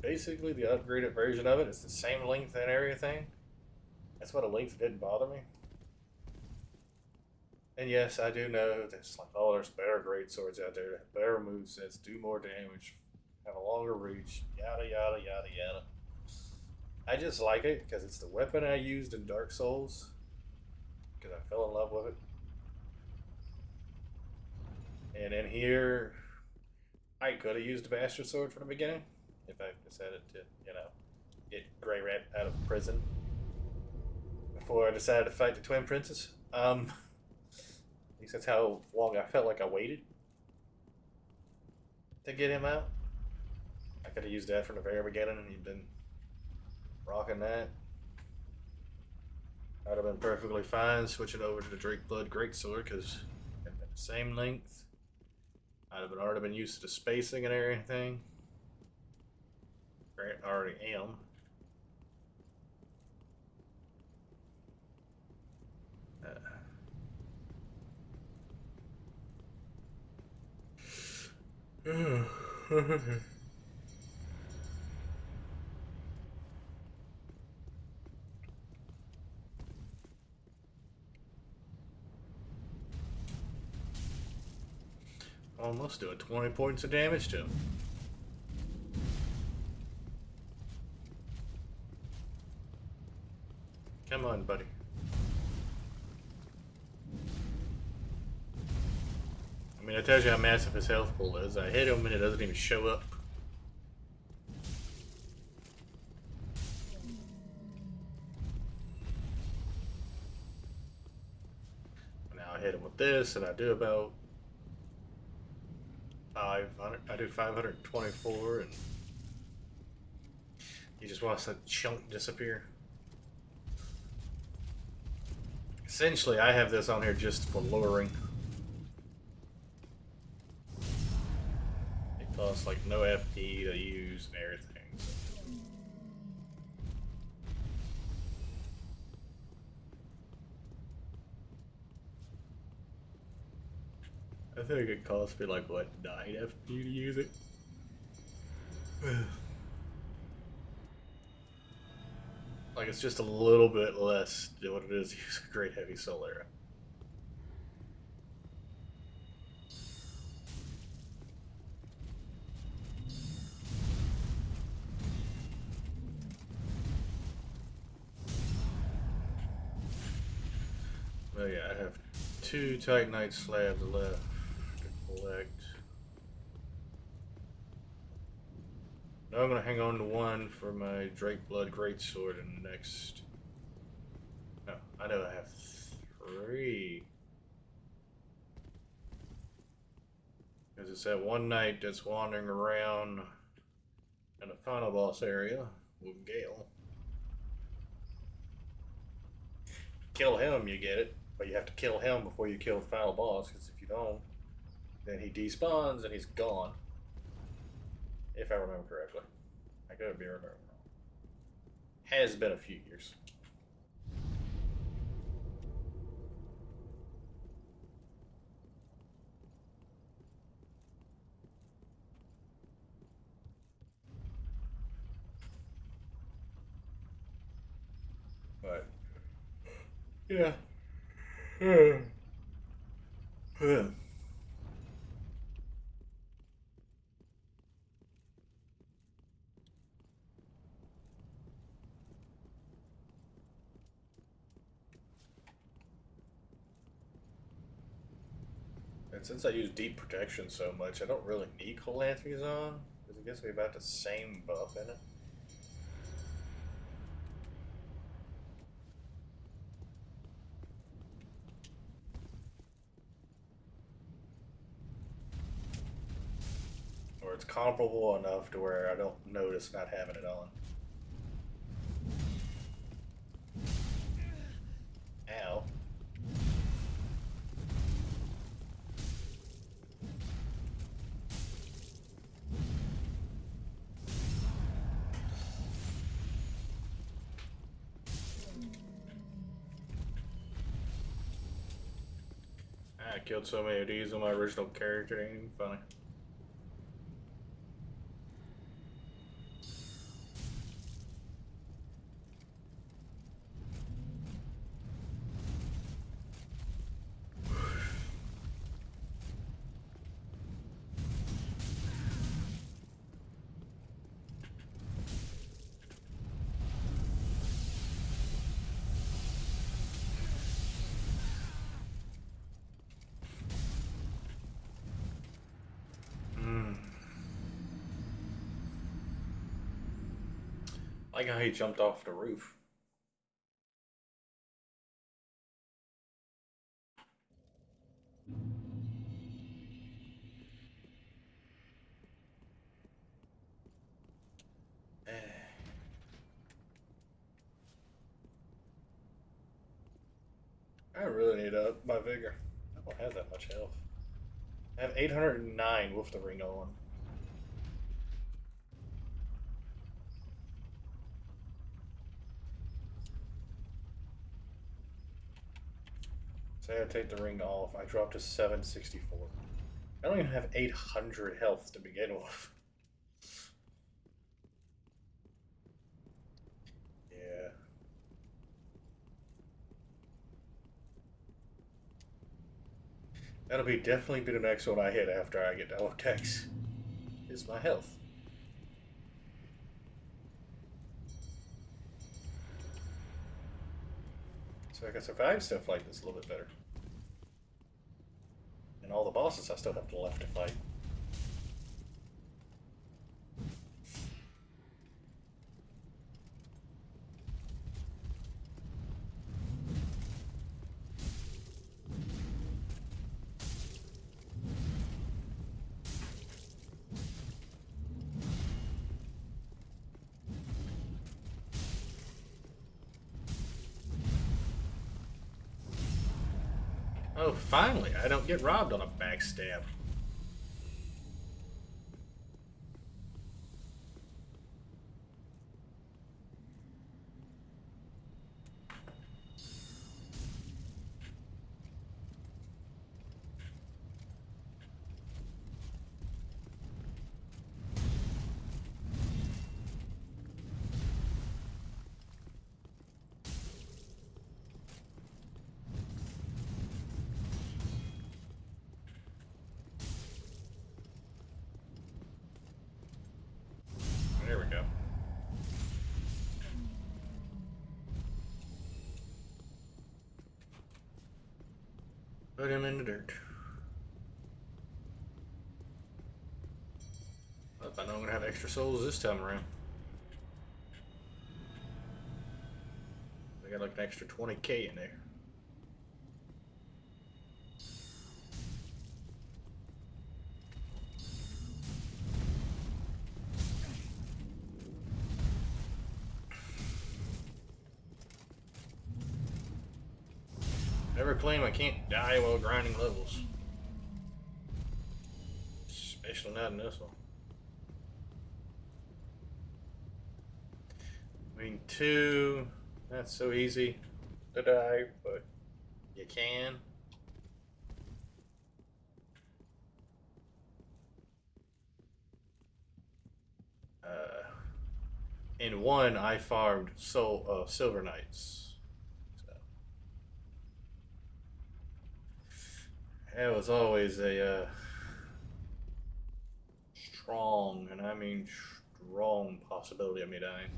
Speaker 1: basically the upgraded version of it. It's the same length and everything. That's why the length didn't bother me. And yes, I do know there's like, oh, there's better greatswords out there, better movesets, do more damage, have a longer reach, yada yada yada yada. I just like it because it's the weapon I used in Dark Souls, because I fell in love with it. And in here, I could have used the Bastard Sword from the beginning if I decided to, you know, get Grey Rat out of prison before I decided to fight the Twin Princes. At least that's how long I felt like I waited to get him out. I could have used that from the very beginning and he'd been rocking that. I'd have been perfectly fine switching over to the Drakeblood Greatsword because it's the same length. I'd have already been used to the spacing and everything. I already am. Almost doing 20 points of damage to him. Come on, buddy. I mean, it tells you how massive his health pool is. I hit him and it doesn't even show up. Now I hit him with this and I do about 500. I do 524 and he just wants that chunk disappear. Essentially, I have this on here just for luring. It costs like no FP to use and everything. So. I think it costs me like what, 9 FP to use it? Like, it's just a little bit less than what it is to use a Great Heavy Soul Arrow. 2 Titanite slabs left to collect. Now I'm gonna hang on to 1 for my Drake Blood Greatsword in the next. No, I know I have 3. Because it's that one knight that's wandering around in the final boss area with Gale. Kill him, you get it. But you have to kill him before you kill the final boss, because if you don't, then he despawns and he's gone. If I remember correctly. I could be remembering wrong. Has been a few years. But yeah. And since I use deep protection so much, I don't really need Calanthres on, because it gives me about the same buff in it. Or it's comparable enough to where I don't notice not having it on. Ow. I killed so many of these on my original character, it ain't even funny. I like how he jumped off the roof. I really need up my vigor. I don't have that much health. I have 809 with the ring on. Say I take the ring off, I drop to 764. I don't even have 800 health to begin with. Yeah. That'll be definitely be the next one I hit after I get to Vortex. Is my health. So I can survive stuff like this a little bit better. And all the bosses I still have left to fight. Oh, finally, I don't get robbed on a backstab. Put him in the dirt. Well, I know I'm gonna have extra souls this time around. I got like an extra 20k in there. Never claim I can't die while grinding levels. Especially not in this one. I mean, 2, that's so easy to die, but you can. In 1, I farmed Silver Knights. So. It was always a strong, and I mean strong possibility of me dying.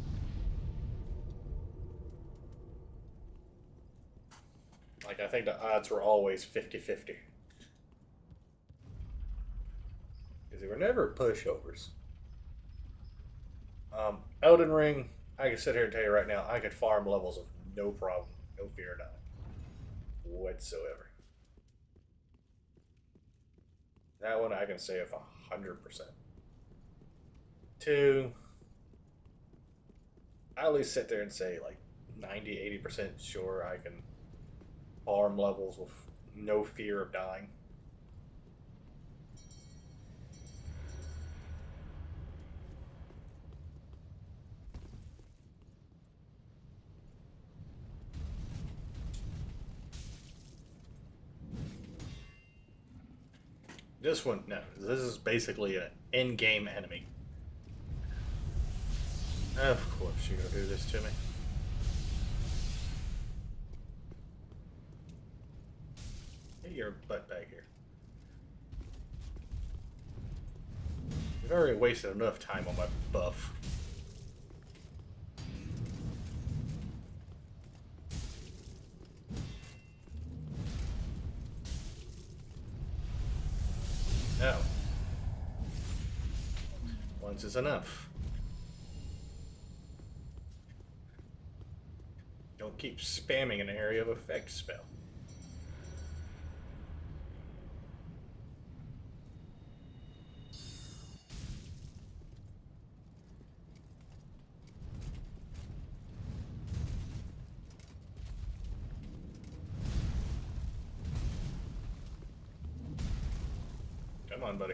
Speaker 1: Like, I think the odds were always 50-50. Because they were never pushovers. Elden Ring, I can sit here and tell you right now, I could farm levels of no problem, no fear of dying. Whatsoever. That one I can say of 100%. 2, I at least sit there and say like 90-80% sure I can farm levels with no fear of dying. This one, no. This is basically an in-game enemy. Of course you're gonna do this to me. Get your butt back here. You've already wasted enough time on my buff. No. Once is enough. Don't keep spamming an area of effect spell. Come on, buddy.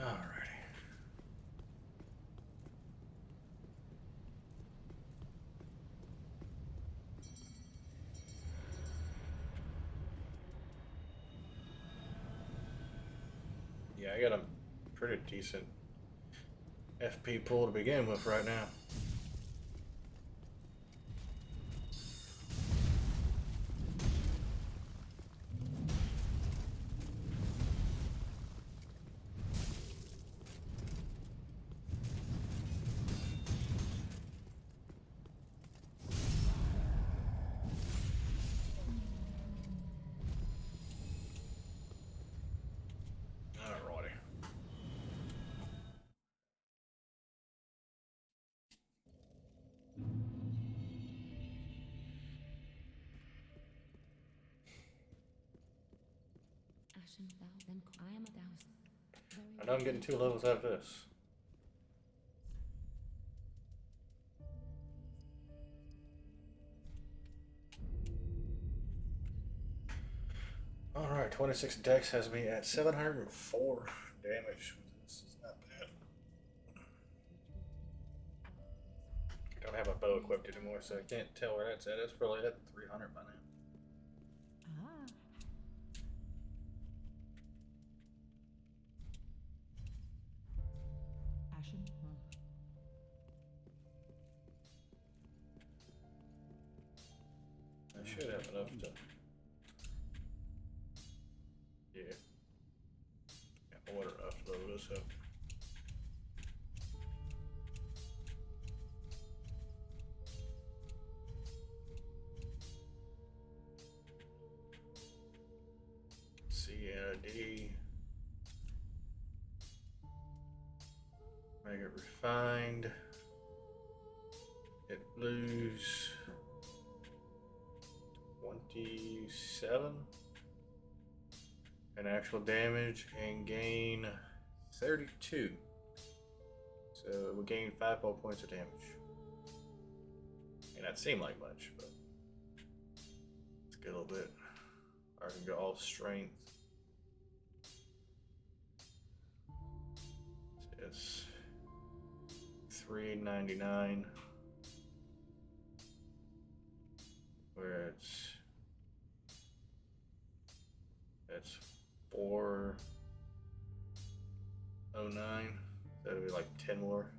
Speaker 1: Alrighty. Yeah, I got a pretty decent FP pool to begin with right now. Alrighty.
Speaker 2: Ashen thou, then I am a thousand.
Speaker 1: I know I'm getting 2 levels out of this. Alright, 26 dex has me at 704 damage. This is not bad. I don't have a bow equipped anymore, so I can't tell where that's at. It's probably at 300 by now.
Speaker 4: Ah. Ashen Run.
Speaker 1: should have enough to. Yeah. Got water enough to load this up. CND. Make it refined. It lose 27 in actual damage and gain 32. So it would gain 5 more points of damage. And that seemed like much, but let's get a little bit. Or I can go all strength. So it's 399. Where it's 409. That'll be like 10 more.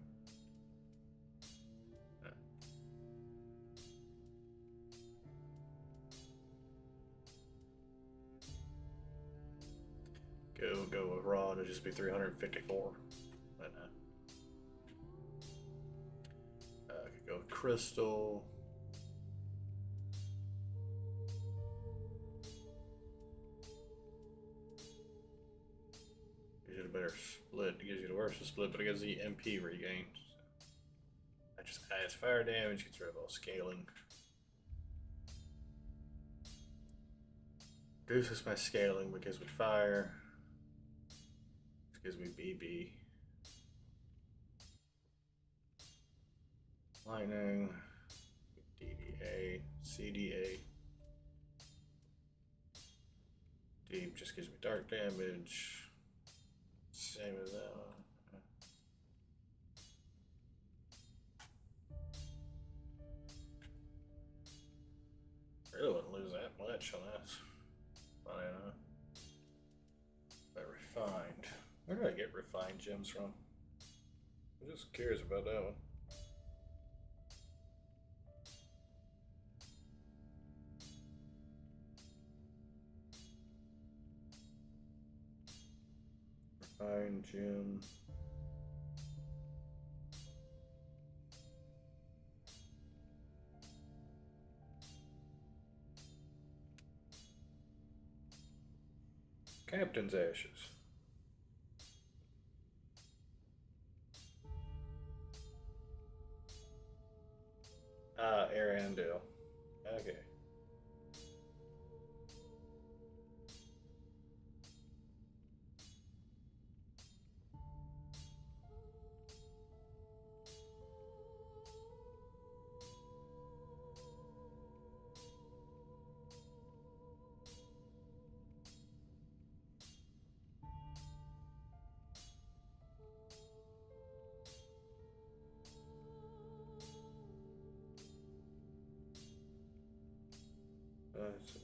Speaker 1: Go with raw. It'll just be 354. But I could go with crystal. Gives you a better split. It gives you the worst split, but it gives the MP regain. That just adds fire damage, gets rid of all scaling. Reduces my scaling, but gives me fire. This gives me BB. Lightning. DDA. CDA. Deep just gives me dark damage. Same as that one. Really wouldn't lose that much on this. Funny enough. But refined. Where do I get refined gems from? I'm just curious about that one. Refined gem. Captain's Ashes. Arendelle. Okay. Let's see.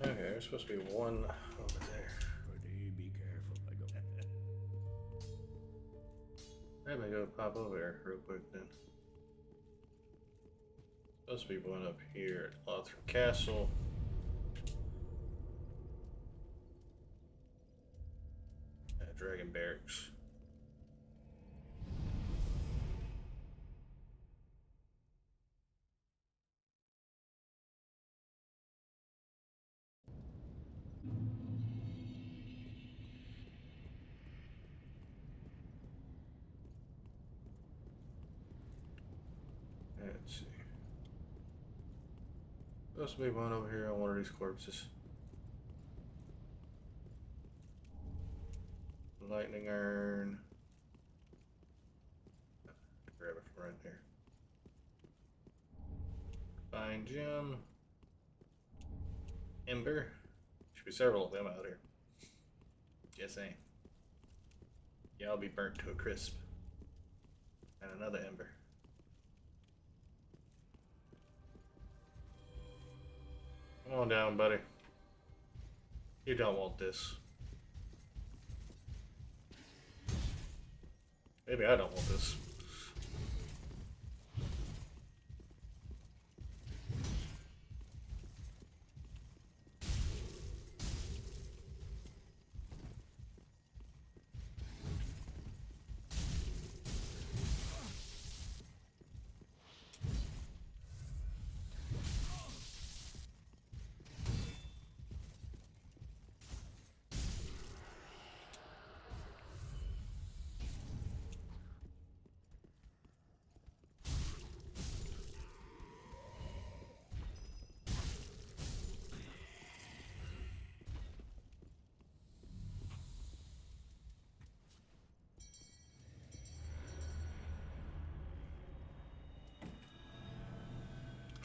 Speaker 1: Okay, there's supposed to be one over there.
Speaker 5: Be careful. I go.
Speaker 1: Let me go pop over there real quick then. Supposed to be one up here at Lothar Castle. Dragon Barracks. Let's see. Supposed to be one over here on one of these corpses. Lightning urn. Grab it from right there. Fine gem. Ember. Should be several of them out here. Just saying. Y'all be burnt to a crisp. And another ember. Come on down, buddy. You don't want this. Maybe I don't want this.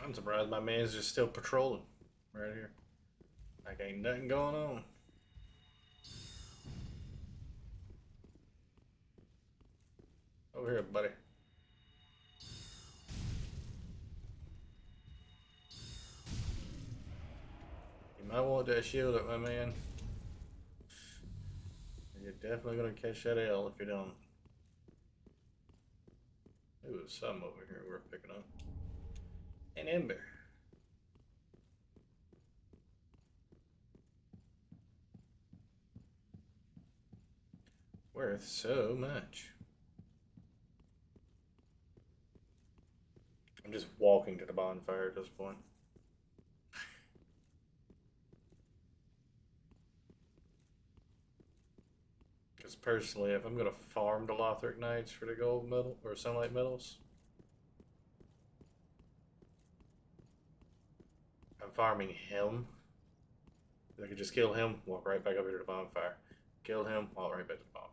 Speaker 1: I'm surprised my man's just still patrolling right here. Like ain't nothing going on. Over here, buddy. You might want that shield up, my man. You're definitely gonna catch that L if you don't. Ooh, there's some over here we're picking up. An ember. Worth so much. I'm just walking to the bonfire at this point. Because personally, if I'm going to farm the Lothric Knights for the gold medal or sunlight medals, I'm farming him. I could just kill him, walk right back over to the bonfire. Kill him, walk right back to the bonfire.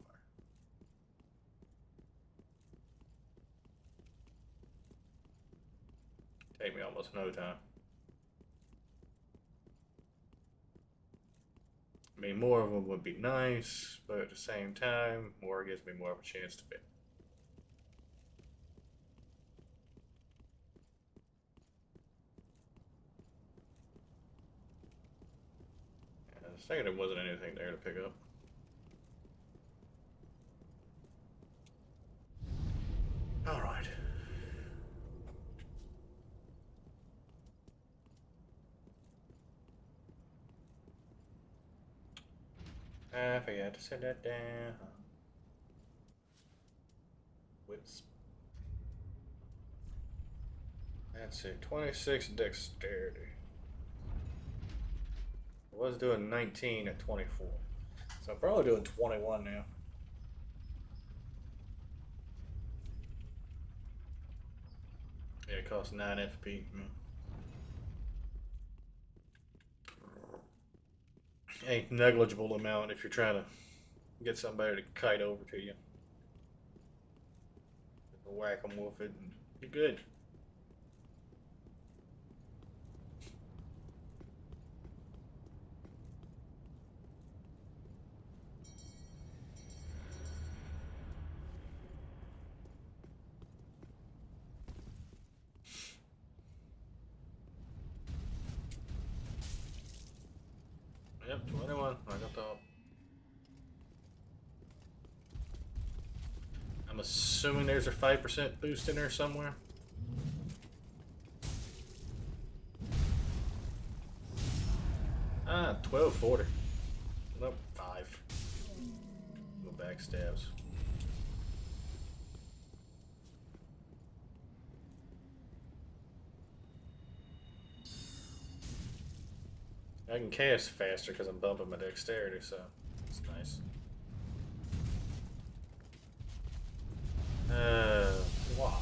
Speaker 1: Take me almost no time. I mean, more of them would be nice, but at the same time, more gives me more of a chance to fit. I was thinking there wasn't anything there to pick up. All right. I forgot to set that down. Whoops. That's it. 26 dexterity. I was doing 19 at 24. So I'm probably doing 21 now. Yeah, it costs 9 FP. A negligible amount if you're trying to get somebody to kite over to you. Whack them with it and you're good. Yep, 21. I got the. I'm assuming there's a 5% boost in there somewhere. Ah, 1240. Nope, 5. Go backstabs. I can cast faster because I'm bumping my dexterity, so it's nice. Why?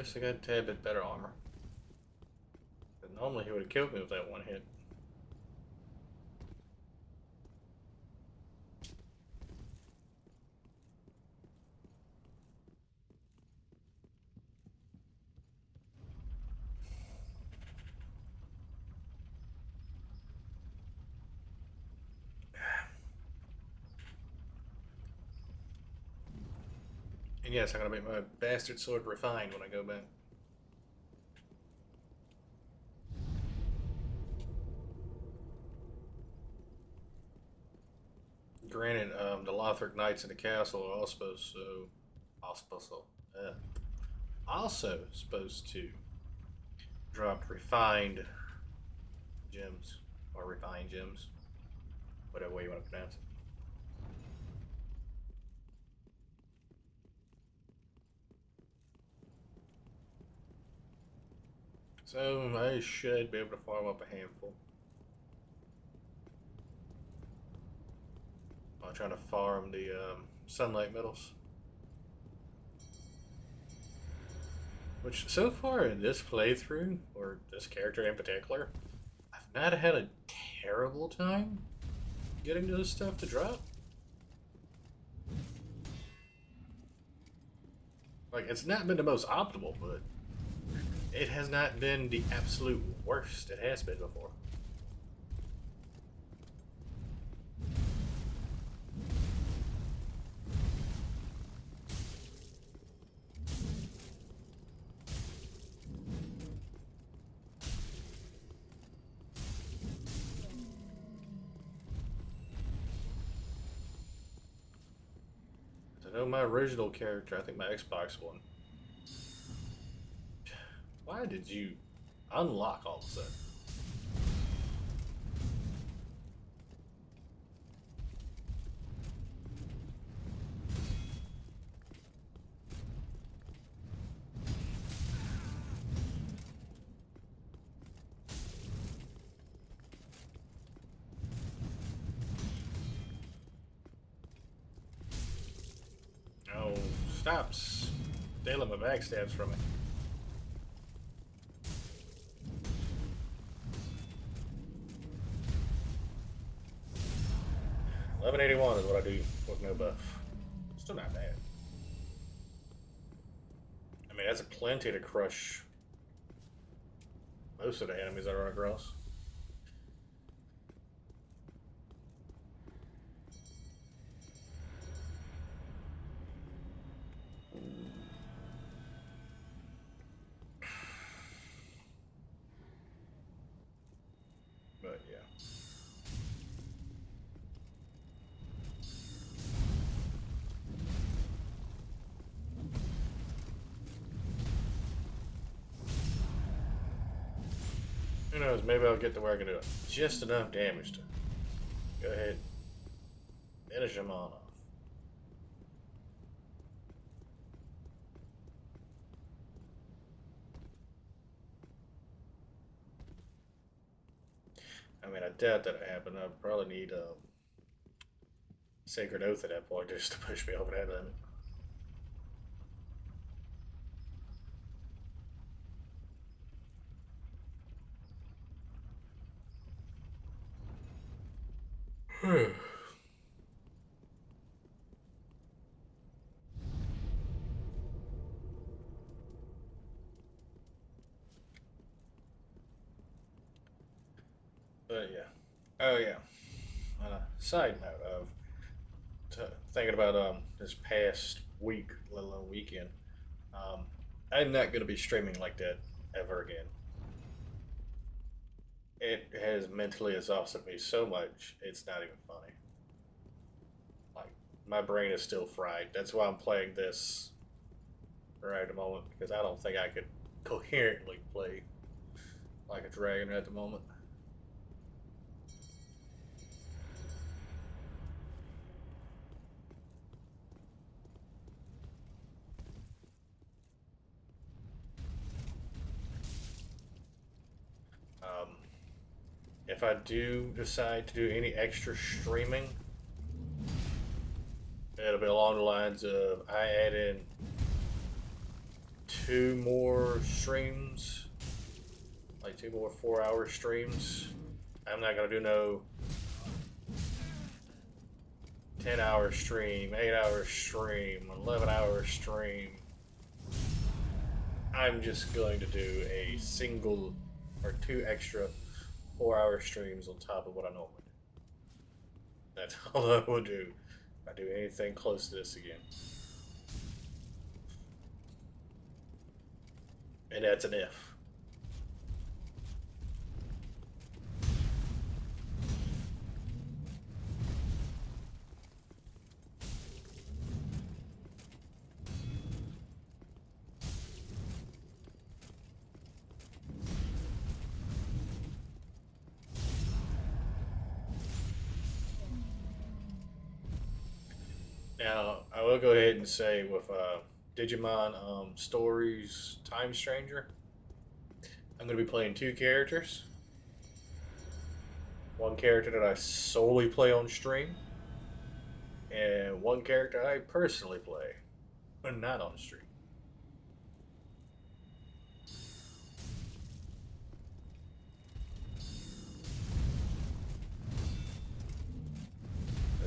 Speaker 1: least I got a tad bit better armor. But normally he would have killed me with that one hit. And yes, I'm gonna make my bastard sword refined when I go back. Granted, the Lothric Knights in the castle are also supposed to drop refined gems or refined gems, whatever way you want to pronounce it. So I should be able to farm up a handful. I'm trying to farm the sunlight metals. Which, so far in this playthrough, or this character in particular, I've not had a terrible time getting to this stuff to drop. Like, it's not been the most optimal, but it has not been the absolute worst it has been before. I know my original character, I think my Xbox one. Why did you unlock all of a sudden? Oh, stop stealing my backstabs from me. $1181 is what I do with no buff. Still not bad. I mean, that's plenty to crush most of the enemies I run across. But yeah. Who knows, maybe I'll get to where I can do it. Just enough damage to go ahead and finish him on off. I mean, I doubt that'll happen. I'll probably need a Sacred Oath at that point just to push me over that limit. But yeah. Oh yeah. On a side note of thinking about this past week, let alone weekend, I'm not gonna be streaming like that ever again. It has mentally exhausted me so much, it's not even funny. Like, my brain is still fried. That's why I'm playing this right at the moment, because I don't think I could coherently play like a dragon at the moment. If I do decide to do any extra streaming, it'll be along the lines of I add in 2 more streams, like 2 more 4-hour streams. I'm not gonna do no 10-hour stream, 8-hour stream, 11-hour stream. I'm just going to do a single or 2 extra 4-hour streams on top of what I normally do. That's all I will do if I do anything close to this again. And that's an if. Now, I will go ahead and say with Digimon Stories Time Stranger, I'm going to be playing 2 characters. One character that I solely play on stream, and one character I personally play, but not on stream.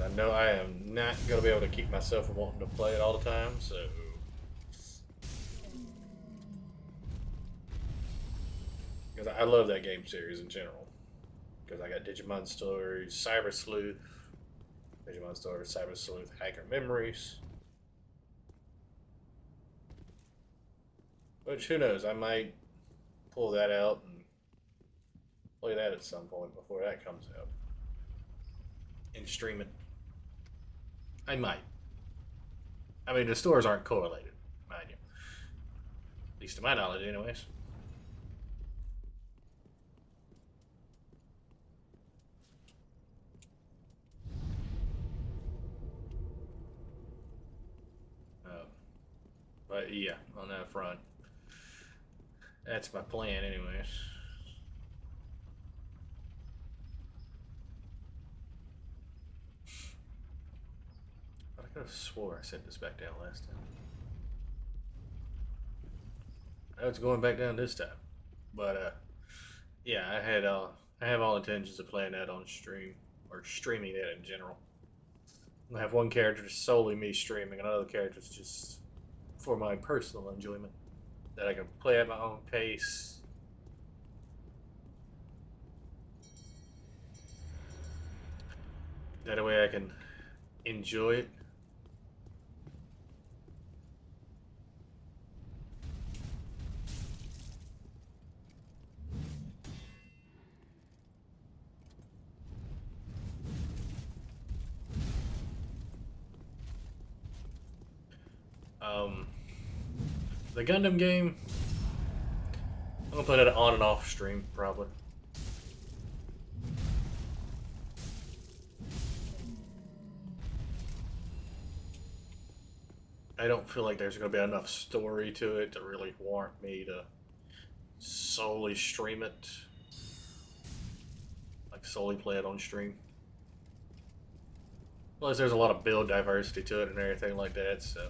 Speaker 1: I know I am not going to be able to keep myself from wanting to play it all the time, so... Because I love that game series in general. Because I got Digimon Stories, Cyber Sleuth, Digimon Stories, Cyber Sleuth, Hacker Memories. Which, who knows, I might pull that out and play that at some point before that comes out. And stream it. I might. I mean, the stores aren't correlated, mind you. At least to my knowledge, anyways. But yeah, on that front, that's my plan, anyways. I could have swore I set this back down last time. I know it's going back down this time, but yeah, I have all intentions of playing that on stream or streaming it in general. I have one character solely me streaming, and another character just for my personal enjoyment that I can play at my own pace. That way I can enjoy it. The Gundam game, I'm gonna play that on and off stream, probably. I don't feel like there's gonna be enough story to it to really warrant me to solely stream it. Like, solely play it on stream. Plus, there's a lot of build diversity to it and everything like that, so...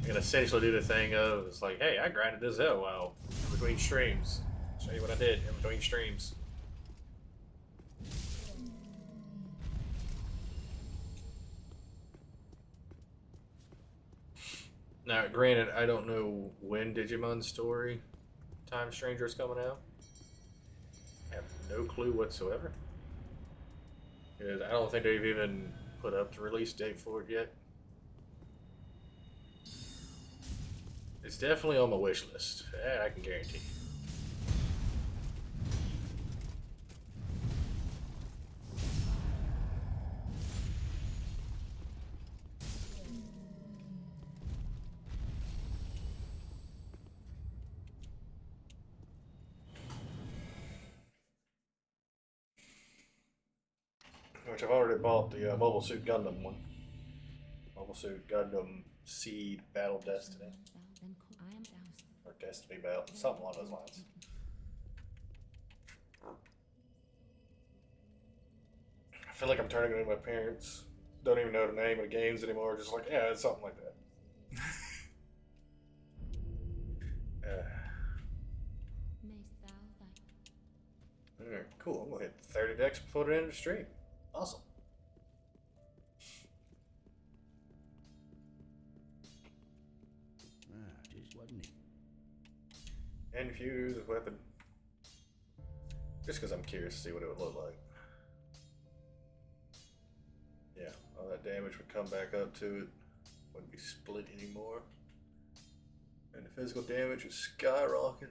Speaker 1: I can essentially do the thing of, it's like, hey, I grinded this out while in between streams. Show you what I did in between streams. Now, granted, I don't know when Digimon Story Time Stranger is coming out. I have no clue whatsoever. Because I don't think they've even put up the release date for it yet. It's definitely on my wish list. I can guarantee. Which I've already bought the Mobile Suit Gundam one. Mobile Suit Gundam Seed Battle Destiny. Or Destiny Battle, something along those lines. I feel like I'm turning into my parents. Don't even know the name of the games anymore. Just like, yeah, it's something like that. cool. I'm gonna hit 30 decks before the end of the stream. Awesome.
Speaker 5: Ah, just wasn't it?
Speaker 1: Infuse weapon. Just because I'm curious to see what it would look like. Yeah, all that damage would come back up to it. Wouldn't be split anymore. And the physical damage would skyrocket.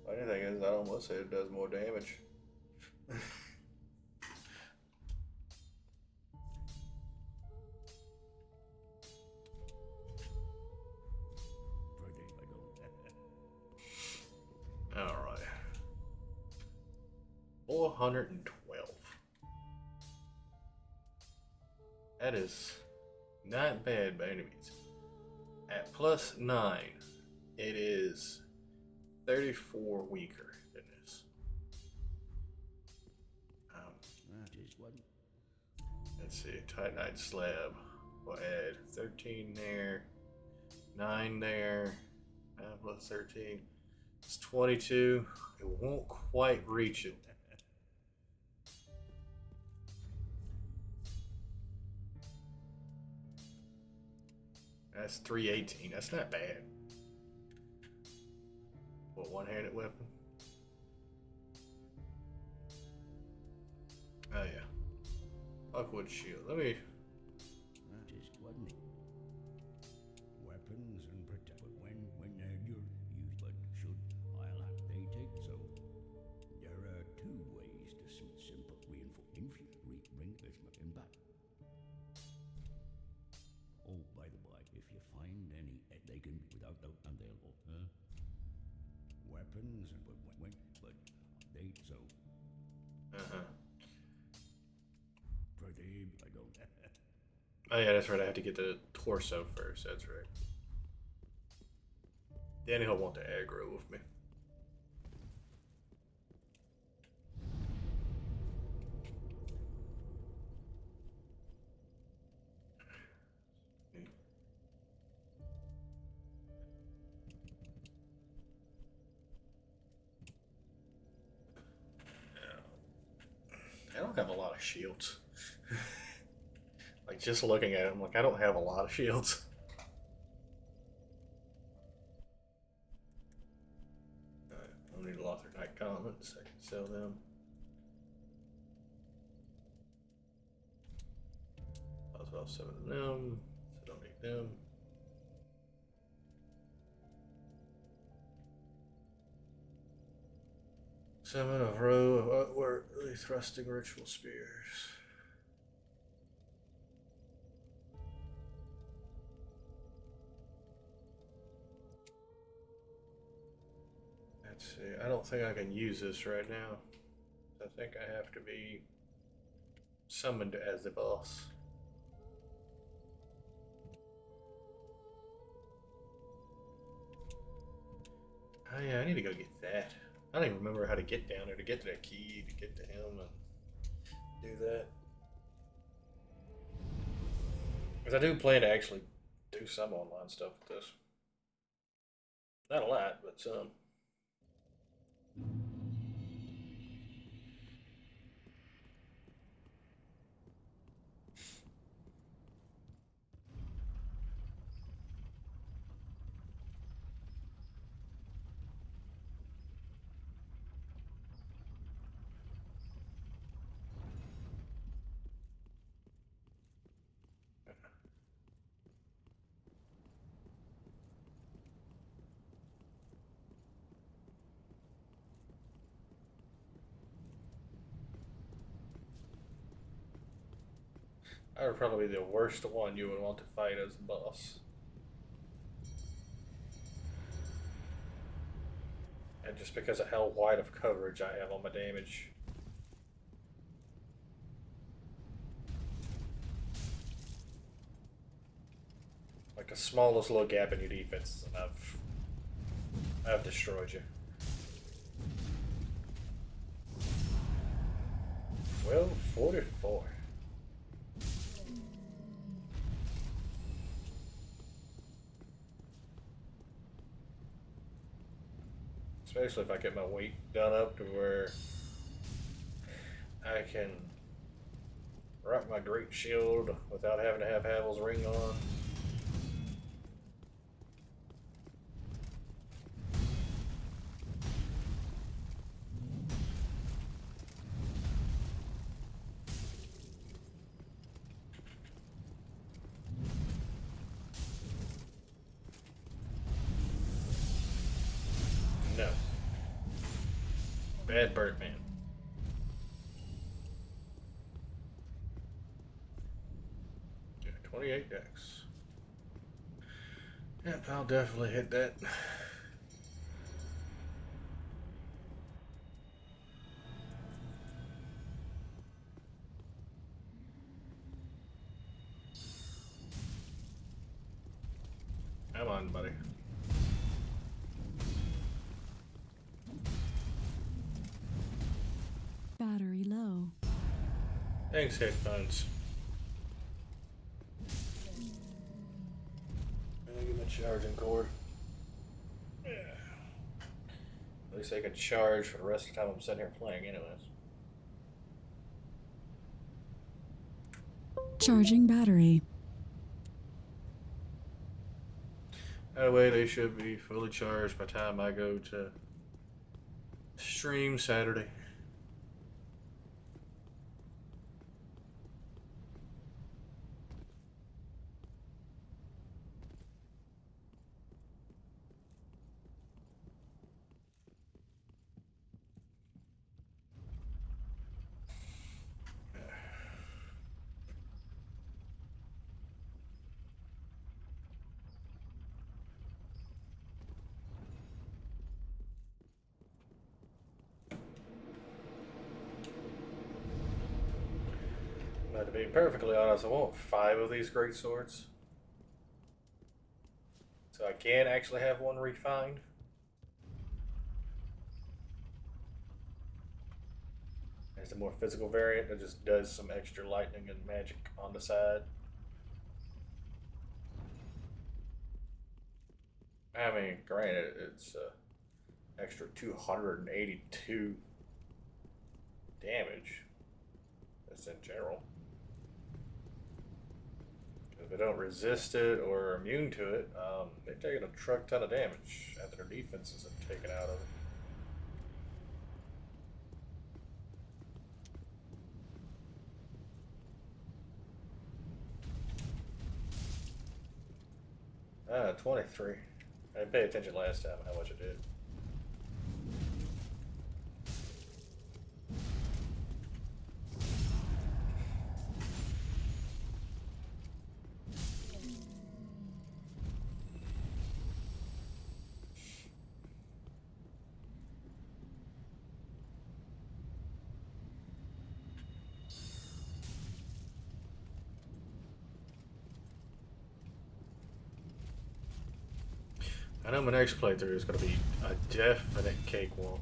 Speaker 1: Funny thing is, I almost say it does more damage.
Speaker 5: Pretty, I don't.
Speaker 1: Alright. 412. That is not bad by any means. At plus 9, it is 34 weaker than this.
Speaker 5: Ah, just wasn't.
Speaker 1: Let's see, Titanite slab. We'll add 13 there, 9 there, 9 plus 13. It's 22. It won't quite reach it. That's 318. That's not bad. What, one-handed weapon? Oh yeah. Buckwood shield. Let me.
Speaker 5: Ah, just wasn't it? Weapons and protect. But when you're used, but should I'll update it. So there are two ways to simple bring this back. Oh, by the by, if you find any, they can be without doubt available. Weapons and when update. So pretty, I don't.
Speaker 1: Oh yeah, that's right. I have to get the torso first. That's right. Danny will want to aggro with me. I don't have a lot of shields. Like, just looking at them, like, I don't have a lot of shields. Alright, I'll need a Lothar Knight Gauntlets. I can sell them. I'll sell 7 of them, so I don't need them. Summon a row of outwardly thrusting ritual spears. Let's see. I don't think I can use this right now. I think I have to be summoned as the boss. Oh yeah, I need to go get that. I don't even remember how to get down there to get to that key, to get to him and do that. Because I do plan to actually do some online stuff with this. Not a lot, but some. I would probably be the worst one you would want to fight as the boss. And just because of how wide of coverage I have on my damage. Like the smallest little gap in your defense, and I've destroyed you. Well, 44. Especially if I get my weight done up to where I can rock my great shield without having to have Havel's ring on. No. Bad Birdman. Yeah, 28 decks. Yep, I'll definitely hit that. Come on, buddy.
Speaker 6: Battery low.
Speaker 1: Thanks, headphones. Let me get my charging cord. Yeah. At least I can charge for the rest of the time I'm sitting here playing, anyways.
Speaker 6: Charging battery.
Speaker 1: That way, they should be fully charged by the time I go to stream Saturday. But to be perfectly honest, I want 5 of these great swords. So I can actually have one refined. It's a more physical variant that just does some extra lightning and magic on the side. I mean, granted, it's extra 282 damage. That's in general. If they don't resist it or are immune to it, they're taking a truck ton of damage after their defenses are taken out of it. Ah, 23. I didn't pay attention last time how much it did. I know my next playthrough is going to be a definite cakewalk.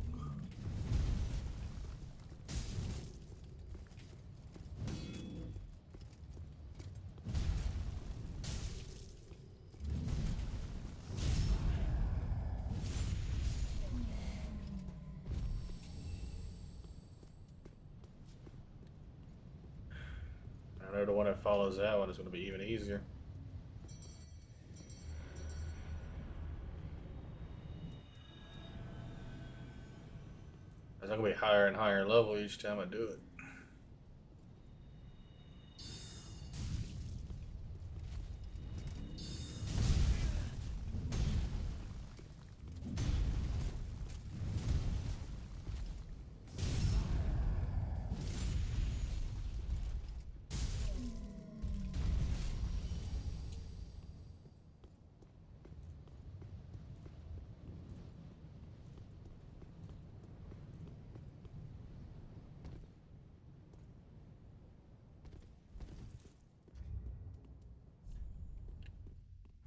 Speaker 1: I know the one that follows that one is going to be even easier. It's going to be higher and higher level each time I do it.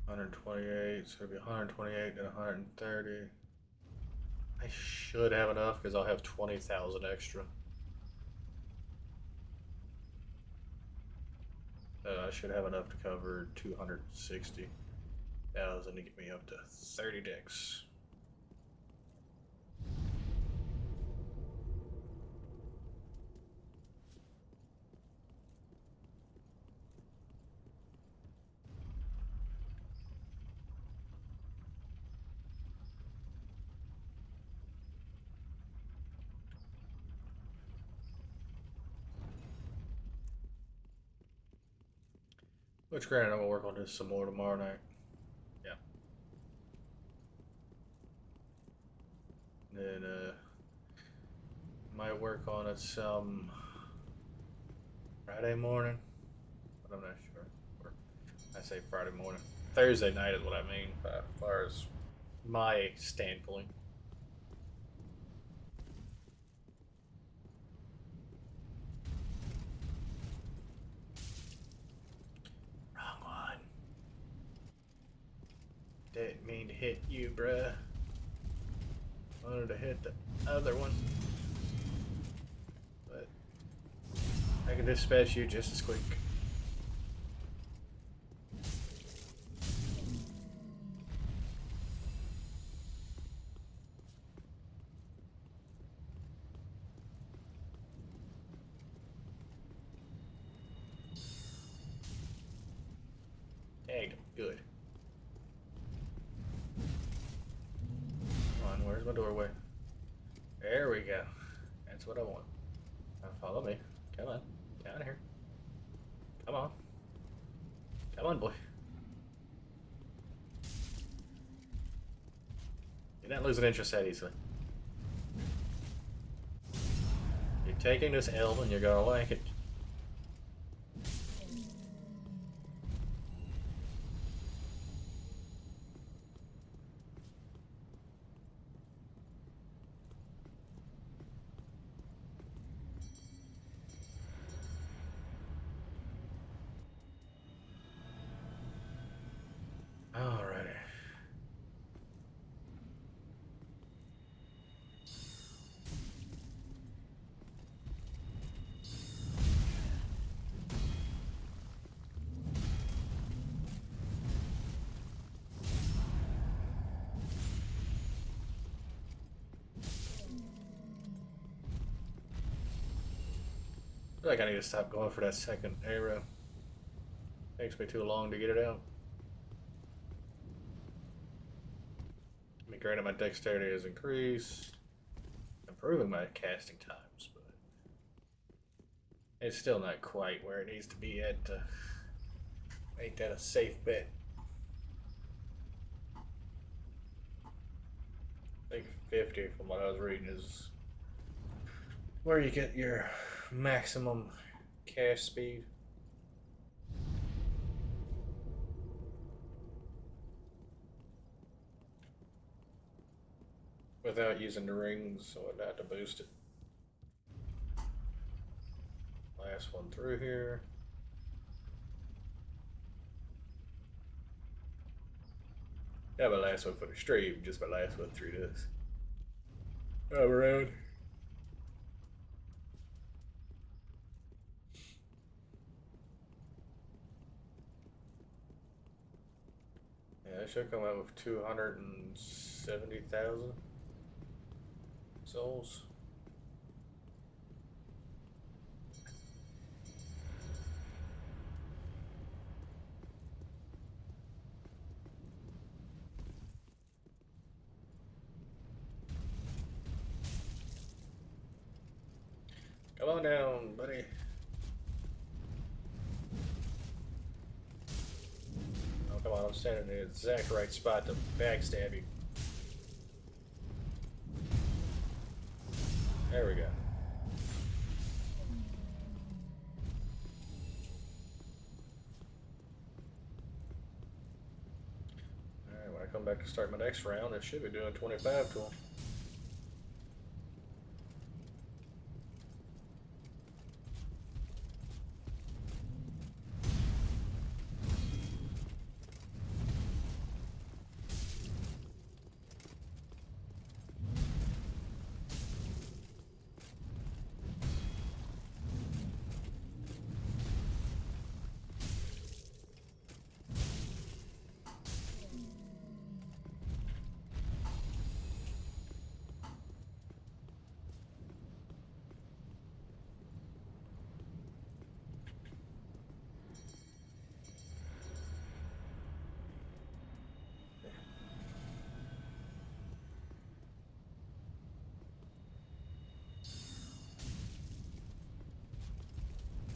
Speaker 1: $128, so it'll be 128 and 130. I should have enough because I'll have 20,000 extra. I should have enough to cover 260,000 to get me up to 30 decks. Which granted, I'm gonna work on this some more tomorrow night. Yeah. Then might work on it some Friday morning, but I'm not sure. Or I say Friday morning. Thursday night is what I mean, as far as my standpoint. Wrong one. Didn't mean to hit you, bruh. Wanted to hit the other one. But I can dispatch you just as quick. Tagged him. Good. Come on, where's my doorway? There we go. That's what I want. Now follow me. Come on. Down here. Come on. Come on, boy. You're not losing interest that easily. You're taking this L and you're gonna like it. Alrighty. I feel like I need to stop going for that second arrow. Takes me too long to get it out. I mean, granted, my dexterity has increased, improving my casting times, but it's still not quite where it needs to be at to make that a safe bet. I think 50 from what I was reading is where you get your maximum cast speed. Without using the rings or whatnot to boost it. Last one through here. Not my last one for the stream, just my last one through this. I'm around. Yeah, I should come out with 270,000 souls. Come on down, buddy. Oh, come on, I'm standing in the exact right spot to backstab you. There we go. Alright, when I come back to start my next round, I should be doing 25 to him.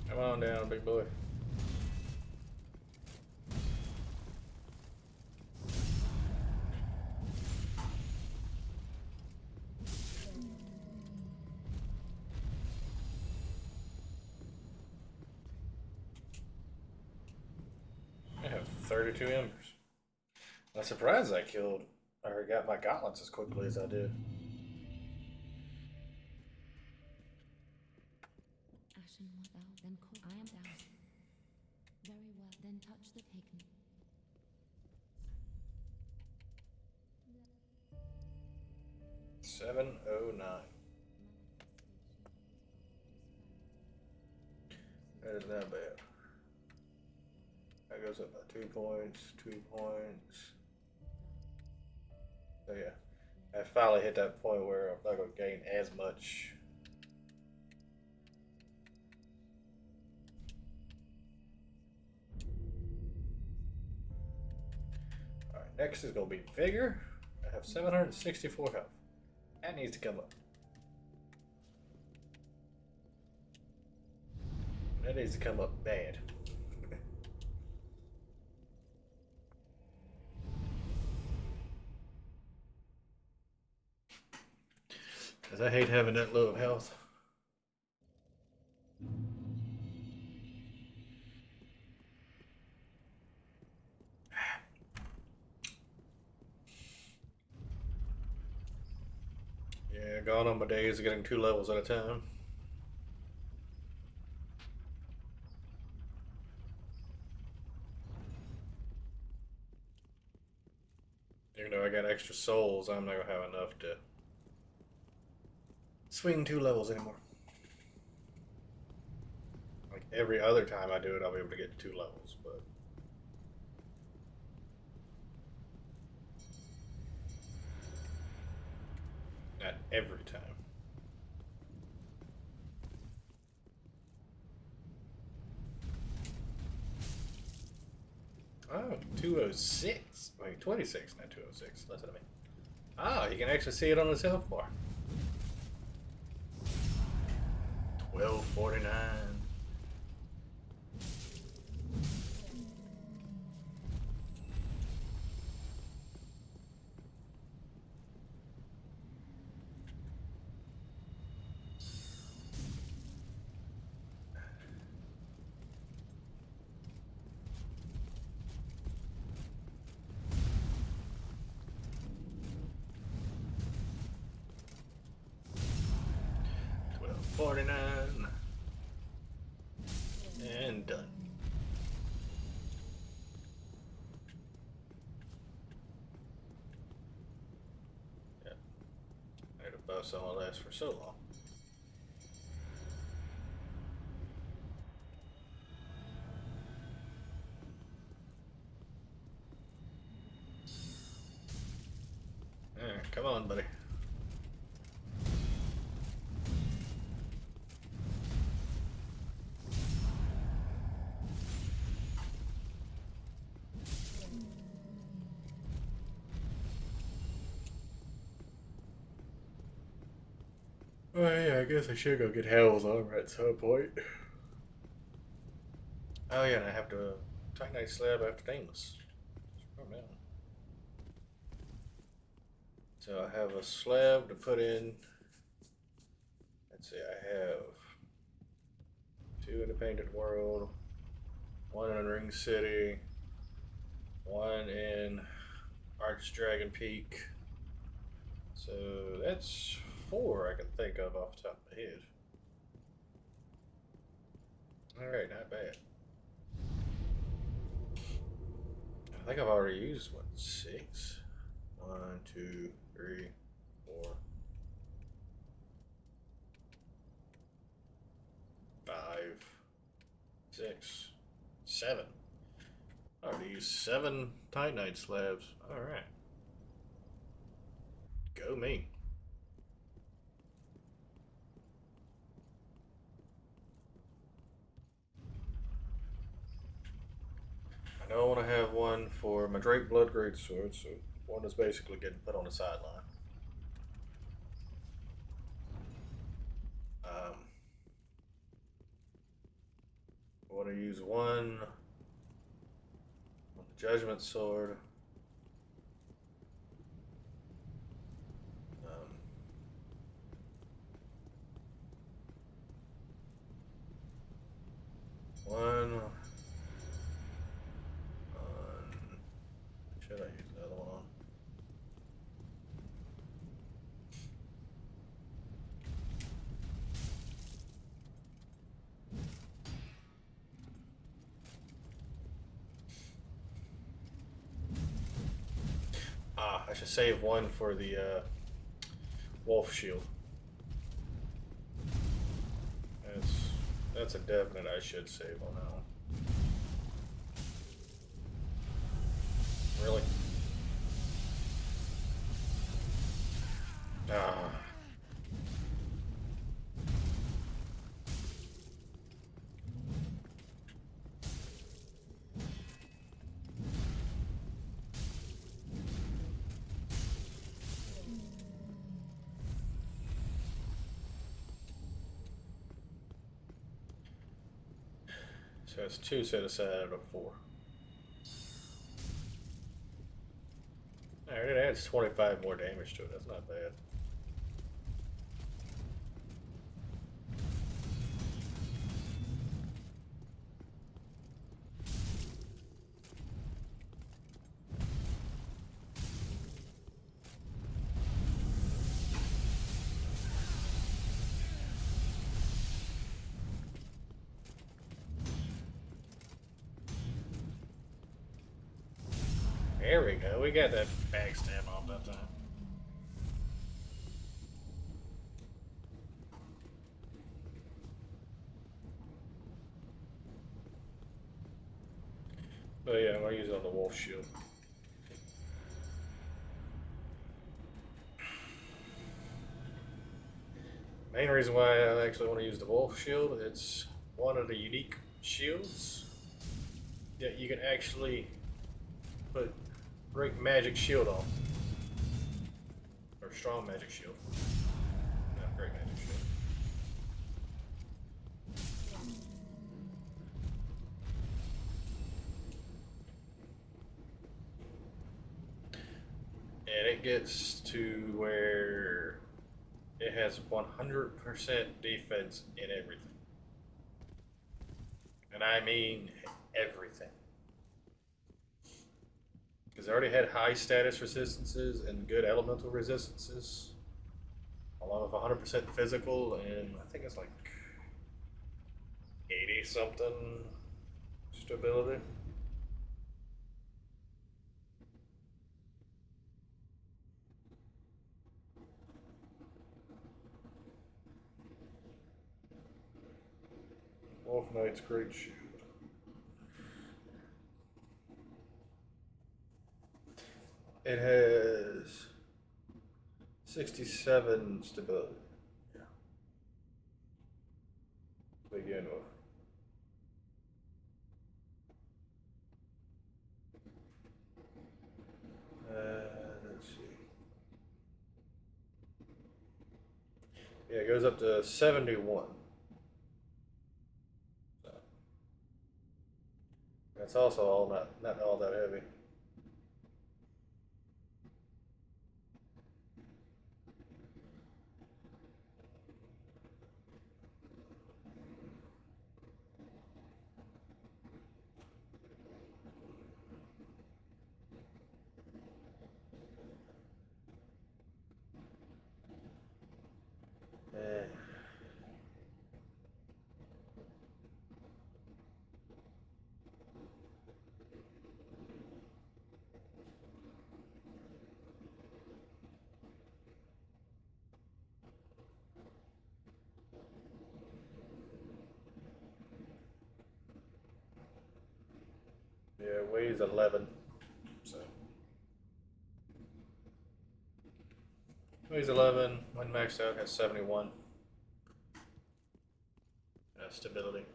Speaker 1: Come on down, big boy. 32 embers. I'm surprised I killed or got my gauntlets as quickly as I did.
Speaker 2: Ashen what thou, then call I am doused. Very well, then touch the taken.
Speaker 1: 709. That is not bad. That goes up by 2 points, 2 points. So yeah, I finally hit that point where I'm not going to gain as much. Alright, next is going to be Vigor. I have 764 health. That needs to come up. That needs to come up bad. Because I hate having that low of health. Yeah, gone on my days of getting 2 levels at a time. Even though I got extra souls, I'm not going to have enough to swing 2 levels anymore. Like every other time I do it, I'll be able to get to 2 levels, but not every time. Oh, 206. Wait, 26, not 206. That's what I mean. Ah, you can actually see it on the health bar. 1249. $12.49 and done. Yeah, I had a bus only lasts for so long. Come on, buddy. Oh yeah, I guess I should go get Hell's armor at some point. Oh yeah, and I have to Titanite slab after Nameless. Oh man. So I have a slab to put in. Let's see, I have 2 in the Painted World, 1 in Ring City, 1 in Archdragon Peak. So that's 4 I can think of off the top of my head. Alright, not bad. I think I've already used, what, 6? 1, 2, 3, 4, 5, 6, 7. I already used 7 Titanite slabs. Alright. Go me. I know I want to have one for my Drake Blood Greatsword, so one is basically getting put on the sideline. I want to use one on the Judgment Sword. One on Did I use the other one on? Ah, I should save one for the wolf shield. That's a definite I should save on that one. Really? Ah. So it's 2 set aside out of 4. Alright, it adds 25 more damage to it. That's not bad. There we go. We got that backstab off that time. But yeah, I'm gonna use it on the wolf shield. Main reason why I actually want to use the wolf shield, it's one of the unique shields that you can actually put great magic shield on. Or strong magic shield. Not great magic shield. And it gets to where it has 100% defense in everything. And I mean everything. Because I already had high status resistances and good elemental resistances, along with 100% physical, and I think it's like 80 something stability. Wolf Knight's great shield. It has 67 stability. Yeah. To begin with. Let's see. Yeah, it goes up to 71. So that's also all not all that heavy. Yeah, it weighs 11. So weighs 11. When maxed out, has 71 stability.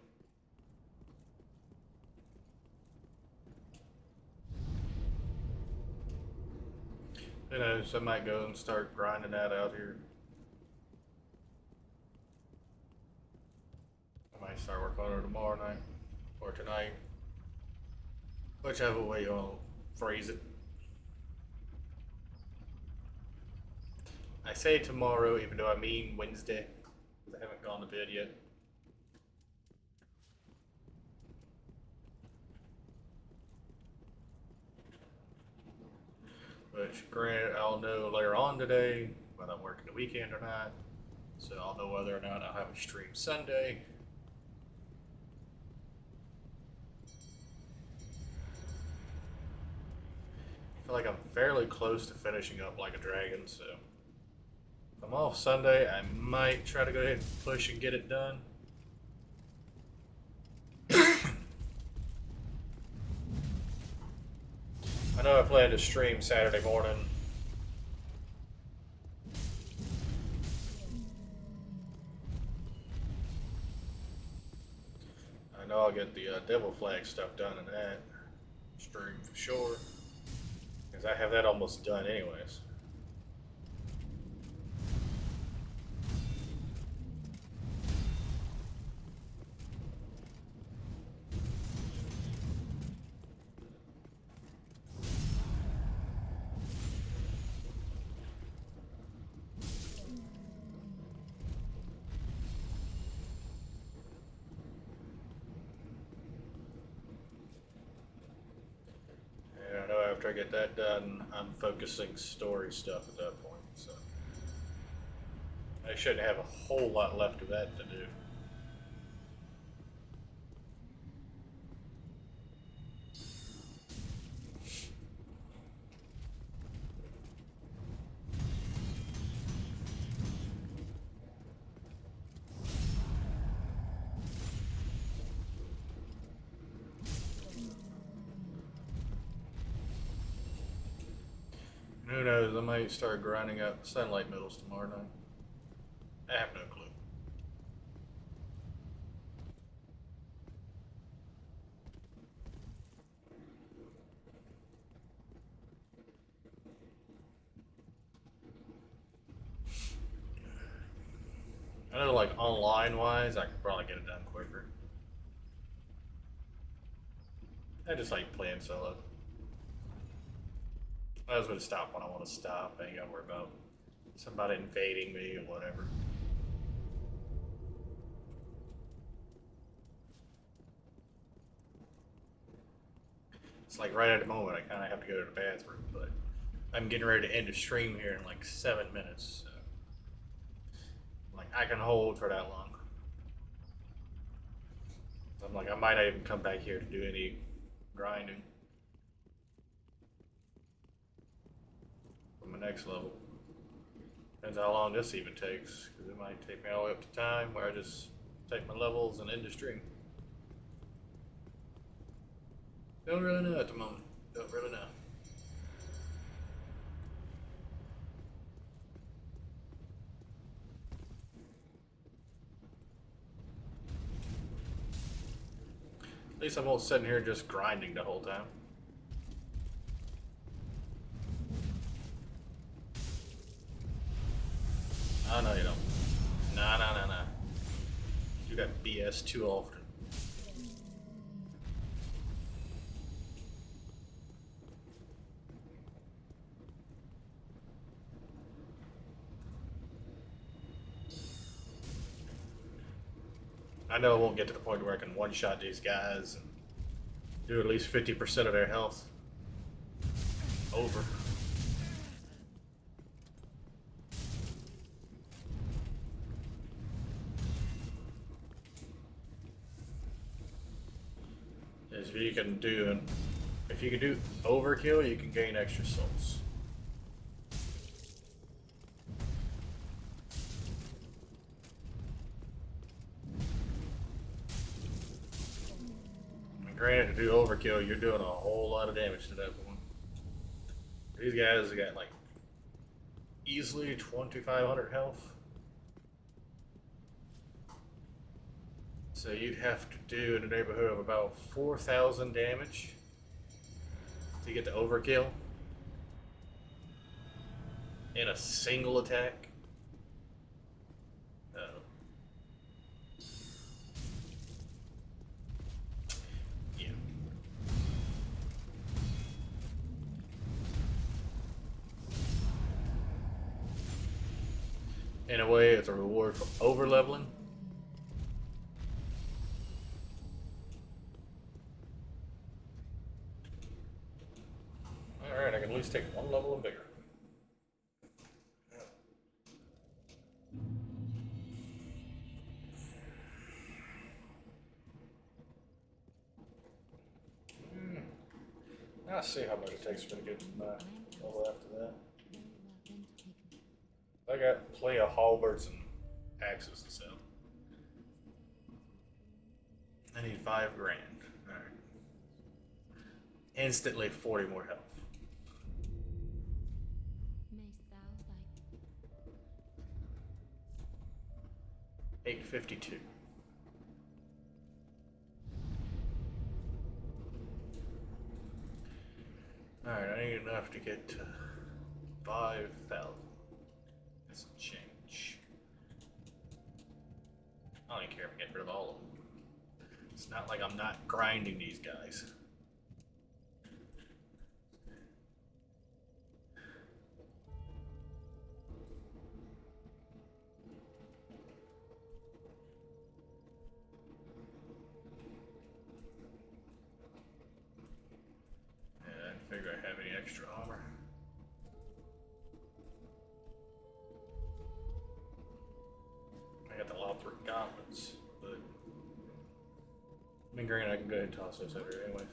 Speaker 1: Who knows? I might go and start grinding that out here. I might start working on it tomorrow night or tonight. Whichever way y'all phrase it. I say tomorrow, even though I mean Wednesday, because I haven't gone to bed yet. Which, granted, I'll know later on today whether I'm working the weekend or not. So I'll know whether or not I'll have a stream Sunday. I feel like I'm fairly close to finishing up Like a Dragon, so if I'm off Sunday, I might try to go ahead and push and get it done. I know I plan to stream Saturday morning. I know I'll get the Devil Flag stuff done in that stream for sure. Because I have that almost done anyways. And I know after I get that done, I'm focusing story stuff at that point, so I shouldn't have a whole lot left of that to do. Who knows, I might start grinding up Sunlight Metals tomorrow night. I have no clue. I know, like, online-wise, I could probably get it done quicker. I just like playing solo. I was gonna stop when I want to stop. I ain't gotta worry about somebody invading me or whatever. It's like right at the moment I kind of have to go to the bathroom, but I'm getting ready to end the stream here in like 7 minutes. So like I can hold for that long. I'm like I might not even come back here to do any grinding. My next level. Depends how long this even takes, because it might take me all the way up to time where I just take my levels and end the stream. Don't really know at the moment. Don't really know. At least I won't sit in here just grinding the whole time. Oh, no, you don't. Nah. You got BS too often. I know I won't get to the point where I can one-shot these guys and do at least 50% of their health. Over. If you can do overkill, you can gain extra souls. And granted, to do overkill, you're doing a whole lot of damage to that one. These guys have got like easily 2,500 health. So you'd have to do in the neighborhood of about 4,000 damage to get the overkill in a single attack. Yeah. In a way, it's a reward for over leveling. Alright, I can at least just take one level of vigor. I'll see how much it takes for me to get to my level after that.
Speaker 2: Very well, then take
Speaker 1: I got plenty of halberds and axes to sell. I need 5 grand. Alright. Instantly 40 more health.
Speaker 2: Mayst thou thy
Speaker 1: 852. Alright, I need enough to get to 5,000. That's some change. I don't even care if I get rid of all of them. It's not like I'm not grinding these guys. Yeah, I didn't figure I have any extra armor. I got the Lothric gauntlets, but I mean, granted, I can go ahead and toss those over here anyways.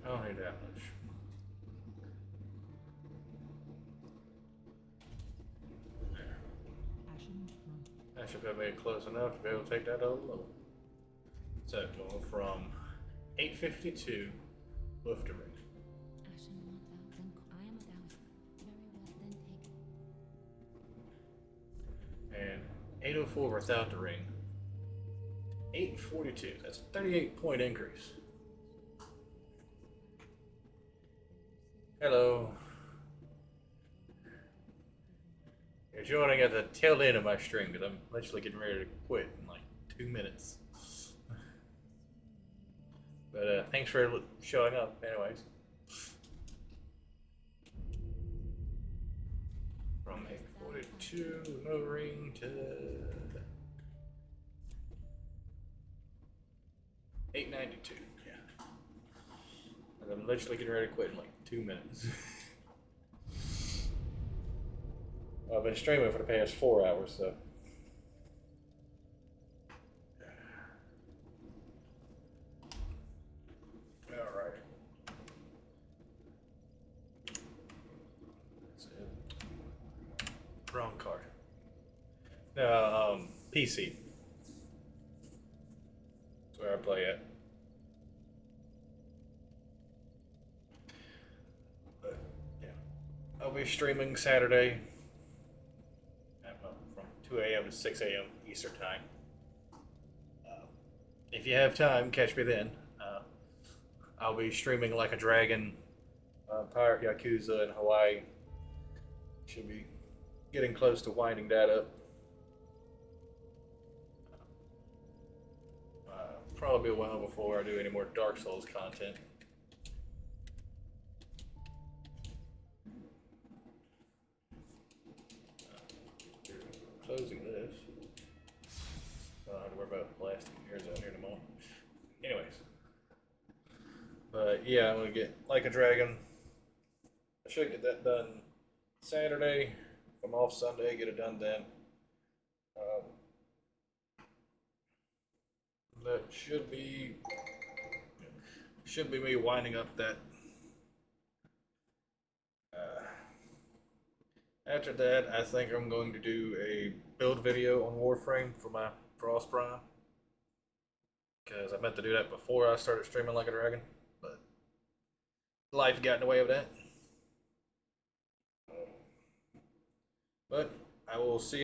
Speaker 1: I don't need that much. There.
Speaker 4: Ashen.
Speaker 1: That should put me close enough to be able to take that other level. So going from 852 lift to ring.
Speaker 2: Ashen 1,000. I am 1,000. Very well, then take
Speaker 1: And 804 without the ring. 842. That's a 38-point increase. Hello. You're joining at the tail end of my stream because I'm literally getting ready to quit in like 2 minutes. But thanks for showing up, anyways. From 842, no ring to 892. Yeah. And I'm literally getting ready to quit in like 2 minutes. I've been streaming for the past 4 hours, so. Alright. That's it. Wrong card. PC. That's where I play at. But, yeah. I'll be streaming Saturday from 2 a.m. to 6 a.m. Eastern Time. If you have time, catch me then. I'll be streaming Like a Dragon, Pirate Yakuza in Hawaii. Should be getting close to winding that up. Probably a while before I do any more Dark Souls content. Closing this. I don't have to worry about blasting ears out here in a moment. Anyways. But yeah, I'm going to get Like a Dragon. I should get that done Saturday. If I'm off Sunday, get it done then. That should be me winding up that. After that, I think I'm going to do a build video on Warframe for my Frost Prime. Because I meant to do that before I started streaming Like a Dragon, but life got in the way of that. But I will see